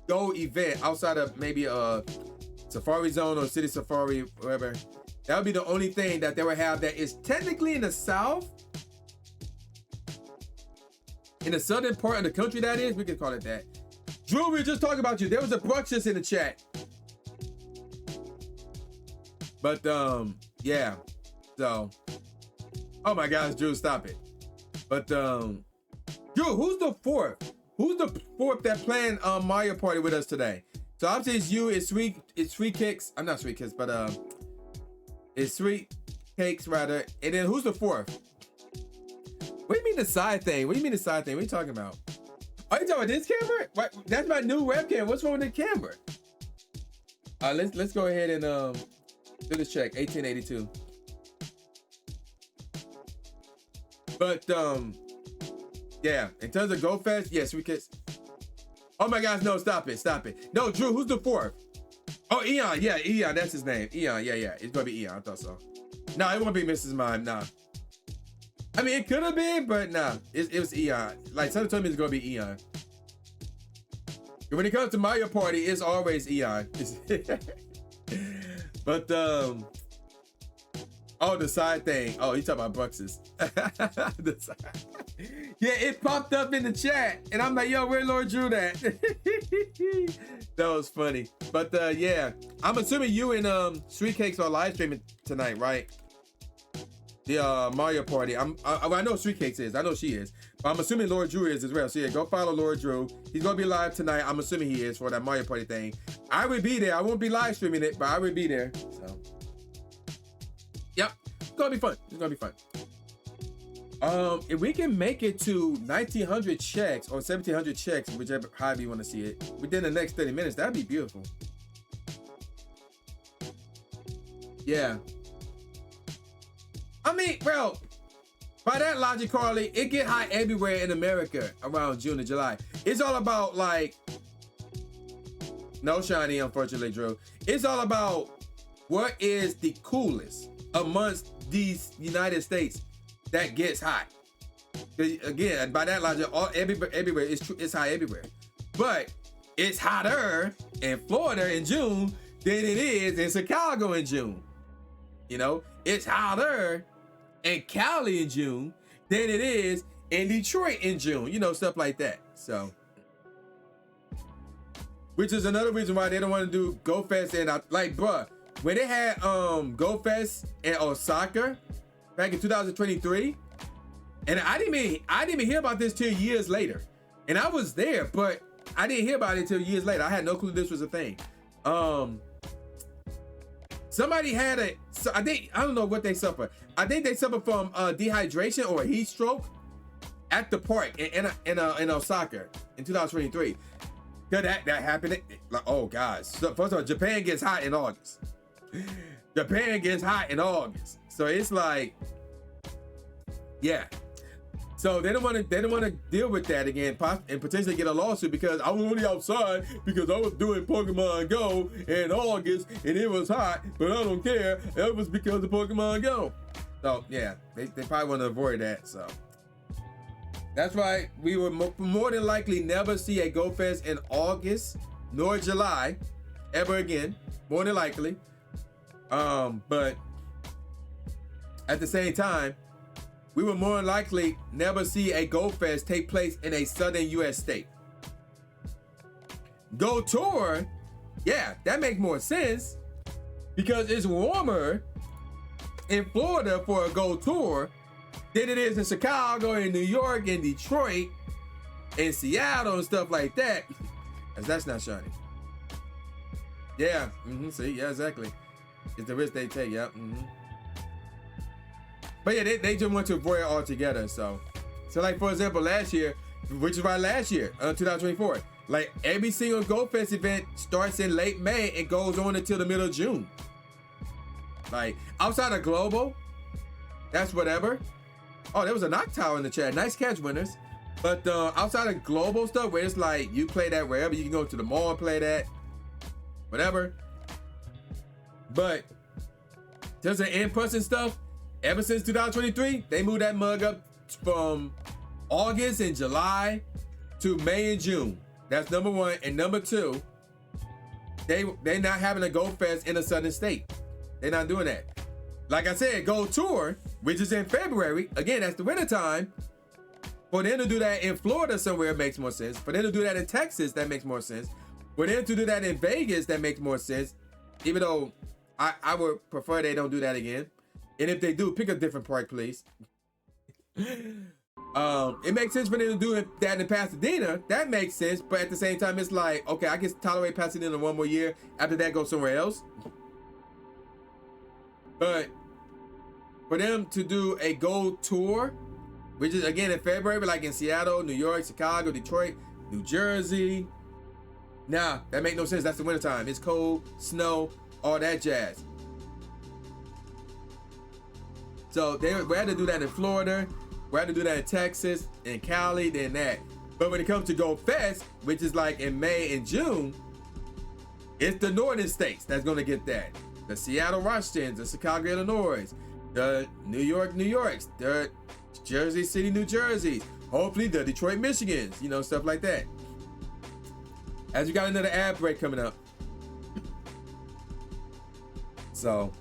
Go event outside of maybe a Safari Zone or City Safari, whatever. That would be the only thing that they would have that is technically in the South. In the southern part of the country, that is, we can call it that. Drew, we were just talking about you. There was a Bruxus in the chat. But, yeah. So, oh my gosh, Drew, stop it. But, Drew, who's the fourth? Who's the fourth that playing Mario Party with us today? So obviously it's you, it's Sweet Cakes. I'm not Sweet Cakes, but it's Sweet Cakes rather. And then who's the fourth? What do you mean the side thing? What do you mean the side thing? What are you talking about? Are you talking about this camera? What? That's my new webcam. What's wrong with the camera? Let's go ahead and do this check. 1882. But yeah, in terms of Go Fest, yes, we could. Oh my gosh, no, stop it. No, Drew, who's the fourth? Oh, Eon, yeah, Eon, that's his name. Eon, yeah, it's gonna be Eon, I thought so. No, it won't be Mrs. Mime, nah. I mean, it could have been, but nah, it was Eon. Like, someone told me it's gonna be Eon. And when it comes to Mario Party, it's always Eon. But, oh, the side thing. Oh, you talking about Bruxus. Yeah, it popped up in the chat, and I'm like, yo, where Lord Drew at? That was funny. But yeah, I'm assuming you and Sweet Cakes are live streaming tonight, right? The Mario Party. I know Sweet Cakes is. I know she is. I'm assuming Lord Drew is as well. So yeah, go follow Lord Drew. He's gonna be live tonight. I'm assuming he is for that Mario Party thing. I will be there. I won't be live streaming it, but I will be there. So yep, it's gonna be fun. It's gonna be fun. If we can make it to 1,900 checks or 1,700 checks, whichever however you want to see it, within the next 30 minutes, that'd be beautiful. Yeah. I mean, well, by that logic, Carly, it get hot everywhere in America around June and July. It's all about like, no shiny, unfortunately, Drew. It's all about what is the coolest amongst these United States that gets hot. Again, by that logic, everywhere it's hot everywhere. But it's hotter in Florida in June than it is in Chicago in June. You know, it's hotter in Cali in June than it is in Detroit in June, you know, stuff like that. So, which is another reason why they don't want to do Go Fest. And like, bruh, when they had Go Fest in Osaka back in 2023, and I didn't even hear about this till years later. And I was there, but I didn't hear about it till years later. I had no clue this was a thing. Somebody had I don't know what they suffered. I think they suffered from dehydration or a heat stroke at the park in Osaka in 2023. That happened. Like, oh gosh. So first of all, Japan gets hot in August. Japan gets hot in August. So it's like, yeah. So they don't want to deal with that again and potentially get a lawsuit because I was only outside because I was doing Pokemon Go in August and it was hot, but I don't care. It was because of Pokemon Go. So yeah, they probably want to avoid that. So that's why we will more than likely never see a Go Fest in August nor July ever again. More than likely. But at the same time, we will more likely never see a Go Fest take place in a southern U.S. state. Go Tour, yeah, that makes more sense because it's warmer in Florida for a Go Tour than it is in Chicago and New York and Detroit and Seattle and stuff like that. As that's not shiny. Yeah, see, yeah, exactly. It's the risk they take, yep. But yeah, they just want to avoid it altogether. So like for example, last year, which is why last year, 2024, like every single Go Fest event starts in late May and goes on until the middle of June. Like outside of Global, that's whatever. Oh, there was a knock tower in the chat. Nice catch, winners. But outside of Global stuff, where it's like you play that wherever, you can go to the mall and play that, whatever. But there's an in-person stuff. Ever since 2023, they moved that mug up from August and July to May and June. That's number one. And number two, they're not having a Go Fest in a southern state. They're not doing that. Like I said, Go Tour, which is in February. Again, that's the winter time. For them to do that in Florida somewhere makes more sense. For them to do that in Texas, that makes more sense. For them to do that in Vegas, that makes more sense. Even though I would prefer they don't do that again. And if they do, pick a different park, please. It makes sense for them to do that in Pasadena. That makes sense. But at the same time, it's like, okay, I can tolerate Pasadena one more year. After that, go somewhere else. But for them to do a Go Tour, which is again in February, like in Seattle, New York, Chicago, Detroit, New Jersey. Nah, that make no sense. That's the wintertime. It's cold, snow, all that jazz. So we'd rather do that in Florida, we'd rather do that in Texas, in Cali, than that. But when it comes to Go Fest, which is like in May and June, it's the northern states that's gonna get that. The Seattle Washingtons, the Chicago, Illinois, the New Yorks, the Jersey City, New Jersey, hopefully the Detroit, Michigans, you know, stuff like that. As you got another ad break coming up. So.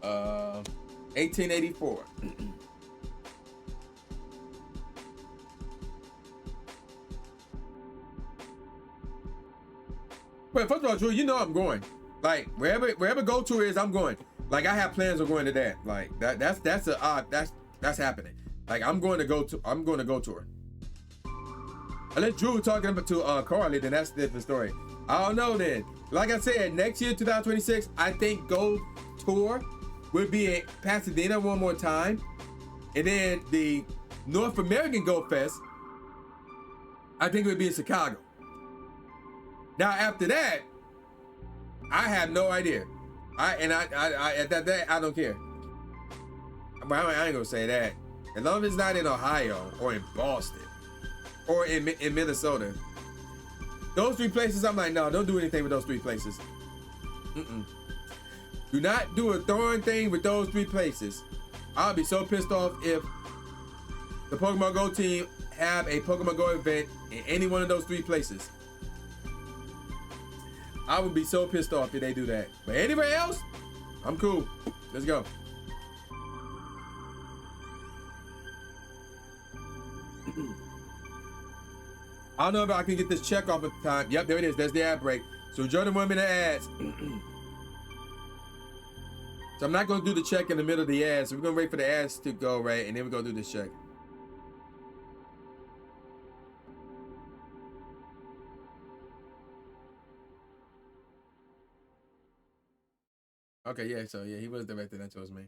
Uh, 1884. But first of all, Drew, you know I'm going. Like wherever Go Tour is, I'm going. Like I have plans on going to that. Like that's happening. Like I'm going to go tour. Unless Drew talking about to Carly, then that's a different story. I don't know then. Like I said, next year, 2026, I think Go Tour will be at Pasadena one more time. And then the North American Go Fest, I think it would be in Chicago. Now after that, I have no idea. I at that I don't care. But I ain't gonna say that. As long as it's not in Ohio or in Boston or in Minnesota. Those three places, I'm like, no, don't do anything with those three places. Do not do a darn thing with those three places. I'll be so pissed off if the Pokemon Go team have a Pokemon Go event in any one of those three places. I would be so pissed off if they do that. But anywhere else, I'm cool. Let's go. I don't know if I can get this check off at the time. Yep, there it is. There's the ad break. So enjoy the 1 minute ads. So I'm not going to do the check in the middle of the ads. So we're going to wait for the ads to go, right? And then we're going to do this check. Okay, yeah. So, yeah, he was directed. That chose me.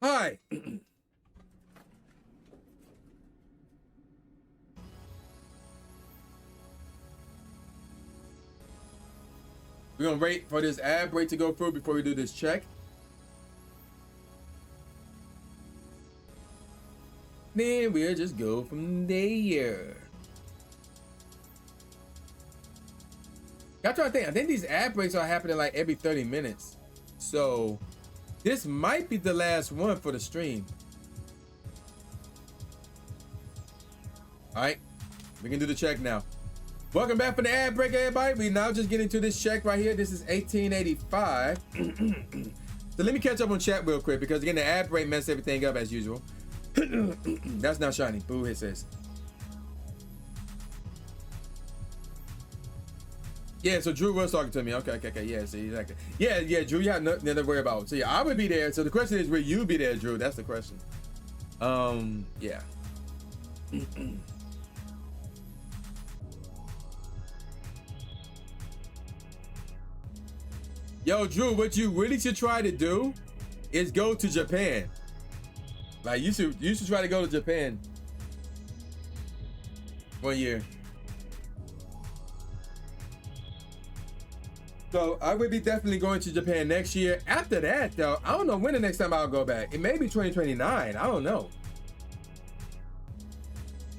Hi. We're gonna wait for this ad break to go through before we do this check. Then we'll just go from there. I'm trying to think. I think these ad breaks are happening like every 30 minutes. So this might be the last one for the stream. All right, we can do the check now. Welcome back for the ad break, everybody. We now just get into this check right here. This is 1885. So let me catch up on chat real quick because again, the ad break messed everything up as usual. That's not shiny. Boo, it says. Yeah, so Drew was talking to me. Okay. Yeah, see, exactly. Yeah, Drew, you have nothing to worry about. So yeah, I would be there. So the question is, will you be there, Drew? That's the question. Yeah. Yo, Drew, what you really should try to do is go to Japan. Like you should try to go to Japan 1 year. So I would be definitely going to Japan next year. After that, though, I don't know when the next time I'll go back. It may be 2029. I don't know.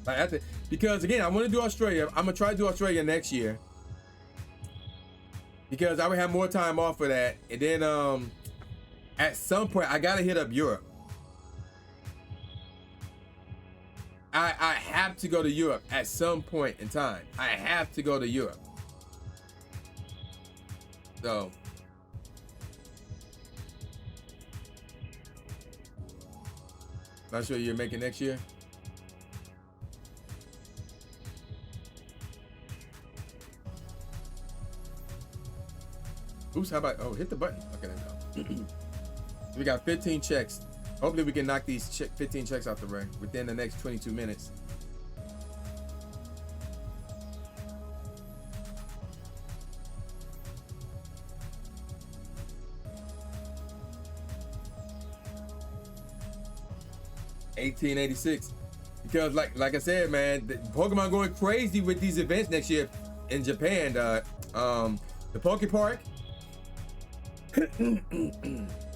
Like because again, I want to do Australia. I'm gonna try to do Australia next year. Because I would have more time off for that. And then at some point I gotta hit up Europe. I have to go to Europe at some point in time. I have to go to Europe. So not sure you're making next year. Oops, how about, oh, hit the button. Okay, there we go. We got 15 checks. Hopefully we can knock these 15 checks out the way within the next 22 minutes. $18.86. Because like I said, man, Pokemon going crazy with these events next year in Japan. The Poke Park.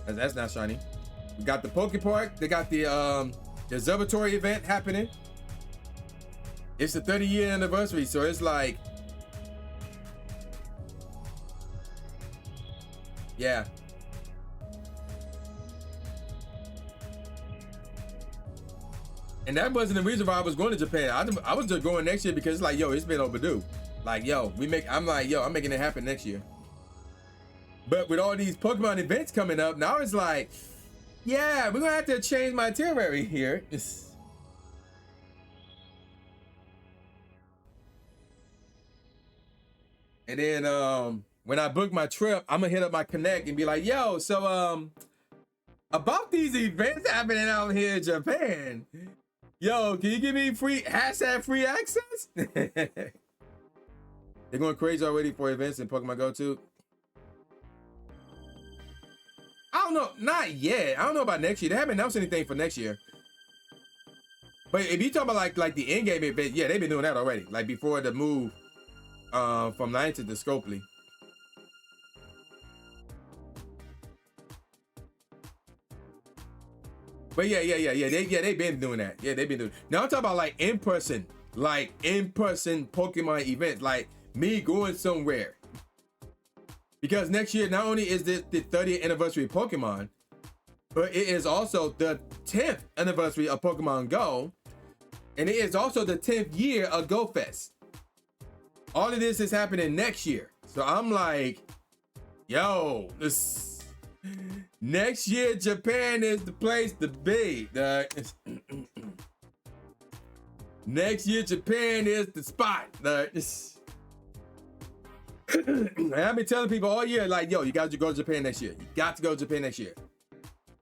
That's not shiny. We got the Poke Park. They got the observatory event happening. It's the 30-year anniversary, so it's like, yeah. And that wasn't the reason why I was going to Japan. I was just going next year because it's like, yo, it's been overdue. Like, yo, I'm making it happen next year. But with all these Pokemon events coming up, now it's like, yeah, we're gonna have to change my itinerary here. And then when I book my trip, I'm gonna hit up my connect and be like, yo, so about these events happening out here in Japan, yo, can you give me free access? They're going crazy already for events in Pokemon Go 2. I don't know, not yet. I don't know about next year. They haven't announced anything for next year. But if you talk about like the in-game event, yeah, they've been doing that already. Like before the move from Niantic to Scopely. But yeah, they've been doing that. Yeah, they've been doing. Now I'm talking about like in person Pokemon events, like me going somewhere. Because next year, not only is this the 30th anniversary of Pokemon, but it is also the 10th anniversary of Pokemon Go, and it is also the 10th year of Go Fest. All of this is happening next year. So I'm like, yo, this next year, Japan is the place to be. Next year, Japan is the spot. And I've been telling people all year, like, yo, you got to go to Japan next year. You got to go to Japan next year.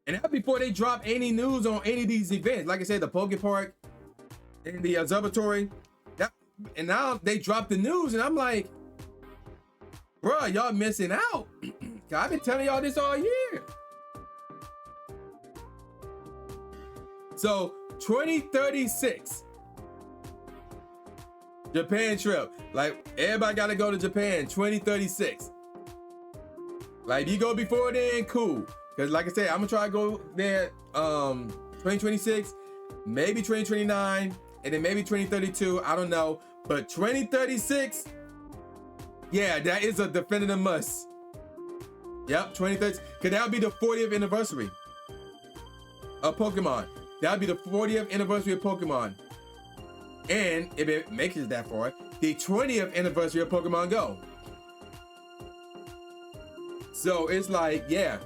And that's before they drop any news on any of these events. Like I said, the Poke Park and the observatory. And now they dropped the news, and I'm like, bruh, y'all missing out. I've been telling y'all this all year. So 2036 Japan trip. Like, everybody gotta go to Japan 2036. Like, if you go before then, cool. Because like I said, I'm gonna try to go there 2026, maybe 2029, and then maybe 2032. I don't know. But 2036, yeah, that is a definitive must. Yep, 2030, because that'll be the 40th anniversary of Pokemon. That'll be the 40th anniversary of Pokemon. And if it makes it that far, the 20th anniversary of Pokemon Go. So it's like, yeah.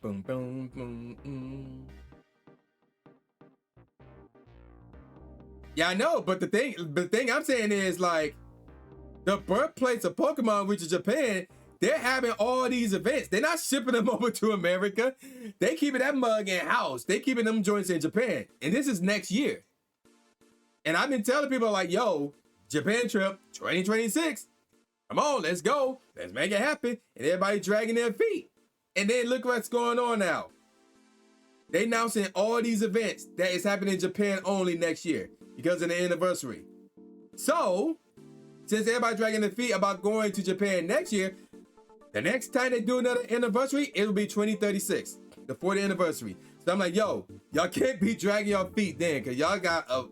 Boom, boom, boom, Yeah, I know, but the thing I'm saying is, like, the birthplace of Pokemon, which is Japan, they're having all these events. They're not shipping them over to America. They keeping that mug in house. They keeping them joints in Japan. And this is next year. And I've been telling people, like, yo, Japan trip 2026. Come on, let's go. Let's make it happen. And everybody dragging their feet. And then look what's going on now. They announcing all these events that is happening in Japan only next year because of the anniversary. So, since everybody dragging their feet about going to Japan next year, the next time they do another anniversary, it'll be 2036, the 40th anniversary. So I'm like, yo, y'all can't be dragging your feet then, because y'all got cause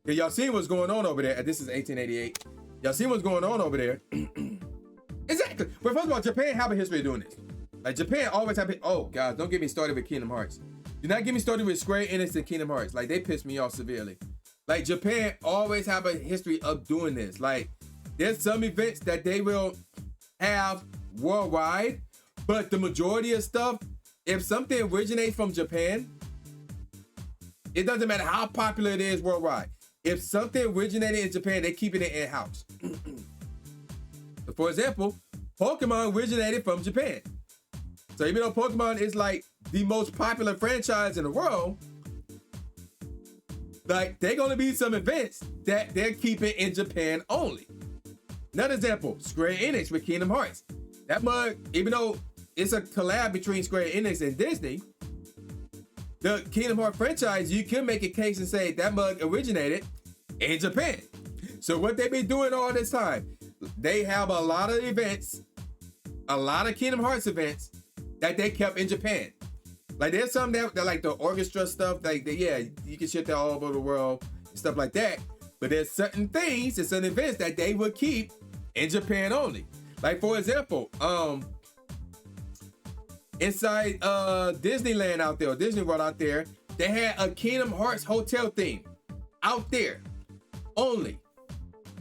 y'all seen what's going on over there. This is 1888. Y'all seen what's going on over there. Exactly. But first of all, Japan have a history of doing this. Like, Japan always have, oh God, don't get me started with Kingdom Hearts. Do not get me started with Square Enix and Kingdom Hearts. Like, they piss me off severely. Like, Japan always have a history of doing this. Like, there's some events that they will have worldwide, but the majority of stuff, if something originates from Japan, it doesn't matter how popular it is worldwide. If something originated in Japan, they're keeping it in-house. For example, Pokemon originated from Japan. So even though Pokemon is like the most popular franchise in the world, like, they're gonna be some events that they're keeping in Japan only. Another example, Square Enix with Kingdom Hearts. That mug, even though it's a collab between Square Enix and Disney, the Kingdom Hearts franchise, you can make a case and say that mug originated in Japan. So what they've been doing all this time, they have a lot of events, a lot of Kingdom Hearts events that they kept in Japan. Like, there's some that like the orchestra stuff, like, yeah, you can ship that all over the world and stuff like that. But there's certain things and certain events that they would keep in Japan only. Like, for example, inside Disneyland out there, or Disney World out there, they had a Kingdom Hearts hotel theme out there only.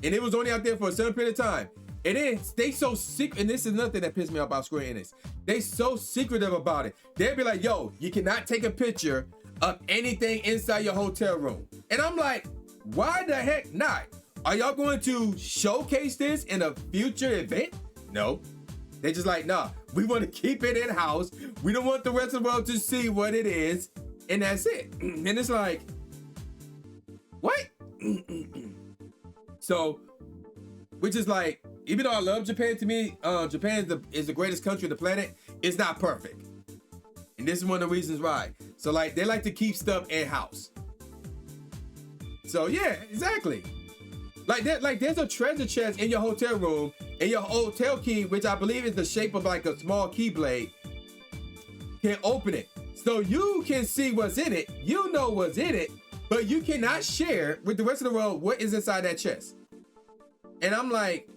And it was only out there for a certain period of time. It is. They so secret, and this is another thing that pissed me off about Square Enix. They so secretive about it. They'll be like, yo, you cannot take a picture of anything inside your hotel room. And I'm like, why the heck not? Are y'all going to showcase this in a future event? No. They just like, nah, we want to keep it in-house. We don't want the rest of the world to see what it is. And that's it. And it's like, what? So, which is like, even though I love Japan, to me, Japan is the greatest country on the planet. It's not perfect. And this is one of the reasons why. So like, they like to keep stuff in-house. So yeah, exactly. Like there's a treasure chest in your hotel room, and your hotel key, which I believe is the shape of like a small keyblade, can open it. So you can see what's in it, you know what's in it, but you cannot share with the rest of the world what is inside that chest. And I'm like,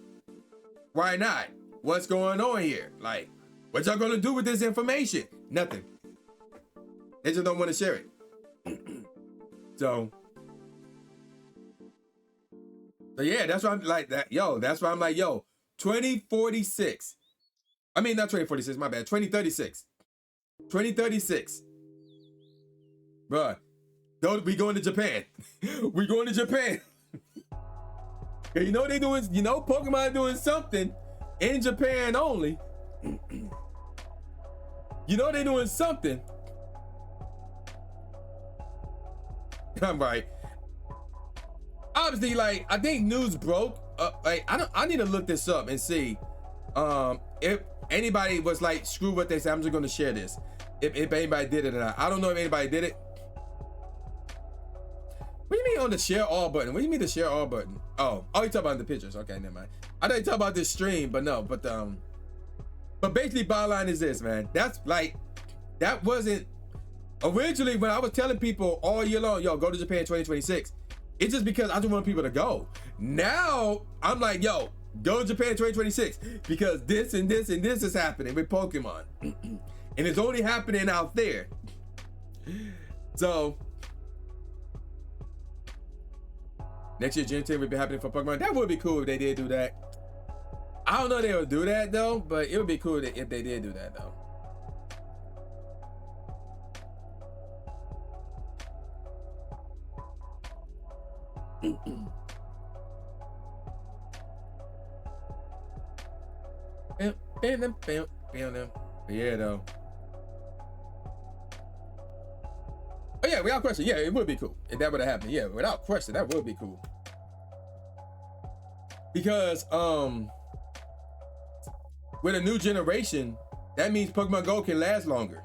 why not? What's going on here? Like, what y'all gonna do with this information? Nothing. They just don't want to share it. So yeah, that's why I'm like that. Yo, that's why I'm like, yo, 2046. I mean, not 2046, my bad. 2036. 2036. Bruh, we going to Japan. We going to Japan. You know they doing, you know, Pokemon doing something in Japan only. You know they doing something. I'm right. Obviously, like, I think news broke. I need to look this up and see if anybody was like, screw what they say, I'm just gonna share this. If anybody did it or not. I don't know if anybody did it. What do you mean on the share all button? What do you mean the share all button? Oh, you talk about the pictures. Okay, never mind. I thought you talk about this stream, but no, but basically bottom line is this, man. That's like, that wasn't originally when I was telling people all year long, yo, go to Japan 2026. It's just because I just want people to go. Now I'm like, yo, go to Japan 2026 because this and this and this is happening with Pokemon. And it's only happening out there. So next year Gen 10 would be happening for Pokemon. That would be cool if they did do that. I don't know if they would do that though, but it would be cool if they did do that though. Yeah, though. Oh yeah, without question. Yeah, it would be cool if that would have happened. Yeah, without question, that would be cool. Because with a new generation, that means Pokemon Go can last longer.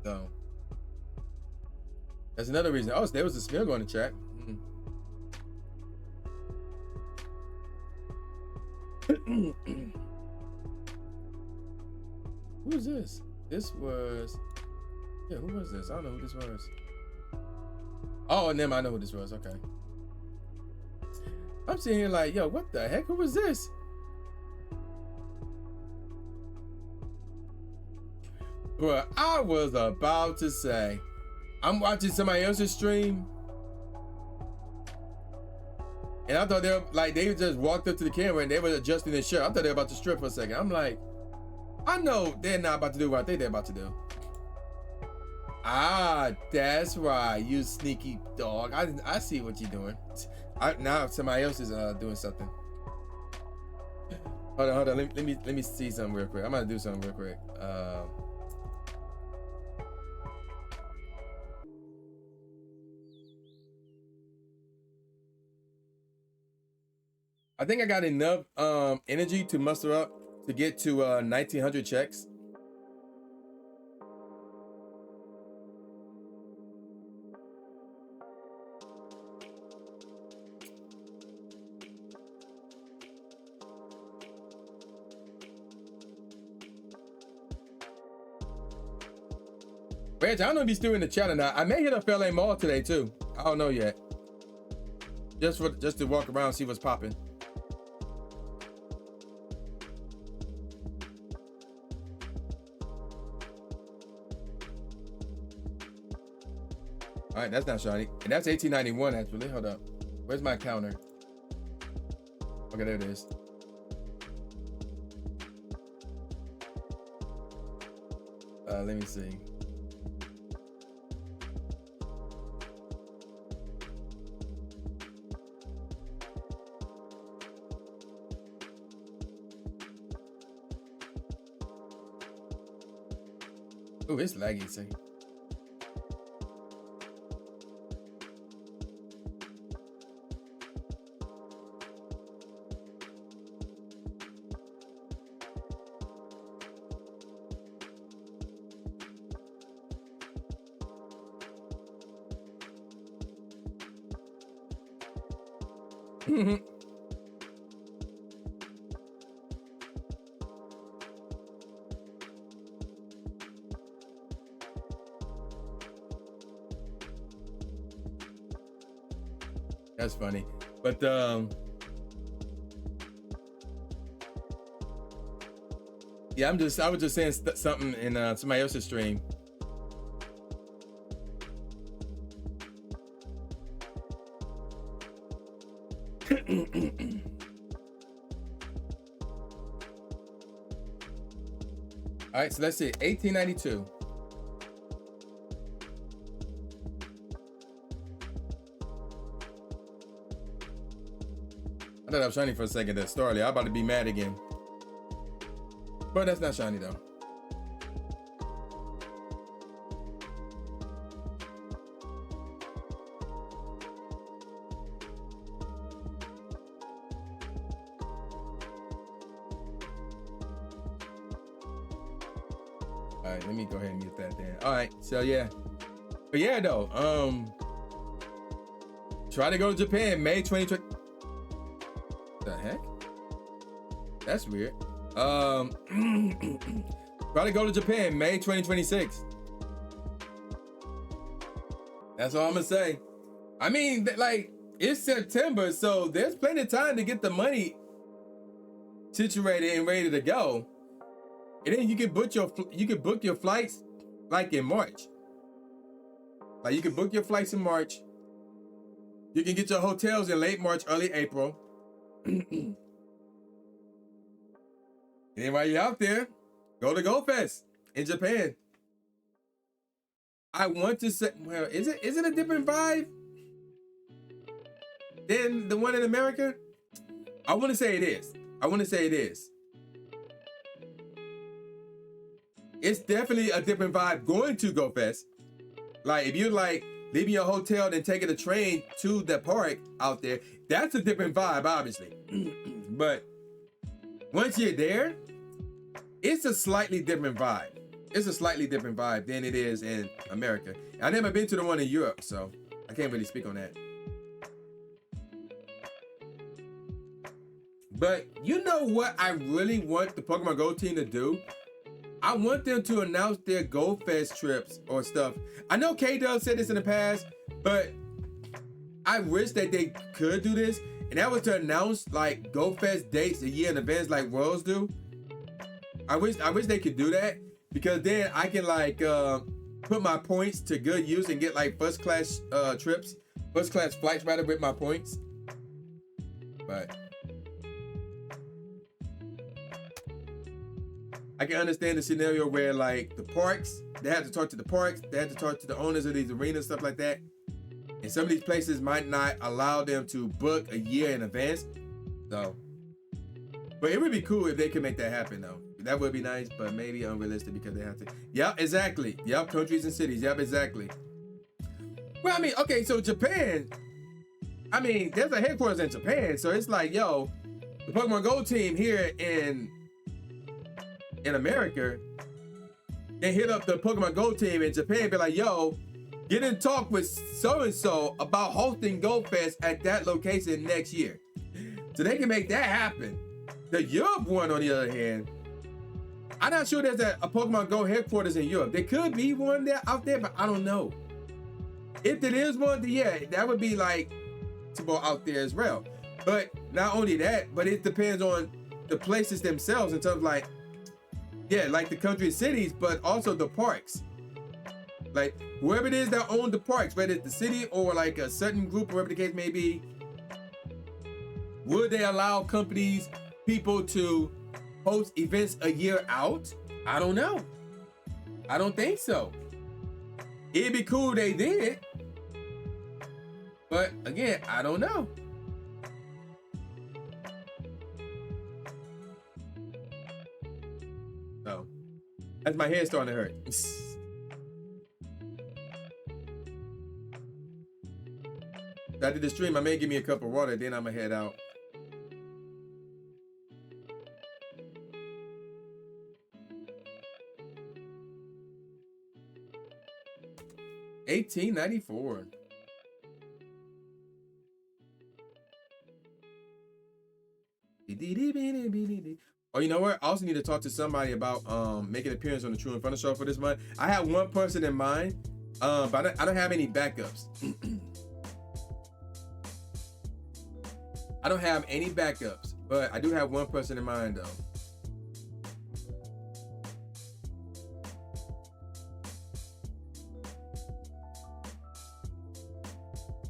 So that's another reason. Oh, so there was a smell going to chat. Who's this? This was, yeah, who was this? I don't know who this was. Oh, and then I know who this was. Okay. I'm sitting here like, yo, what the heck? Who was this? Bro, I was about to say, I'm watching somebody else's stream, and I thought they were like, they just walked up to the camera and they were adjusting their shirt. I thought they were about to strip for a second. I'm like, I know they're not about to do what I think they're about to do. Ah, that's right, you sneaky dog. I see what you're doing. Now somebody else is doing something. Hold on. Let me see something real quick. I'm gonna do something real quick. I think I got enough energy to muster up to get to 1900 checks. Reg, I don't know if he's still in the chat or not. I may hit up LA Mall today too. I don't know yet. Just to walk around and see what's popping. All right, that's not shiny. And that's 1891 actually. Hold up. Where's my counter? Okay, there it is. Let me see. Oh, it's laggy, see. That's funny, but yeah, I was just saying something in somebody else's stream. All right, so let's see, 1892. I thought I was shiny for a second there, Starly. I'm about to be mad again. But that's not shiny though. All right, let me go ahead and mute that then. All right, so yeah. But yeah though, try to go to Japan May 2020. The heck? That's weird. Try to go to Japan May 2026. That's all I'm gonna say. I mean, like, it's September, so there's plenty of time to get the money situated and ready to go. And then you can book your flights like in March. Like, you can book your flights in March. You can get your hotels in late March, early April. And then while you're out there, go to Go Fest in Japan. I want to say, well, is it a different vibe than the one in America? I want to say it is. It's definitely a different vibe going to Go Fest. Like, if you're like leaving your hotel and taking a train to the park out there, that's a different vibe, obviously. But once you're there, it's a slightly different vibe. It's a slightly different vibe than it is in America. I've never been to the one in Europe, so I can't really speak on that. But you know what I really want the Pokemon Go team to do? I want them to announce their Go Fest trips or stuff. I know K-Dub said this in the past, but I wish that they could do this. And that was to announce like Go Fest dates a year in advance like Worlds do. I wish they could do that, because then I can like put my points to good use and get like first class flights rather with my points. But I can understand the scenario where like the parks, they have to talk to the parks, they have to talk to the owners of these arenas, stuff like that. And some of these places might not allow them to book a year in advance. So, but it would be cool if they could make that happen though. That would be nice, but maybe unrealistic because they have to. Yep, exactly. Yep, countries and cities. Yep, exactly. Well, I mean, okay, so Japan, I mean, there's a headquarters in Japan. So it's like, yo, the Pokemon Go team here in America, they hit up the Pokemon Go team in Japan and be like, yo, get in talk with so-and-so about hosting Go Fest at that location next year. So they can make that happen. The Europe one, on the other hand, I'm not sure there's a Pokemon Go headquarters in Europe. There could be one there out there, but I don't know. If there is one, then yeah, that would be like to go out there as well. But not only that, but it depends on the places themselves in terms of like, yeah, like the country and cities, but also the parks. Like whoever it is that owned the parks, whether it's the city or like a certain group, whatever the case may be, would they allow companies, people to host events a year out? I don't know. I don't think so. It'd be cool if they did. But again, I don't know. So that's my head starting to hurt. After the stream, I may give me a cup of water, then I'm gonna head out. $18.94. Oh, you know what? I also need to talk to somebody about making an appearance on the True in Front of show for this month. I have one person in mind, but I don't have any backups. I don't have any backups, but I do have one person in mind though.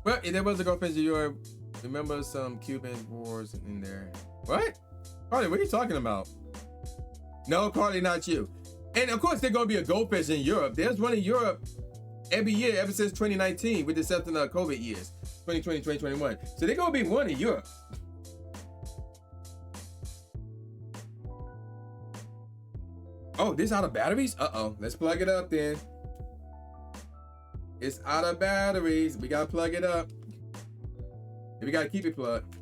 Well, if there was a girlfriend of yours, remember some Cuban wars in there. What? Carly, what are you talking about? No, Carly, not you. And of course, there's gonna be a goldfish in Europe. There's one in Europe every year, ever since 2019, with the exception of COVID years, 2020, 2021. So there's gonna be one in Europe. Oh, this out of batteries? Uh-oh, let's plug it up then. It's out of batteries. We gotta plug it up. We gotta keep it plugged.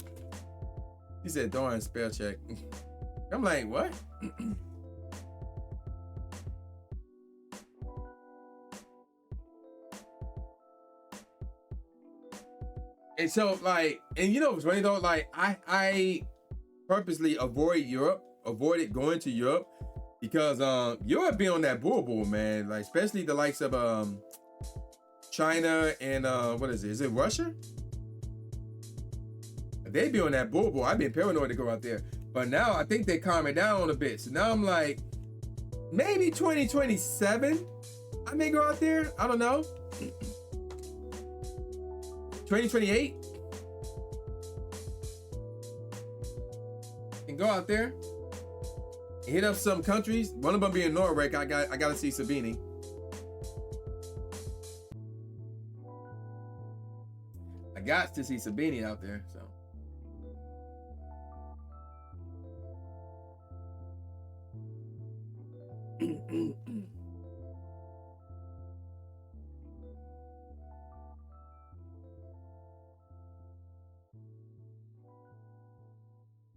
He said, darn, spell check. I'm like, what? And so, like, and you know what's funny though? Like, I purposely avoided going to Europe because Europe be on that bull, man. Like, especially the likes of China and what is it? Is it Russia? They be on that bull. I've been paranoid to go out there. But now I think they calming down a bit. So now I'm like, maybe 2027, I may go out there. I don't know. 2028. And go out there. And hit up some countries. One of them being Norway. I gotta see Sabini. I got to see Sabini out there, so.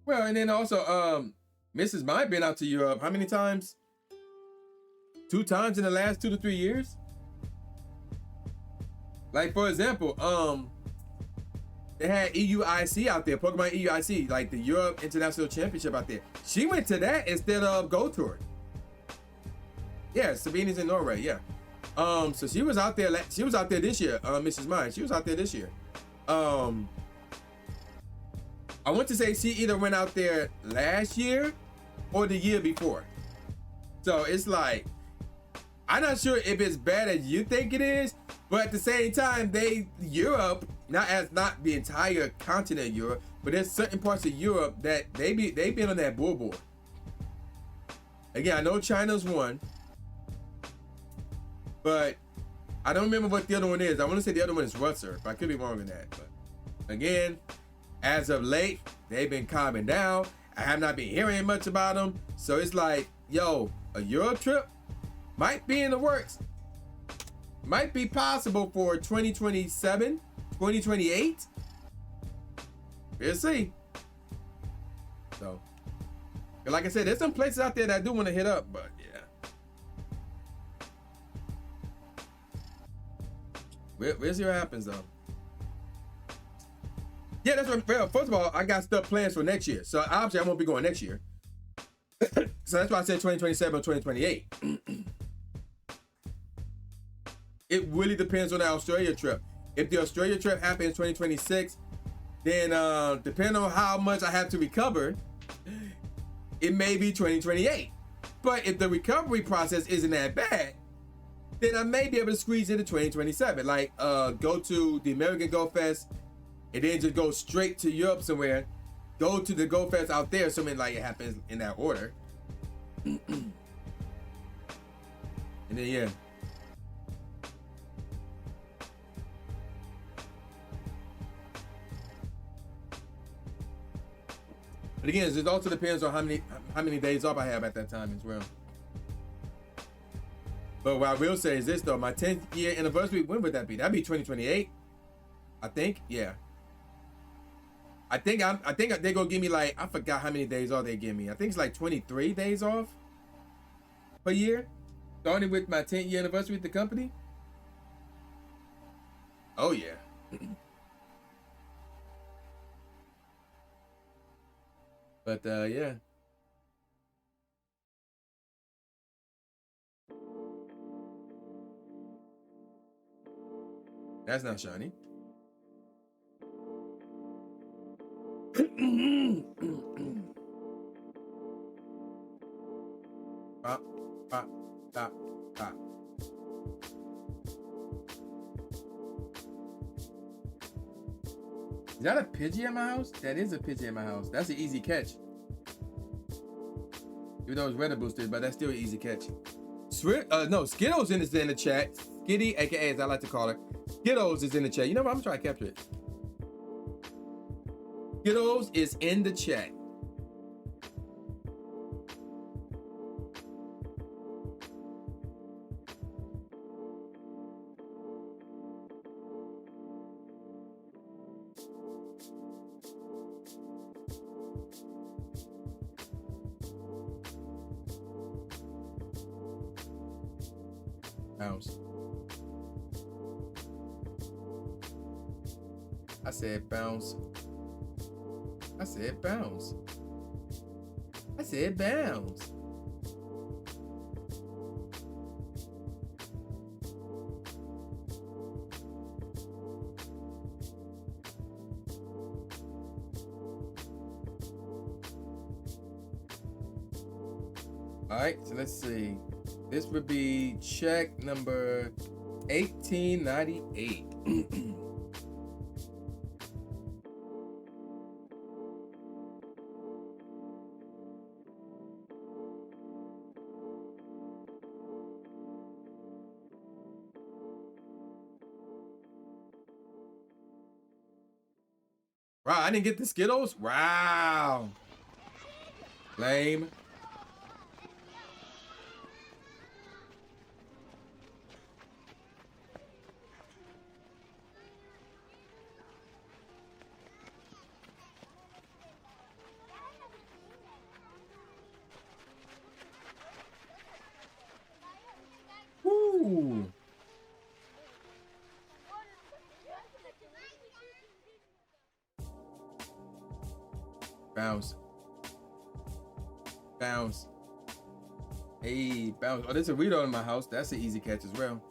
Well, and then also, Mrs. Mine been out to Europe how many times? 2 times in the last 2 to 3 years. Like, for example, they had EUIC out there, Pokemon EUIC, like the Europe International Championship out there. She went to that instead of Go Tour. Yeah, Sabina's in Norway, yeah. So she was out there this year, Mrs. Mine. She was out there this year. I want to say she either went out there last year or the year before. So it's like, I'm not sure if it's bad as you think it is, but at the same time, Europe, not the entire continent of Europe, but there's certain parts of Europe that they've been on that bull. Again, I know China's one, but I don't remember what the other one is. I want to say the other one is Russia, but I could be wrong in that. But again, as of late, they've been calming down. I have not been hearing much about them. So it's like, yo, a Euro trip might be in the works. Might be possible for 2027, 2028. We'll see. So, like I said, there's some places out there that I do want to hit up, but yeah. We'll see what happens though. Yeah, that's what. Well, first of all, I got stuff planned for next year, so obviously I won't be going next year. So that's why I said 2027 or 2028. It really depends on the Australia trip. If the Australia trip happens 2026, then depending on how much I have to recover, it may be 2028. But if the recovery process isn't that bad, then I may be able to squeeze into 2027. Like go to the American Go Fest and then just go straight to Europe somewhere. Go to the Go Fest out there, something like it happens in that order. And then yeah. But again, it also depends on how many days off I have at that time as well. But what I will say is this though, my 10th year anniversary, when would that be? That'd be 2028. I think, yeah. I think they're gonna give me like, I forgot how many days off they give me. I think it's like 23 days off per year. Starting with my 10th year anniversary with the company. Oh yeah. But yeah. That's not shiny. Pop, pop, pop, pop. Is that a Pidgey at my house? That is a Pidgey at my house. That's an easy catch. Even though it's weather boosted, but that's still an easy catch. No, Skittles is in the chat. Skitty, aka as I like to call her. Skittles is in the chat. You know what? I'm gonna try to capture it. Skittles is in the chat. Bounce. I said bounce. I said bounce. I said bounce. All right, so let's see. This would be check number 1898. Wow, I didn't get the Skittles? Wow. Lame. Woo. Bounce. Bounce. Hey, bounce. Oh, there's a Rito in my house. That's an easy catch as well.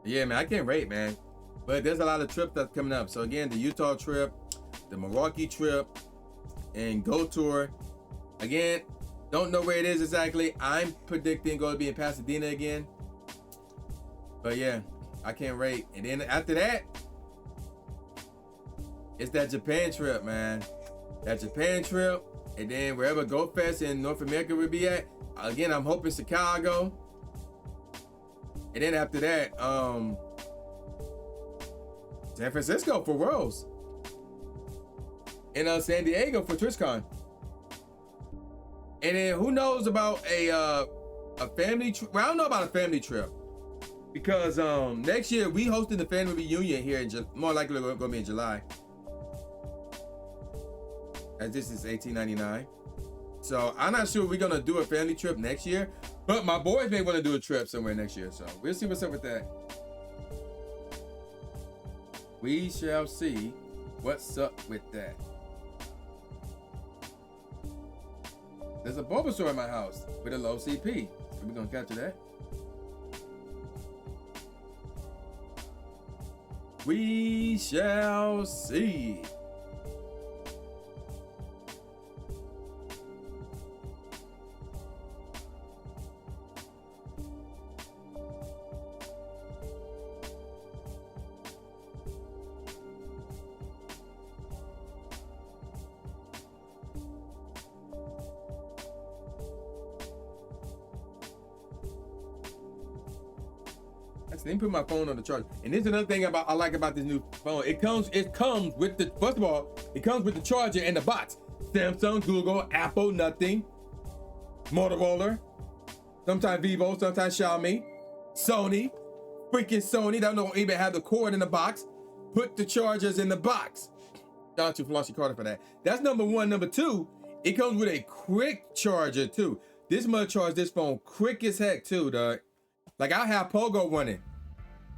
Yeah, man, I can't wait, man. But there's a lot of trips that's coming up. So again, the Utah trip, the Milwaukee trip, and Go Tour. Again, don't know where it is exactly. I'm predicting going to be in Pasadena again. But yeah, I can't wait. And then after that, it's that Japan trip, man. That Japan trip. And then wherever Go Fest in North America will be at. Again, I'm hoping Chicago. And then after that, San Francisco for Worlds. And San Diego for TwitchCon. And then who knows about a family trip? Well, I don't know about a family trip. Because next year we hosting the family reunion here in more likely going to be in July. As this is 1899. So I'm not sure we're gonna do a family trip next year, but my boys may want to do a trip somewhere next year. So we'll see what's up with that. We shall see what's up with that. There's a Bulbasaur in my house with a low CP. So we're gonna capture that. We shall see. Let me put my phone on the charger. And this is another thing I like about this new phone. It comes with the, first of all, it comes with the charger and the box. Samsung, Google, Apple, nothing. Motorola, sometimes Vivo, sometimes Xiaomi, Sony, freaking Sony. They don't even have the cord in the box. Put the chargers in the box. Shout out to Flossie Carter for that. That's number one. Number two, it comes with a quick charger too. This must charge this phone quick as heck too, dog. Like I'll have Pogo running.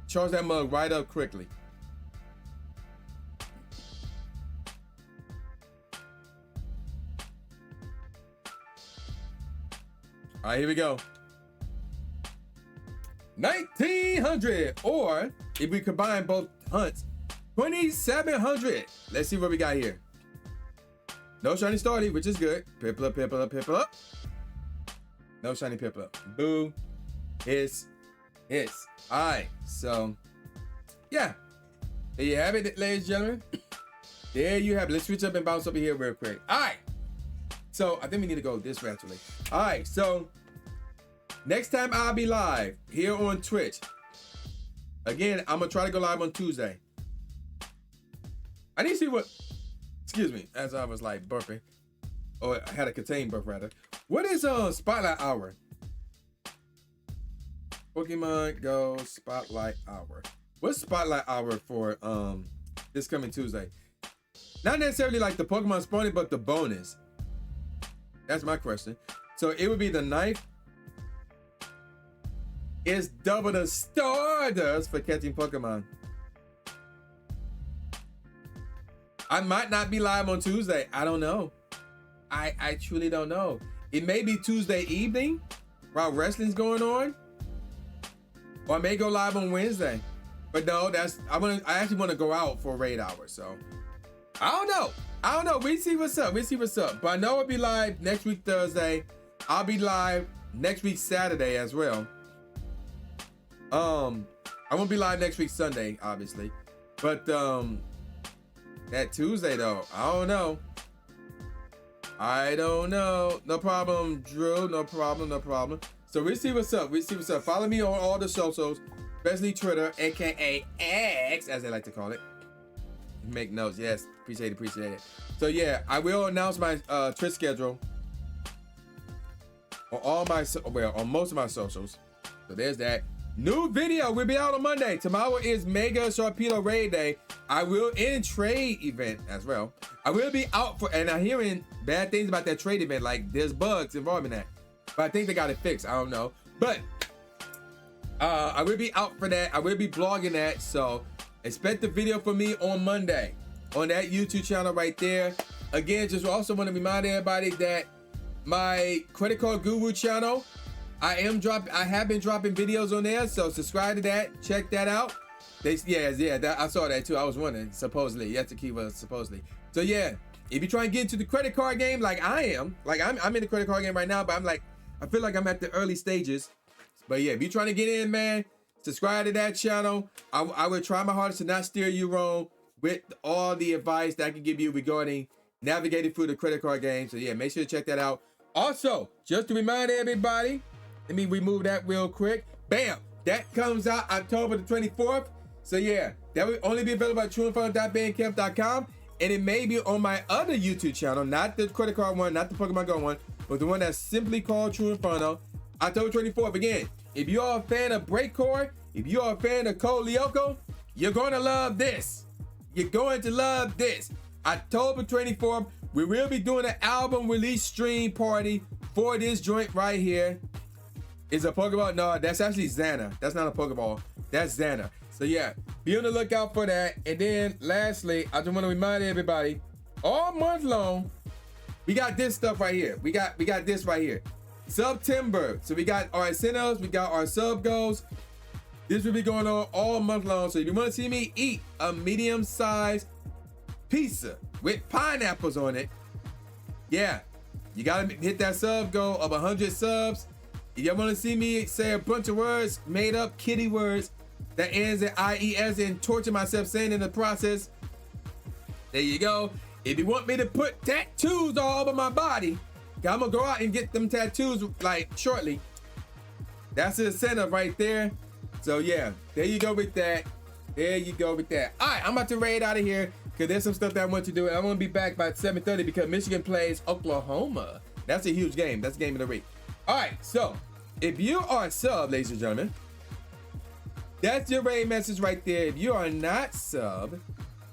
Charge that mug right up quickly. All right, here we go. 1900, or if we combine both hunts, 2700. Let's see what we got here. No shiny starty, which is good. Piplup, Piplup, Piplup. No shiny Piplup. Boo. Hiss. All right, so yeah, there you have it, ladies and gentlemen. There you have it. Let's switch up and bounce over here real quick. All right, so I think we need to go this way actually. All right, so next time I'll be live here on Twitch. Again, I'm gonna try to go live on Tuesday. I need to see what, excuse me, as I was like burping, or I had a contained burp rather. What is Spotlight Hour? Pokemon Go Spotlight Hour. What's Spotlight Hour for this coming Tuesday? Not necessarily like the Pokemon spawning, but the bonus. That's my question. So it would be the 9th. It's double the Stardust for catching Pokemon. I might not be live on Tuesday. I don't know. I truly don't know. It may be Tuesday evening while wrestling's going on. Or I may go live on Wednesday. But no, I actually want to go out for a raid hour. So I don't know. We see what's up. But I know I'll be live next week Thursday. I'll be live next week Saturday as well. I won't be live next week Sunday, obviously. But that Tuesday though, I don't know. No problem, Drew. No problem. So we see what's up. Follow me on all the socials, especially Twitter, aka X, as they like to call it. Make notes, yes. Appreciate it. So yeah, I will announce my Twitch schedule on most of my socials. So there's that. New video will be out on Monday. Tomorrow is Mega Sharpedo Raid Day. I will in trade event as well. I will be out for, and I'm hearing bad things about that trade event, like there's bugs involved in that. But I think they got it fixed. I don't know. But I will be out for that. I will be blogging that. So expect the video from me on Monday on that YouTube channel right there. Again, just also want to remind everybody that my Credit Card Guru channel, I have been dropping videos on there. So subscribe to that. Check that out. I saw that too. I was wondering. Supposedly, that's the keyword. Supposedly. So yeah, if you're trying to get into the credit card game, like I am, like I'm in the credit card game right now, but I feel like I'm at the early stages. But yeah, if you're trying to get in, man, subscribe to that channel. I will try my hardest to not steer you wrong with all the advice that I can give you regarding navigating through the credit card game. So yeah, make sure to check that out. Also, just to remind everybody, let me remove that real quick. Bam! That comes out October the 24th. So yeah, that will only be available at trueandfun.bandcamp.com. And it may be on my other YouTube channel, not the credit card one, not the Pokemon Go one, but the one that's simply called True Inferno. October 24th. Again, if you are a fan of Breakcore, if you are a fan of Code Lyoko, you're going to love this. October 24th, we will be doing an album release stream party for this joint right here. It's a Pokeball. No, that's actually Xana. That's not a Pokeball. That's Xana. So yeah, be on the lookout for that. And then lastly, I just want to remind everybody, all month long, we got this stuff right here. We got this right here. September. So we got our incentives, we got our sub goals. This will be going on all month long. So if you want to see me eat a medium-sized pizza with pineapples on it, yeah, you gotta hit that sub goal of 100 subs. If you want to see me say a bunch of words, made up kitty words that ends in IES and torture myself saying in the process, there you go. If you want me to put tattoos all over my body, I'm gonna go out and get them tattoos like shortly. That's the incentive right there. So yeah, there you go with that. There you go with that. All right, I'm about to raid out of here because there's some stuff that I want to do. And I want to be back by 7:30 because Michigan plays Oklahoma. That's a huge game. That's the game of the week. All right, so if you are a sub, ladies and gentlemen, that's your raid message right there. If you are not sub,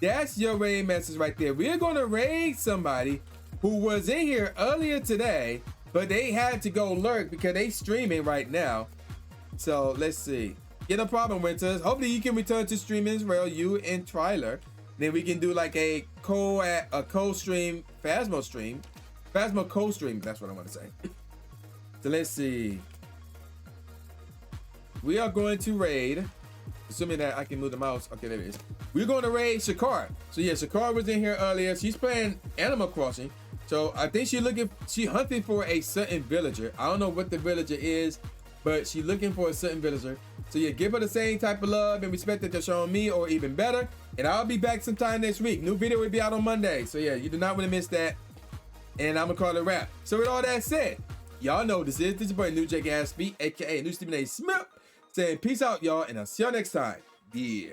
that's your raid message right there. We're going to raid somebody who was in here earlier today, but they had to go lurk because they streaming right now. So let's see. Get a problem, Winters. Hopefully you can return to streaming as well, you and Tryler. Then we can do like a co-stream, Phasmo co-stream. That's what I want to say. So let's see. We are going to raid, assuming that I can move the mouse. Okay, there it is. We're going to raid Shakar. So yeah, Shakar was in here earlier. She's playing Animal Crossing. So I think she hunting for a certain villager. I don't know what the villager is, but she's looking for a certain villager. So yeah, give her the same type of love and respect that you're showing me, or even better. And I'll be back sometime next week. New video will be out on Monday. So yeah, you do not want to miss that. And I'm gonna call it a wrap. So with all that said, y'all know this is your boy New Jake Ass Beat, aka New Stephen A. Smith, saying peace out, y'all, and I'll see y'all next time. Yeah.